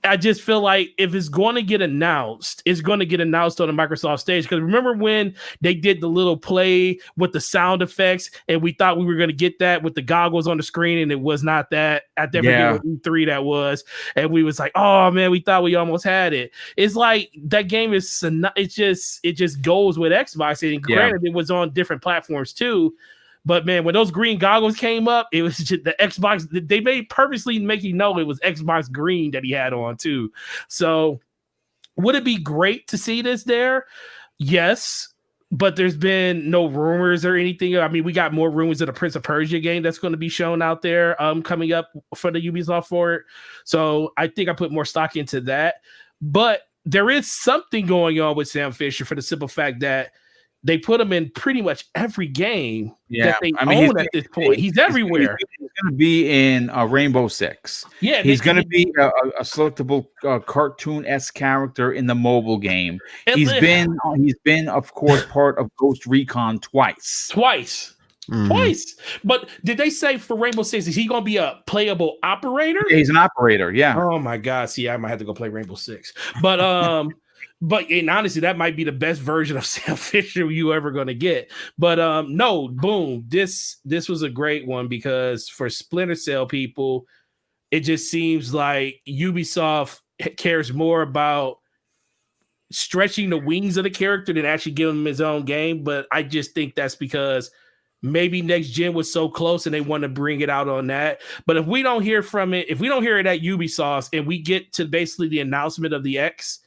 I just feel like if it's going to get announced, it's going to get announced on the Microsoft stage. Because remember when they did the little play with the sound effects and we thought we were going to get that with the goggles on the screen and it was not that. I definitely forget what E3 that was. And we was like, oh man, we thought we almost had it. It's like that game is, it just goes with Xbox. And granted, it was on different platforms too. But man, when those green goggles came up, it was just the Xbox. They made purposely make you know it was Xbox green that he had on too. So would it be great to see this there? Yes, but there's been no rumors or anything. I mean, we got more rumors of the Prince of Persia game that's going to be shown out there coming up for the Ubisoft for it. So I think I put more stock into that. But there is something going on with Sam Fisher for the simple fact that they put him in pretty much every game that they own at this point. He's everywhere. He's going to be in Rainbow Six. Yeah, he's going to be a selectable cartoon-esque character in the mobile game. He's been, of course, part of Ghost Recon twice. Twice. But did they say for Rainbow Six, is he going to be a playable operator? Yeah, he's an operator, yeah. Oh, my God. See, I might have to go play Rainbow Six. But and honestly, that might be the best version of Sam Fisher you ever going to get. But no, boom. This was a great one because for Splinter Cell people, it just seems like Ubisoft cares more about stretching the wings of the character than actually giving him his own game. But I just think that's because maybe next gen was so close and they want to bring it out on that. But if we don't hear from it, if we don't hear it at Ubisoft and we get to basically the announcement of the X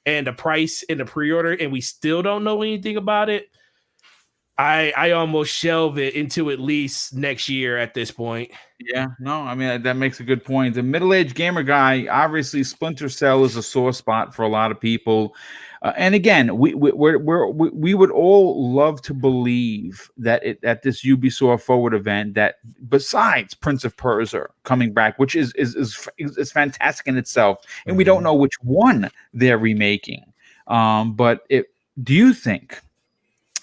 and the price in the pre-order and we still don't know anything about it, I almost shelve it into at least next year at this point. Yeah, no, I mean, that makes a good point. The middle-aged gamer guy, obviously Splinter Cell is a sore spot for a lot of people. And again, we would all love to believe that at this Ubisoft Forward event, that besides Prince of Persia coming back, which is fantastic in itself, and we don't know which one they're remaking. But do you think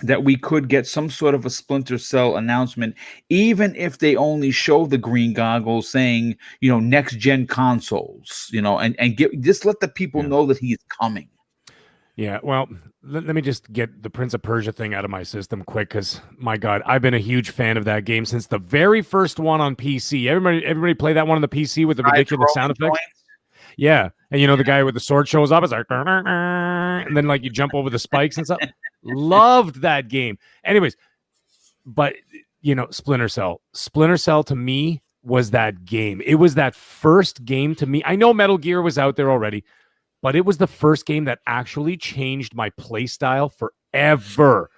that we could get some sort of a Splinter Cell announcement, even if they only show the green goggles saying, next gen consoles, and just let the people know that he's coming? Yeah, well, let me just get the Prince of Persia thing out of my system quick because, my God, I've been a huge fan of that game since the very first one on PC. Everybody play that one on the PC with the ridiculous sound effects? Yeah, and the guy with the sword shows up. It's like, and then you jump over the spikes and stuff. Loved that game. Anyways, but Splinter Cell to me was that game. It was that first game to me. I know Metal Gear was out there already, but it was the first game that actually changed my play style forever.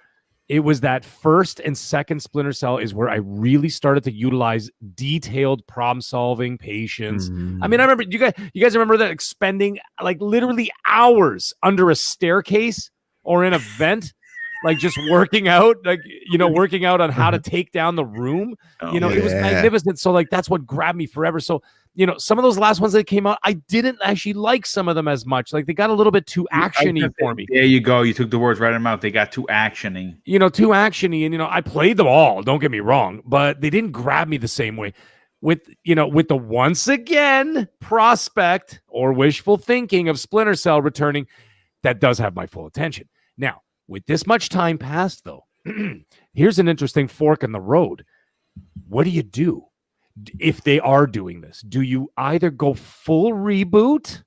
it was that first and second Splinter Cell is where I really started to utilize detailed problem solving, patience. I mean, I remember you guys remember that, like, spending like literally hours under a staircase or in a vent, like just working out, like, you know, working out on how to take down the room. You know, it was magnificent. So like that's what grabbed me forever. So, you know, some of those last ones that came out, I didn't actually like some of them as much. Like they got a little bit too action-y for me. There you go. You took the words right in my mouth. They got too action-y. You know, too action-y. And, you know, I played them all, don't get me wrong, but they didn't grab me the same way. With, you know, with the once again prospect or wishful thinking of Splinter Cell returning, that does have my full attention. Now, with this much time passed, though, here's an interesting fork in the road. What do you do if they are doing this? Do you either go full reboot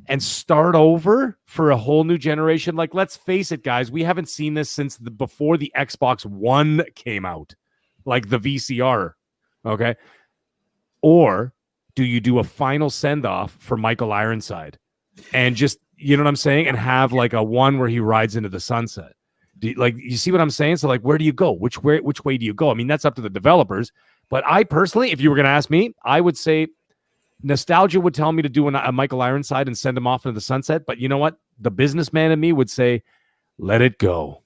and start over for a whole new generation? Like, let's face it, guys, we haven't seen this since before the Xbox One came out, like the VCR, okay? Or do you do a final send-off for Michael Ironside and just, you know what I'm saying, and have like a one where he rides into the sunset? Like, you see what I'm saying? So like, where do you go? Which way do you go? I mean, that's up to the developers. But I personally, if you were going to ask me, I would say nostalgia would tell me to do a Michael Ironside and send him off into the sunset. But you know what? The businessman in me would say, let it go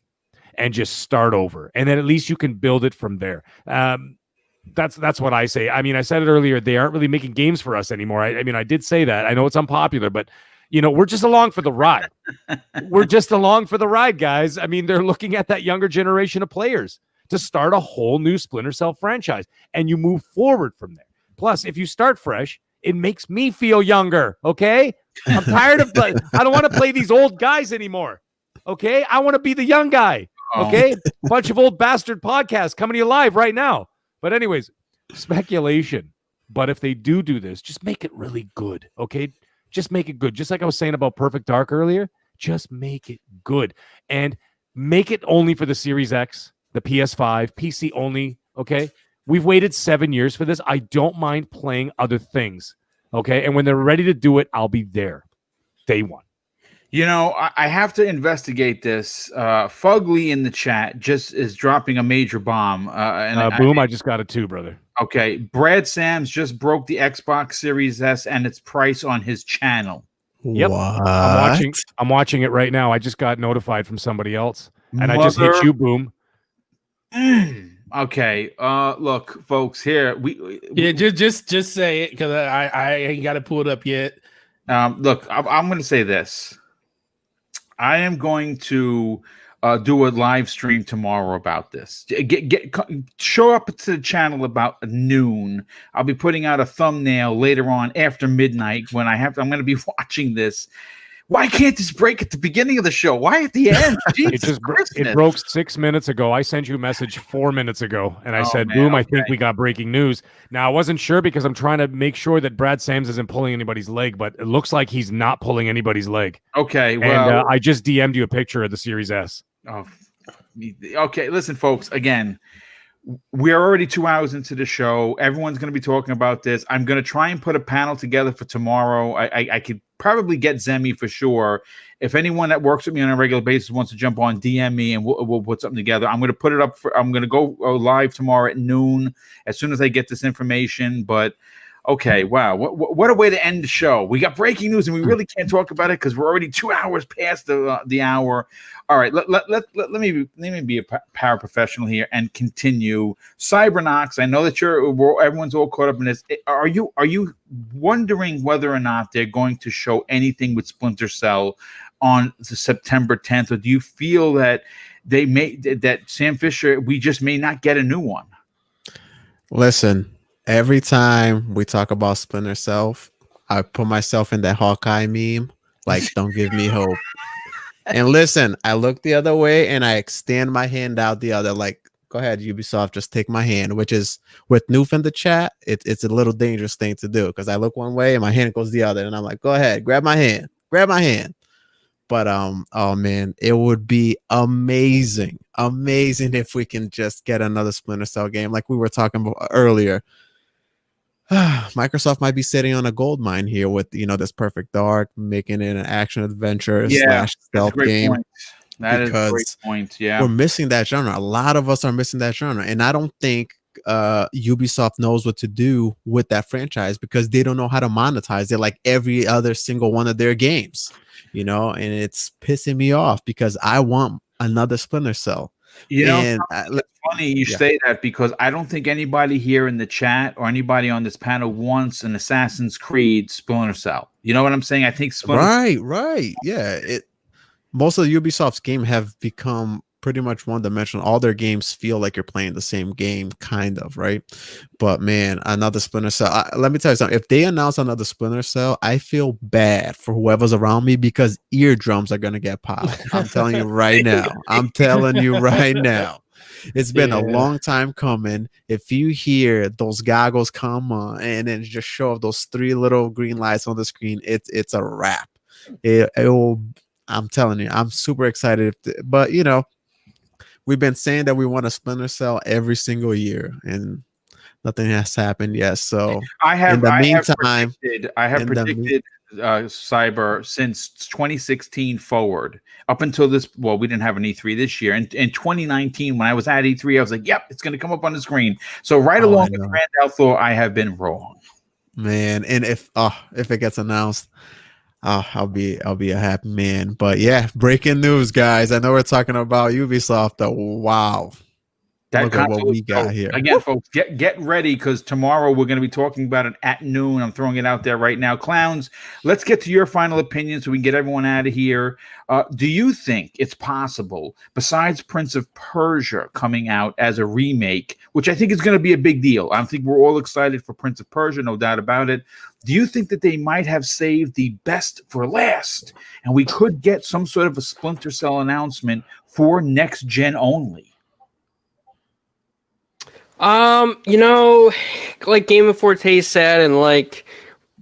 and just start over. And then at least you can build it from there. That's what I say. I mean, I said it earlier. They aren't really making games for us anymore. I mean, I did say that. I know it's unpopular, but you know, we're just along for the ride. We're just along for the ride, guys. I mean, they're looking at that younger generation of players to start a whole new Splinter Cell franchise, and you move forward from there. Plus, if you start fresh, it makes me feel younger, okay? I'm tired of I don't want to play these old guys anymore, okay? I want to be the young guy, okay? Bunch of old bastard podcasts coming to you live right now. But anyways, speculation. But if they do this, just make it really good, okay? Just make it good. Just like I was saying about Perfect Dark earlier, just make it good. And make it only for the Series X, the PS5, PC only, okay? We've waited 7 years for this. I don't mind playing other things, okay? And when they're ready to do it, I'll be there. Day one. You know, I have to investigate this. Fugly in the chat just is dropping a major bomb. Boom, I just got it too, brother. Okay, Brad Sams just broke the Xbox Series S and its price on his channel. Yep. What? I'm watching it right now. I just got notified from somebody else. And I just hit you, Boom. Okay. Look, folks, here we just say it because I ain't got it pulled up yet. Look, I'm going to say this. I am going to do a live stream tomorrow about this. Show up to the channel about noon. I'll be putting out a thumbnail later on after midnight when I'm going to be watching this. Why can't this break at the beginning of the show? Why at the end? It broke 6 minutes ago. I sent you a message 4 minutes ago, and I said, Boom, I think we got breaking news. Now, I wasn't sure because I'm trying to make sure that Brad Sams isn't pulling anybody's leg, but it looks like he's not pulling anybody's leg. Okay, well... And I just DM'd you a picture of the Series S. Oh, okay. Listen, folks, again, we're already 2 hours into the show. Everyone's going to be talking about this. I'm going to try and put a panel together for tomorrow. I could probably get Zemi for sure. If anyone that works with me on a regular basis wants to jump on, DM me and we'll put something together. I'm going to put it up I'm going to go live tomorrow at noon as soon as I get this information. But okay, wow, what a way to end the show. We got breaking news and we really can't talk about it because we're already 2 hours past the hour. All right, let me be a paraprofessional here and continue. Cybernox, I know that everyone's all caught up in this. Are you wondering whether or not they're going to show anything with Splinter Cell on September 10th, or do you feel that that Sam Fisher, we just may not get a new one? Listen, every time we talk about Splinter Cell, I put myself in that Hawkeye meme, like, don't give me hope. And listen, I look the other way and I extend my hand out the other, like, go ahead, Ubisoft, just take my hand, which is with Noof in the chat. It's a little dangerous thing to do because I look one way and my hand goes the other. And I'm like, go ahead, grab my hand. But, oh man, it would be amazing if we can just get another Splinter Cell game like we were talking about earlier. Microsoft might be sitting on a gold mine here with, this Perfect Dark, making it an action adventure / stealth game. That is a great because point. Yeah. we're missing that genre. A lot of us are missing that genre, and I don't think Ubisoft knows what to do with that franchise because they don't know how to monetize it like every other single one of their games, you know. And it's pissing me off because I want another Splinter Cell. You know, And it's funny you yeah. say that because I don't think anybody here in the chat or anybody on this panel wants an Assassin's Creed Splinter Cell. You know what I'm saying? I think right, yeah. Most of Ubisoft's game have become pretty much one-dimensional. All their games feel like you're playing the same game, kind of, right? But man, another Splinter Cell. Let me tell you something. If they announce another Splinter Cell, I feel bad for whoever's around me because eardrums are gonna get popped. I'm telling you right now. I'm telling you right now. It's been a long time coming. If you hear those goggles come on and then just show up those 3 little green lights on the screen, it's a wrap. It will. I'm telling you, I'm super excited. But you know, we've been saying that we want a Splinter Cell every single year, and nothing has happened yet. So I have predicted Cyber since 2016 forward up until this. Well, we didn't have an E3 this year. And in 2019, when I was at E3, I was like, "Yep, it's going to come up on the screen." So along with Grand Theft, I have been wrong, man. And if it gets announced, I'll be a happy man. But yeah, breaking news, guys. I know we're talking about Ubisoft, but wow. Look at what we got here. Again, folks, get ready because tomorrow we're going to be talking about it at noon. I'm throwing it out there right now. Clowns, let's get to your final opinion so we can get everyone out of here. Do you think it's possible, besides Prince of Persia coming out as a remake, which I think is going to be a big deal? I think we're all excited for Prince of Persia, no doubt about it. Do you think that they might have saved the best for last and we could get some sort of a Splinter Cell announcement for next gen only? You know, like Game of Forte said, and like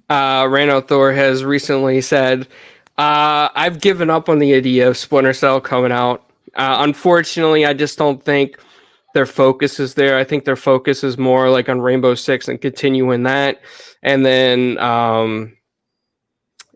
Rando Thor has recently said, I've given up on the idea of Splinter Cell coming out. Unfortunately, I just don't think their focus is there. I think their focus is more like on Rainbow Six and continuing that. And then,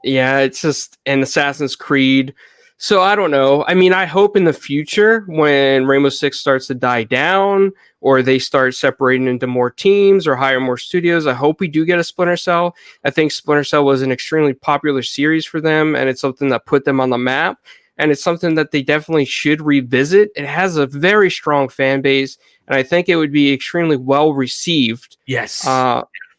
it's just an Assassin's Creed. So I don't know. I mean, I hope in the future when Rainbow Six starts to die down or they start separating into more teams or hire more studios, I hope we do get a Splinter Cell. I think Splinter Cell was an extremely popular series for them, and it's something that put them on the map, and it's something that they definitely should revisit. It has a very strong fan base, and I think it would be extremely well received. Yes.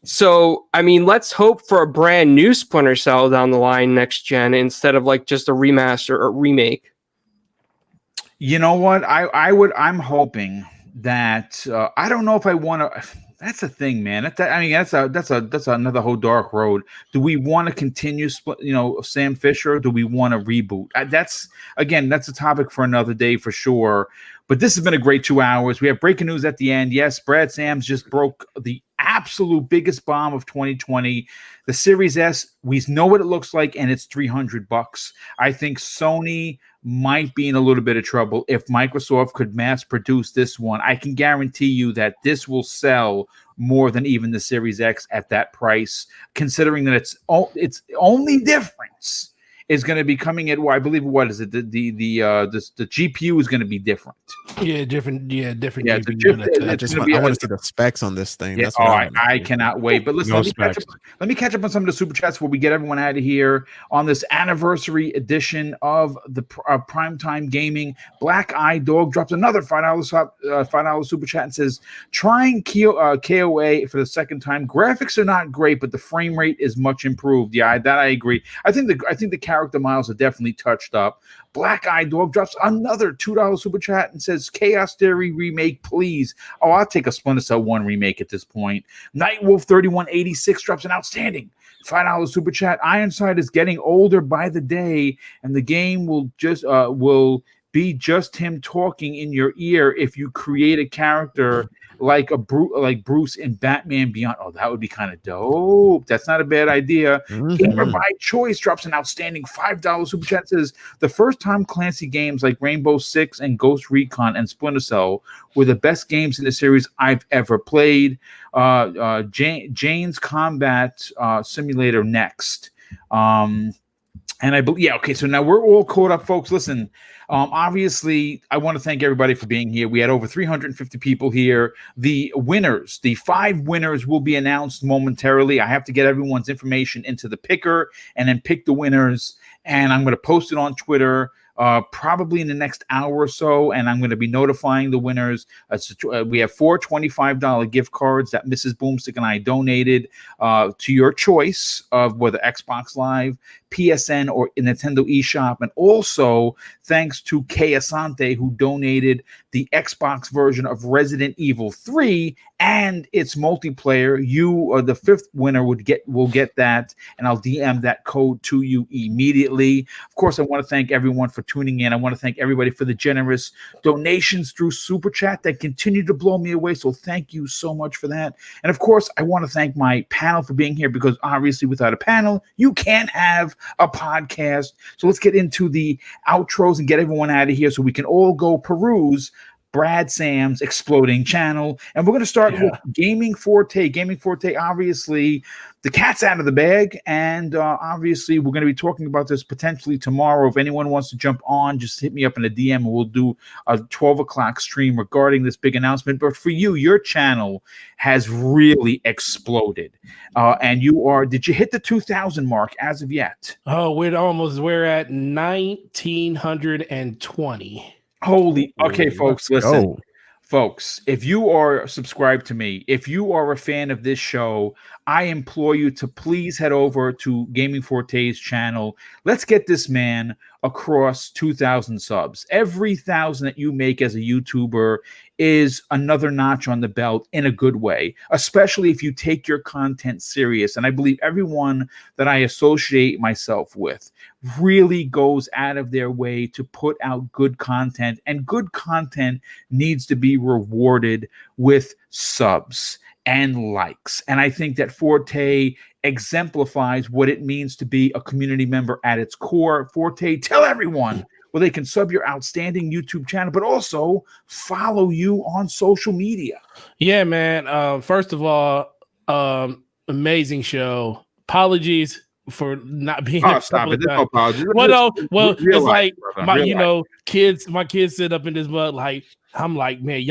So, I mean, let's hope for a brand new Splinter Cell down the line next gen instead of like just a remaster or remake. You know what? I'm hoping that I don't know if I want to. That's the thing, man. That's another whole dark road. Do we want to continue, Sam Fisher? Do we want to reboot? That's a topic for another day for sure. But this has been a great 2 hours. We have breaking news at the end. Yes, Brad Sams just broke the absolute biggest bomb of 2020. The Series S, we know what it looks like, and it's $300. I think Sony might be in a little bit of trouble if Microsoft could mass produce this one. I can guarantee you that this will sell more than even the Series X at that price, considering that its only difference is going to be coming at, well, I believe, what is it? The GPU is going to different. Different. Yeah, GPU. I want to see the specs on this thing. Yeah, That's I cannot wait. But listen, let me catch up on some of the super chats before we get everyone out of here on this anniversary edition of the Primetime Gaming. Black Eye Dog drops another $5 super chat and says, trying KOA for the second time. Graphics are not great, but the frame rate is much improved. Yeah, that I agree. I think the character models are definitely touched up. Black Eye Dog drops another $2 super chat and says, Chaos Theory remake, please. Oh, I'll take a Splinter Cell 1 remake at this point. Nightwolf 3186 drops an outstanding $5 super chat. Ironside is getting older by the day, and the game will be just him talking in your ear if you create a character like Bruce in Batman Beyond. Oh, that would be kind of dope. That's not a bad idea. Gamer by Choice drops an outstanding $5 super chat. Says the first time Clancy games like Rainbow Six and Ghost Recon and Splinter Cell were the best games in the series I've ever played. Jane's Combat Simulator next. And I believe, okay, so now we're all caught up, folks. Listen, Obviously, I want to thank everybody for being here. We had over 350 people here. The 5 winners will be announced momentarily. I have to get everyone's information into the picker and then pick the winners. And I'm going to post it on Twitter probably in the next hour or so, and I'm going to be notifying the winners. We have 4 $25 gift cards that Mrs. Boomstick and I donated to your choice of whether Xbox Live, PSN, or Nintendo eShop. And also thanks to Kay Asante, who donated the Xbox version of Resident Evil 3 and its multiplayer. You, the 5th winner, will get that, and I'll DM that code to you immediately. Of course, I want to thank everyone for tuning in. I want to thank everybody for the generous donations through Super Chat that continue to blow me away. So thank you so much for that. And of course, I want to thank my panel for being here, because obviously without a panel, you can't have a podcast. So let's get into the outros and get everyone out of here so we can all go peruse Brad Sam's exploding channel. And we're going to start with Gaming Forte. Gaming Forte, obviously, the cat's out of the bag. And obviously, we're going to be talking about this potentially tomorrow. If anyone wants to jump on, just hit me up in a DM and we'll do a 12 o'clock stream regarding this big announcement. But for you, your channel has really exploded. And did you hit the 2,000 mark as of yet? Oh, we're at 1,920. Holy, okay, folks, listen. Folks, if you are subscribed to me, if you are a fan of this show, I implore you to please head over to Gaming Forte's channel. Let's get this man across 2,000 subs. Every 1,000 that you make as a YouTuber is another notch on the belt in a good way, especially if you take your content serious. And I believe everyone that I associate myself with really goes out of their way to put out good content, and good content needs to be rewarded with subs and likes. And I think that Forte exemplifies what it means to be a community member at its core. Forte, tell everyone where they can sub your outstanding YouTube channel, but also follow you on social media. Yeah, man. First of all, amazing show. Apologies for not being. Oh, stop it! No apologies. Well, it's like kids. my kids sit up in this mud. Like, I'm like, man,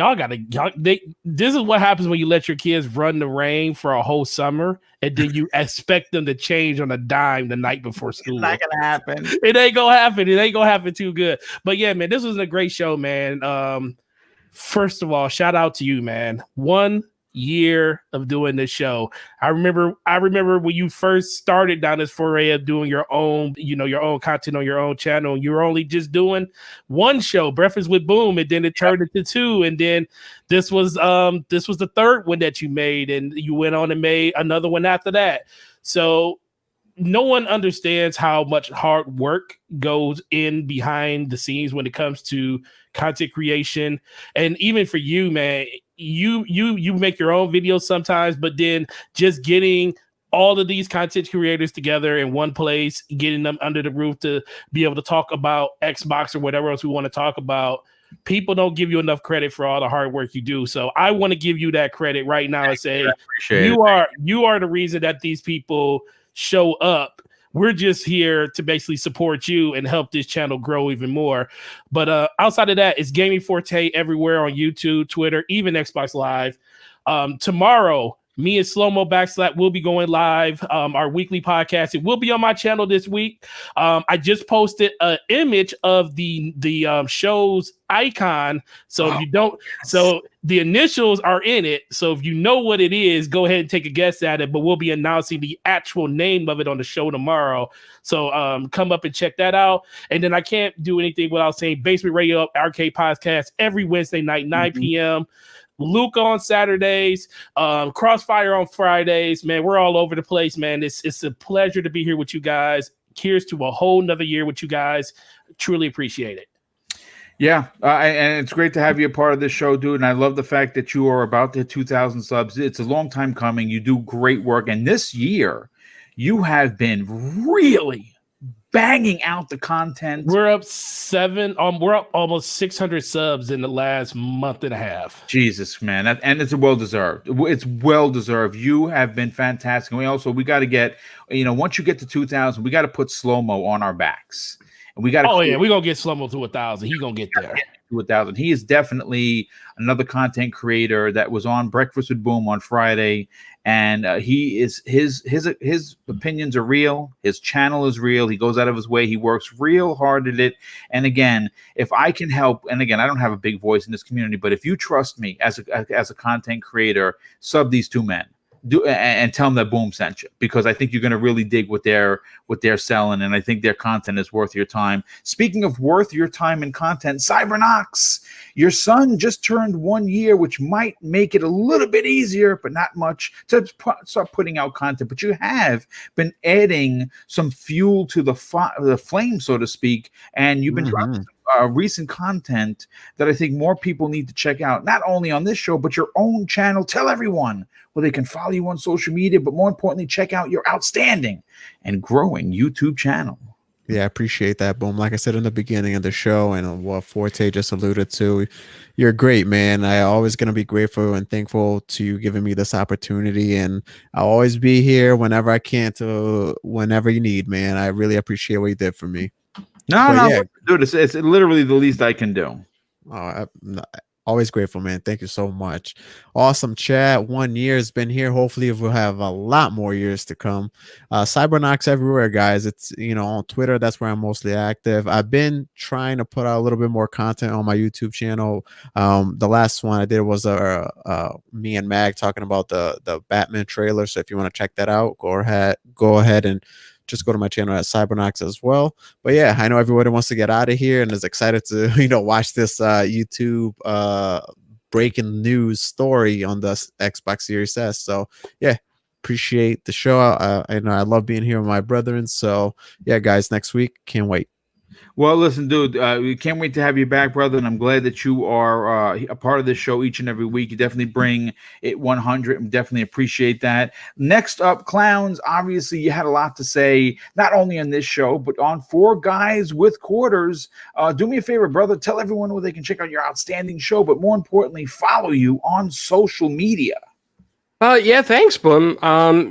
this is what happens when you let your kids run the rain for a whole summer, and then you expect them to change on a dime the night before school. It's not gonna happen. It ain't gonna happen. It ain't gonna happen too good. But yeah, man, this was a great show, man. First of all, shout out to you, man. 1 year of doing this show. I remember when you first started down this foray of doing your own content on your own channel. You were only just doing one show, Breakfast with Boom, and then it turned into 2, and then this was the 3rd one that you made, and you went on and made another one after that. So no one understands how much hard work goes in behind the scenes when it comes to content creation. And even for you, man, you make your own videos sometimes, but then just getting all of these content creators together in one place, getting them under the roof to be able to talk about Xbox or whatever else we want to talk about. People don't give you enough credit for all the hard work you do. So I want to give you that credit right now and say you are the reason that these people show up. We're just here to basically support you and help this channel grow even more. But outside of that, it's Gaming Forte everywhere on YouTube, Twitter, even Xbox Live. Tomorrow, me and Slow-Mo Backslap will be going live. Our weekly podcast. It will be on my channel this week. I just posted an image of the show's icon. So if you don't, so the initials are in it. So if you know what it is, go ahead and take a guess at it. But we'll be announcing the actual name of it on the show tomorrow. So come up and check that out. And then I can't do anything without saying Basement Radio Arcade Podcast every Wednesday night, 9 p.m. Luke on Saturdays, Crossfire on Fridays. Man, we're all over the place, man. It's a pleasure to be here with you guys. Cheers to a whole nother year with you guys. Truly appreciate it. Yeah, and it's great to have you a part of this show, dude. And I love the fact that you are about to hit 2,000 subs. It's a long time coming. You do great work. And this year, you have been really banging out the content. We're up we're up almost 600 subs in the last month and a half. Jesus, man. And it's well-deserved. It's well-deserved. You have been fantastic. And we got to get, once you get to 2,000, we got to put Slow-Mo on our backs. and we got to. Oh yeah, we're gonna get Slumbo to 1,000. He gonna get there. To 1,000. He is definitely another content creator that was on Breakfast with Boom on Friday, and he is his opinions are real. His channel is real. He goes out of his way. He works real hard at it. And again, if I can help, and again, I don't have a big voice in this community, but if you trust me as a content creator, sub these two men. And tell them that Boom sent you, because I think you're going to really dig what they're selling, and I think their content is worth your time. Speaking of worth your time and content, Cybernox, your son just turned 1 year, which might make it a little bit easier, but not much, to start putting out content. But you have been adding some fuel to the flame, so to speak, and you've been dropping recent content that I think more people need to check out, not only on this show, but your own channel. Tell everyone where they can follow you on social media, but more importantly, check out your outstanding and growing YouTube channel. Yeah, I appreciate that, Boom. Like I said in the beginning of the show, and what Forte just alluded to, you're great, man. I always going to be grateful and thankful to you giving me this opportunity, and I'll always be here whenever I can, to whenever you need, man. I really appreciate what you did for me. Dude, it's literally the least I can do. Always grateful, man. Thank you so much. Awesome chat. 1 year has been here. Hopefully we'll have a lot more years to come. Cybernox everywhere, guys. It's, on Twitter, that's where I'm mostly active. I've been trying to put out a little bit more content on my YouTube channel. The last one I did was me and Mag talking about the Batman trailer. So if you want to check that out, go ahead and just go to my channel at Cybernox as well. But yeah, I know everybody wants to get out of here and is excited to, watch this YouTube breaking news story on the Xbox Series S. So yeah, appreciate the show. I know I love being here with my brethren. So yeah, guys, next week, can't wait. Well, listen, dude, we can't wait to have you back, brother, and I'm glad that you are a part of this show each and every week. You definitely bring it 100, and definitely appreciate that. Next up, Clowns, obviously you had a lot to say, not only on this show, but on Four Guys with Quarters. Do me a favor, brother, tell everyone where they can check out your outstanding show, but more importantly, follow you on social media. Yeah, thanks, Boom.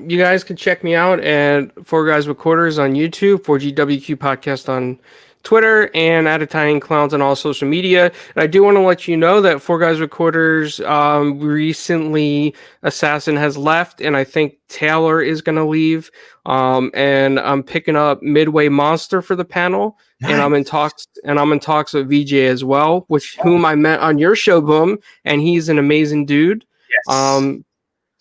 You guys can check me out at Four Guys with Quarters on YouTube, 4GWQ Podcast on Twitter, and at Italian Clowns on all social media. And I do want to let you know that Four Guys with Quarters, recently Assassin has left, and I think Taylor is going to leave. And I'm picking up Midway Monster for the panel. Nice. And I'm in talks with VJ as well, whom I met on your show, Boom, and he's an amazing dude. Yes.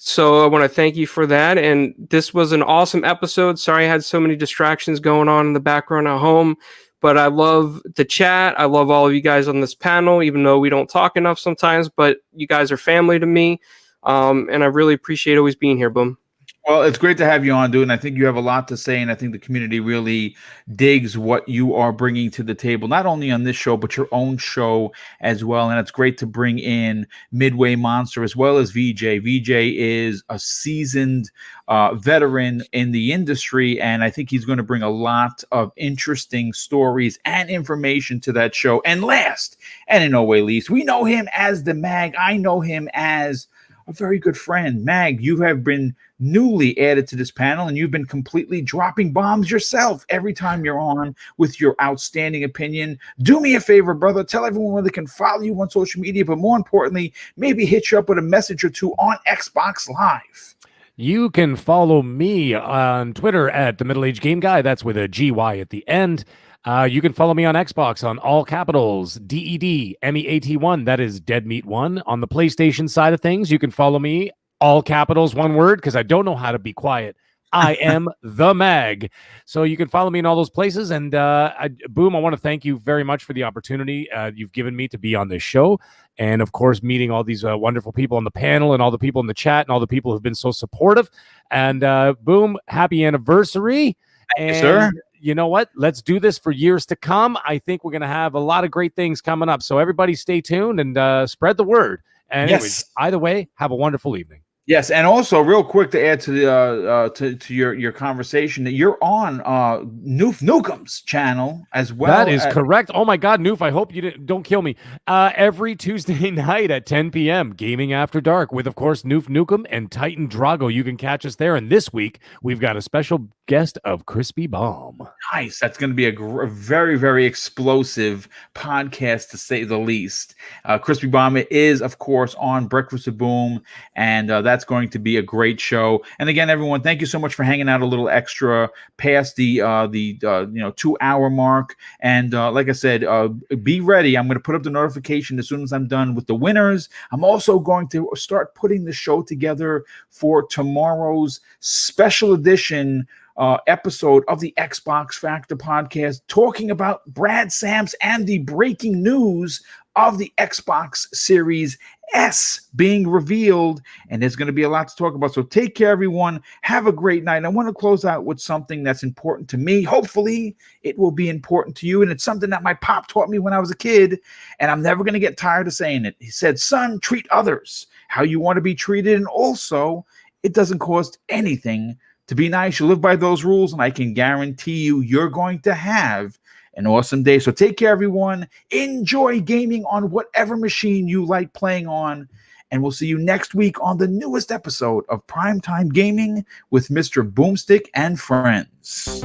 So I want to thank you for that. And this was an awesome episode. Sorry I had so many distractions going on in the background at home, but I love the chat. I love all of you guys on this panel, even though we don't talk enough sometimes, but you guys are family to me. And I really appreciate always being here, Boom. Well, it's great to have you on, dude, and I think you have a lot to say, and I think the community really digs what you are bringing to the table, not only on this show, but your own show as well, and it's great to bring in Midway Monster as well as VJ. VJ is a seasoned veteran in the industry, and I think he's going to bring a lot of interesting stories and information to that show. And last, and in no way least, we know him as the Mag. I know him as a very good friend. Mag, you have been newly added to this panel, and you've been completely dropping bombs yourself every time you're on with your outstanding opinion. Do me a favor, brother. Tell everyone where they can follow you on social media, but more importantly, maybe hit you up with a message or two on Xbox Live. You can follow me on Twitter at The Middle Age Game Guy. That's with a GY at the end. You can follow me on Xbox on all capitals, DEDMEAT1. That is Dead Meat 1. On the PlayStation side of things, you can follow me all capitals, one word, because I don't know how to be quiet. I am the Mag. So you can follow me in all those places. And Boom, I want to thank you very much for the opportunity you've given me to be on this show. And of course, meeting all these wonderful people on the panel and all the people in the chat and all the people who've been so supportive. And Boom, happy anniversary. Thank you, sir. You know what? Let's do this for years to come. I think we're going to have a lot of great things coming up. So everybody stay tuned and spread the word. And anyways, either way, have a wonderful evening. Yes, and also real quick to add to the to your conversation, that you're on Noof Nukem's channel as well. That is correct. Oh my God, Noof! I hope you don't kill me. Every Tuesday night at 10 p.m. Gaming After Dark with, of course, Noof Nukem and Titan Drago. You can catch us there. And this week we've got a special guest of Crispy Bomb. Nice. That's going to be a very, very explosive podcast, to say the least. Crispy Bomb is, of course, on Breakfast with Boom, and that's going to be a great show. And again, everyone, thank you so much for hanging out a little extra past the 2-hour mark. And like I said, be ready. I'm going to put up the notification as soon as I'm done with the winners. I'm also going to start putting the show together for tomorrow's special edition episode of the Xbox Factor podcast, talking about Brad Sams and the breaking news of the Xbox Series S being revealed. And there's going to be a lot to talk about. So take care, everyone. Have a great night. And I want to close out with something that's important to me. Hopefully it will be important to you. And it's something that my pop taught me when I was a kid, and I'm never going to get tired of saying it. He said, son, treat others how you want to be treated. And also, it doesn't cost anything to be nice. You live by those rules, and I can guarantee you're going to have an awesome day. So take care, everyone. Enjoy gaming on whatever machine you like playing on, and we'll see you next week on the newest episode of Primetime Gaming with Mr. Boomstick and Friends.